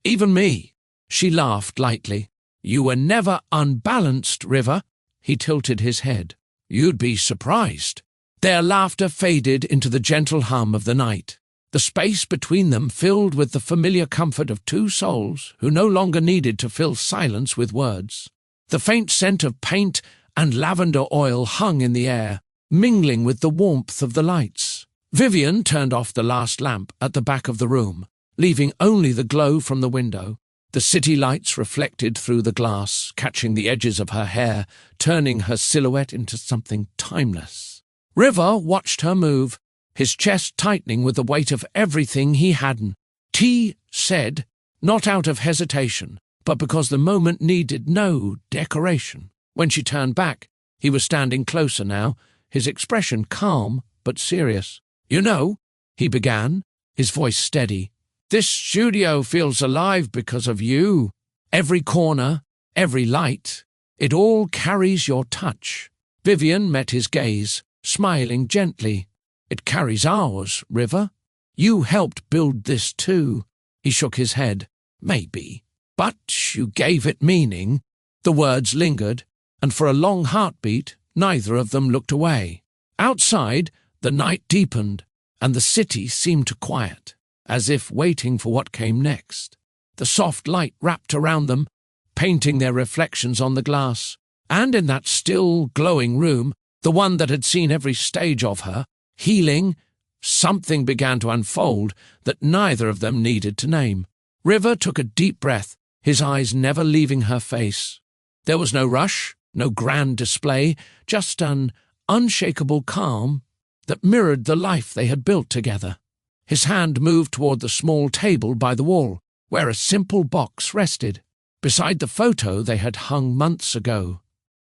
even me." She laughed lightly. "You were never unbalanced, River." He tilted his head. "You'd be surprised." Their laughter faded into the gentle hum of the night. The space between them filled with the familiar comfort of two souls who no longer needed to fill silence with words. The faint scent of paint and lavender oil hung in the air, mingling with the warmth of the lights. Vivian turned off the last lamp at the back of the room, leaving only the glow from the window. The city lights reflected through the glass, catching the edges of her hair, turning her silhouette into something timeless. River watched her move, his chest tightening with the weight of everything he hadn't. T said, not out of hesitation, but because the moment needed no decoration. When she turned back, he was standing closer now, his expression calm but serious. "You know," he began, his voice steady, "this studio feels alive because of you. Every corner, every light, it all carries your touch." Vivian met his gaze, smiling gently. "It carries ours, River. You helped build this too." He shook his head. "Maybe. But you gave it meaning." The words lingered, and for a long heartbeat, Neither of them looked away. Outside, the night deepened, and the city seemed to quiet, as if waiting for what came next. The soft light wrapped around them, painting their reflections on the glass. And in that still, glowing room, the one that had seen every stage of her, healing, something began to unfold that neither of them needed to name. River took a deep breath, his eyes never leaving her face. There was no rush, no grand display, just an unshakable calm that mirrored the life they had built together. His hand moved toward the small table by the wall, where a simple box rested, beside the photo they had hung months ago.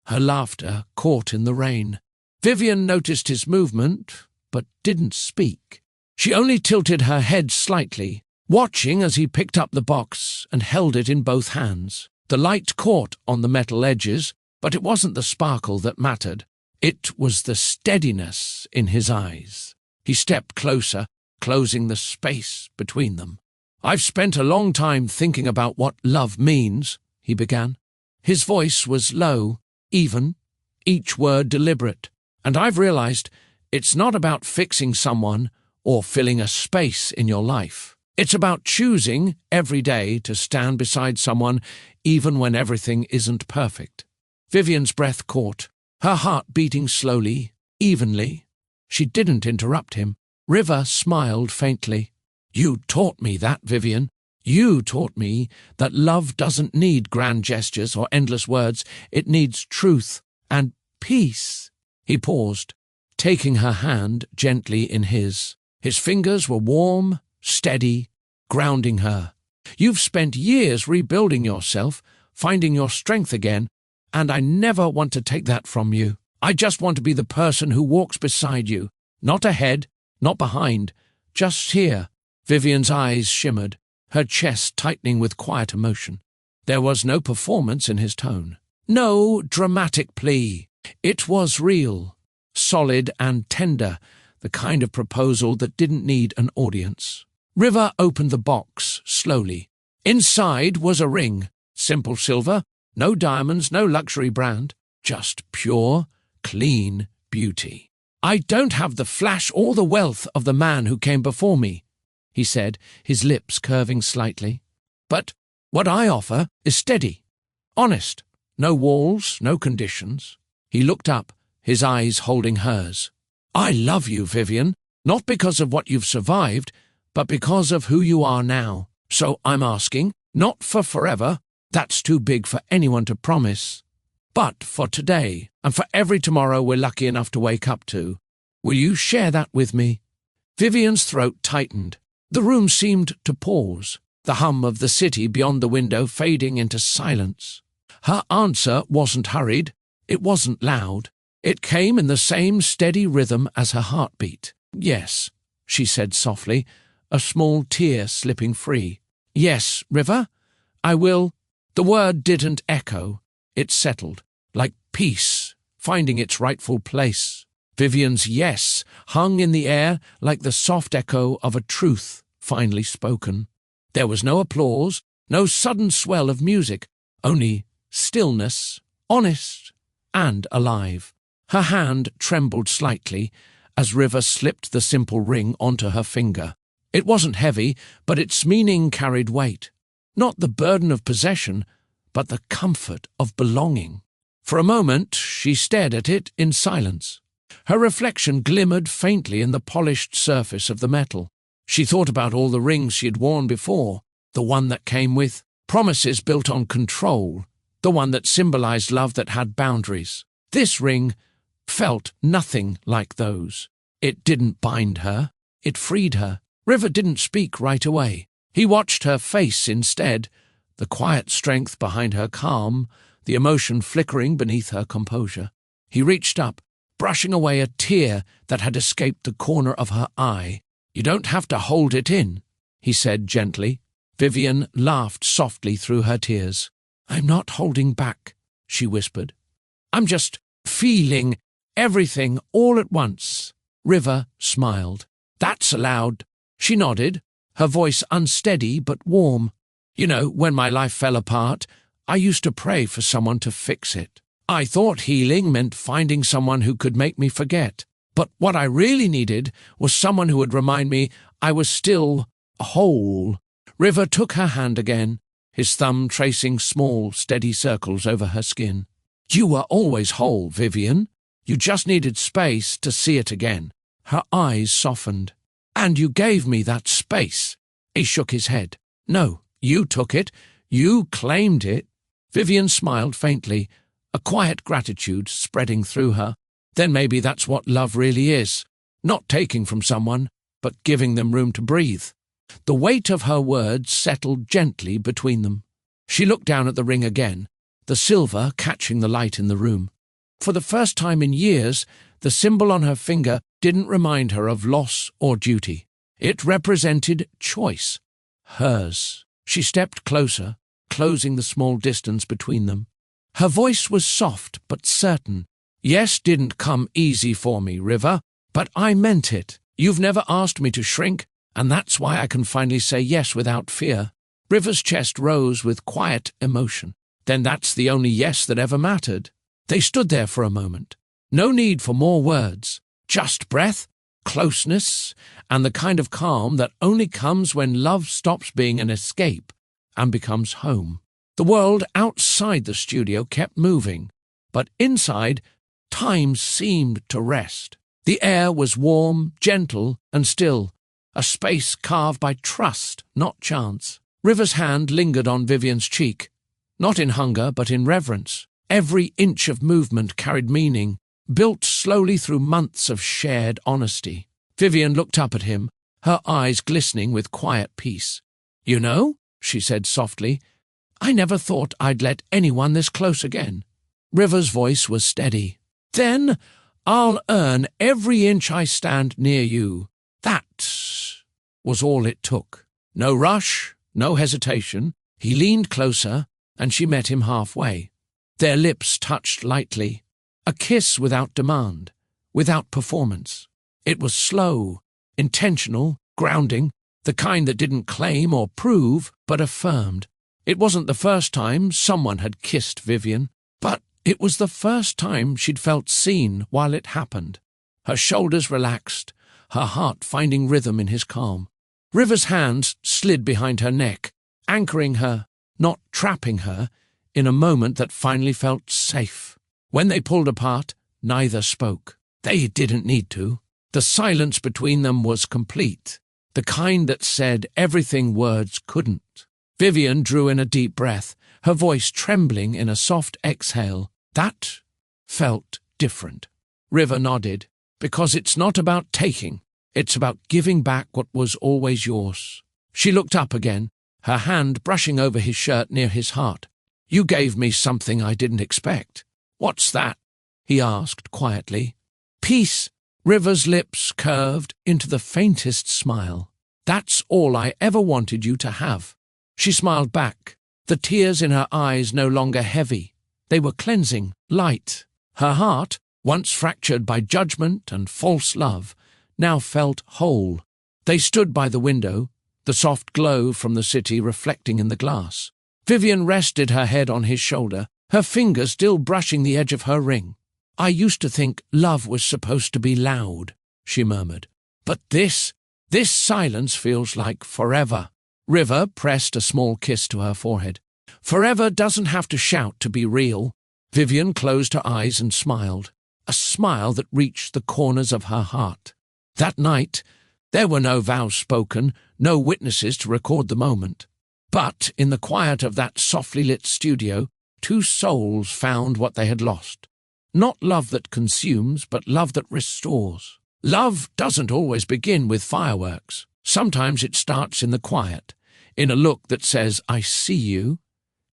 Her laughter caught in the rain. Vivian noticed his movement, but didn't speak. She only tilted her head slightly, watching as he picked up the box and held it in both hands. The light caught on the metal edges, but it wasn't the sparkle that mattered. It was the steadiness in his eyes. He stepped closer, closing the space between them. "I've spent a long time thinking about what love means," he began. His voice was low, even, each word deliberate, and I've realized it's not about fixing someone or filling a space in your life. It's about choosing every day to stand beside someone even when everything isn't perfect. Vivian's breath caught, her heart beating slowly, evenly. She didn't interrupt him. River smiled faintly. "You taught me that, Vivian. You taught me that love doesn't need grand gestures or endless words. It needs truth and peace." He paused, taking her hand gently in his. His fingers were warm, steady, grounding her. "You've spent years rebuilding yourself, finding your strength again, and I never want to take that from you. I just want to be the person who walks beside you, not ahead, not behind, just here." Vivian's eyes shimmered, her chest tightening with quiet emotion. There was no performance in his tone, no dramatic plea. It was real, solid and tender, the kind of proposal that didn't need an audience. River opened the box slowly. Inside was a ring, simple silver, no diamonds, no luxury brand, just pure, clean beauty. "I don't have the flash or the wealth of the man who came before me," he said, his lips curving slightly. "But what I offer is steady, honest, no walls, no conditions." He looked up, his eyes holding hers. "I love you, Vivian, not because of what you've survived, but because of who you are now. So I'm asking, not for forever, that's too big for anyone to promise, but for today, and for every tomorrow we're lucky enough to wake up to. Will you share that with me?" Vivian's throat tightened. The room seemed to pause, the hum of the city beyond the window fading into silence. Her answer wasn't hurried, it wasn't loud. It came in the same steady rhythm as her heartbeat. "Yes," she said softly, a small tear slipping free. "Yes, River, I will." The word didn't echo. It settled, like peace, finding its rightful place. Vivian's yes hung in the air like the soft echo of a truth finally spoken. There was no applause, no sudden swell of music, only stillness, honest and alive. Her hand trembled slightly as River slipped the simple ring onto her finger. It wasn't heavy, but its meaning carried weight. Not the burden of possession, but the comfort of belonging. For a moment she stared at it in silence. Her reflection glimmered faintly in the polished surface of the metal. She thought about all the rings she had worn before, the one that came with promises built on control, the one that symbolized love that had boundaries. This ring felt nothing like those. It didn't bind her, it freed her. River didn't speak right away. He watched her face instead, the quiet strength behind her calm, the emotion flickering beneath her composure. He reached up, brushing away a tear that had escaped the corner of her eye. "You don't have to hold it in," he said gently. Vivian laughed softly through her tears. "I'm not holding back," she whispered. "I'm just feeling everything all at once." River smiled. "That's allowed." She nodded, her voice unsteady but warm. "You know, when my life fell apart, I used to pray for someone to fix it. I thought healing meant finding someone who could make me forget. But what I really needed was someone who would remind me I was still whole. River took her hand again, his thumb tracing small, steady circles over her skin. You were always whole, Vivian. You just needed space to see it again. Her eyes softened. And you gave me that space. He shook his head. No, you took it. You claimed it. Vivian smiled faintly, a quiet gratitude spreading through her. Then maybe that's what love really is. Not taking from someone, but giving them room to breathe. The weight of her words settled gently between them. She looked down at the ring again, the silver catching the light in the room. For the first time in years, the symbol on her finger didn't remind her of loss or duty. It represented choice. Hers. She stepped closer, closing the small distance between them. Her voice was soft but certain. Yes didn't come easy for me, River, but I meant it. You've never asked me to shrink, and that's why I can finally say yes without fear. River's chest rose with quiet emotion. Then that's the only yes that ever mattered. They stood there for a moment. No need for more words. Just breath, closeness, and the kind of calm that only comes when love stops being an escape and becomes home. The world outside the studio kept moving, but inside, time seemed to rest. The air was warm, gentle, and still, a space carved by trust, not chance. River's hand lingered on Vivian's cheek, not in hunger but in reverence. Every inch of movement carried meaning, built slowly through months of shared honesty. Vivian looked up at him, her eyes glistening with quiet peace. You know, she said softly, I never thought I'd let anyone this close again. River's voice was steady. Then I'll earn every inch I stand near you. That was all it took. No rush, no hesitation. He leaned closer, and she met him halfway. Their lips touched lightly. A kiss without demand, without performance. It was slow, intentional, grounding, the kind that didn't claim or prove, but affirmed. It wasn't the first time someone had kissed Vivian, but it was the first time she'd felt seen while it happened. Her shoulders relaxed, her heart finding rhythm in his calm. River's hands slid behind her neck, anchoring her, not trapping her, in a moment that finally felt safe. When they pulled apart, neither spoke. They didn't need to. The silence between them was complete, the kind that said everything words couldn't. Vivian drew in a deep breath, her voice trembling in a soft exhale. That felt different. River nodded, because it's not about taking, it's about giving back what was always yours. She looked up again, her hand brushing over his shirt near his heart. You gave me something I didn't expect. What's that? He asked quietly. Peace. River's lips curved into the faintest smile. That's all I ever wanted you to have. She smiled back, the tears in her eyes no longer heavy. They were cleansing, light. Her heart, once fractured by judgment and false love, now felt whole. They stood by the window, the soft glow from the city reflecting in the glass. Vivian rested her head on his shoulder, her fingers still brushing the edge of her ring. I used to think love was supposed to be loud, she murmured. But this silence feels like forever. River pressed a small kiss to her forehead. Forever doesn't have to shout to be real. Vivian closed her eyes and smiled, a smile that reached the corners of her heart. That night, there were no vows spoken, no witnesses to record the moment. But in the quiet of that softly lit studio, two souls found what they had lost. Not love that consumes, but love that restores. Love doesn't always begin with fireworks. Sometimes it starts in the quiet, in a look that says, I see you,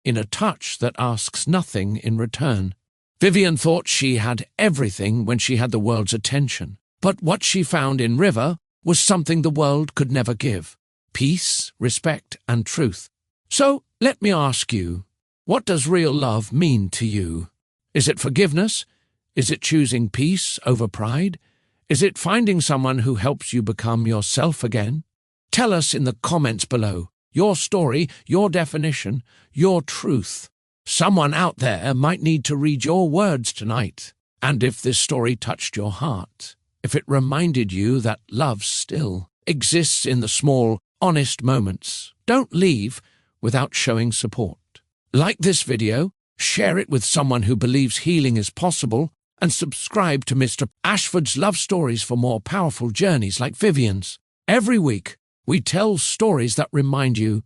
in a touch that asks nothing in return. Vivian thought she had everything when she had the world's attention. But what she found in River was something the world could never give. Peace, respect, and truth. So, let me ask you, what does real love mean to you? Is it forgiveness? Is it choosing peace over pride? Is it finding someone who helps you become yourself again? Tell us in the comments below, your story, your definition, your truth. Someone out there might need to read your words tonight. And if this story touched your heart, if it reminded you that love still exists in the small, honest moments, don't leave without showing support. Like this video, share it with someone who believes healing is possible, and subscribe to Mr. Ashford's Love Stories for more powerful journeys like Vivian's. Every week, we tell stories that remind you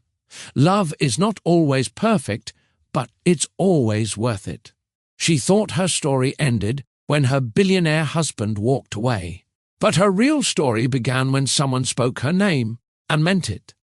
love is not always perfect, but it's always worth it. She thought her story ended when her billionaire husband walked away. But her real story began when someone spoke her name and meant it.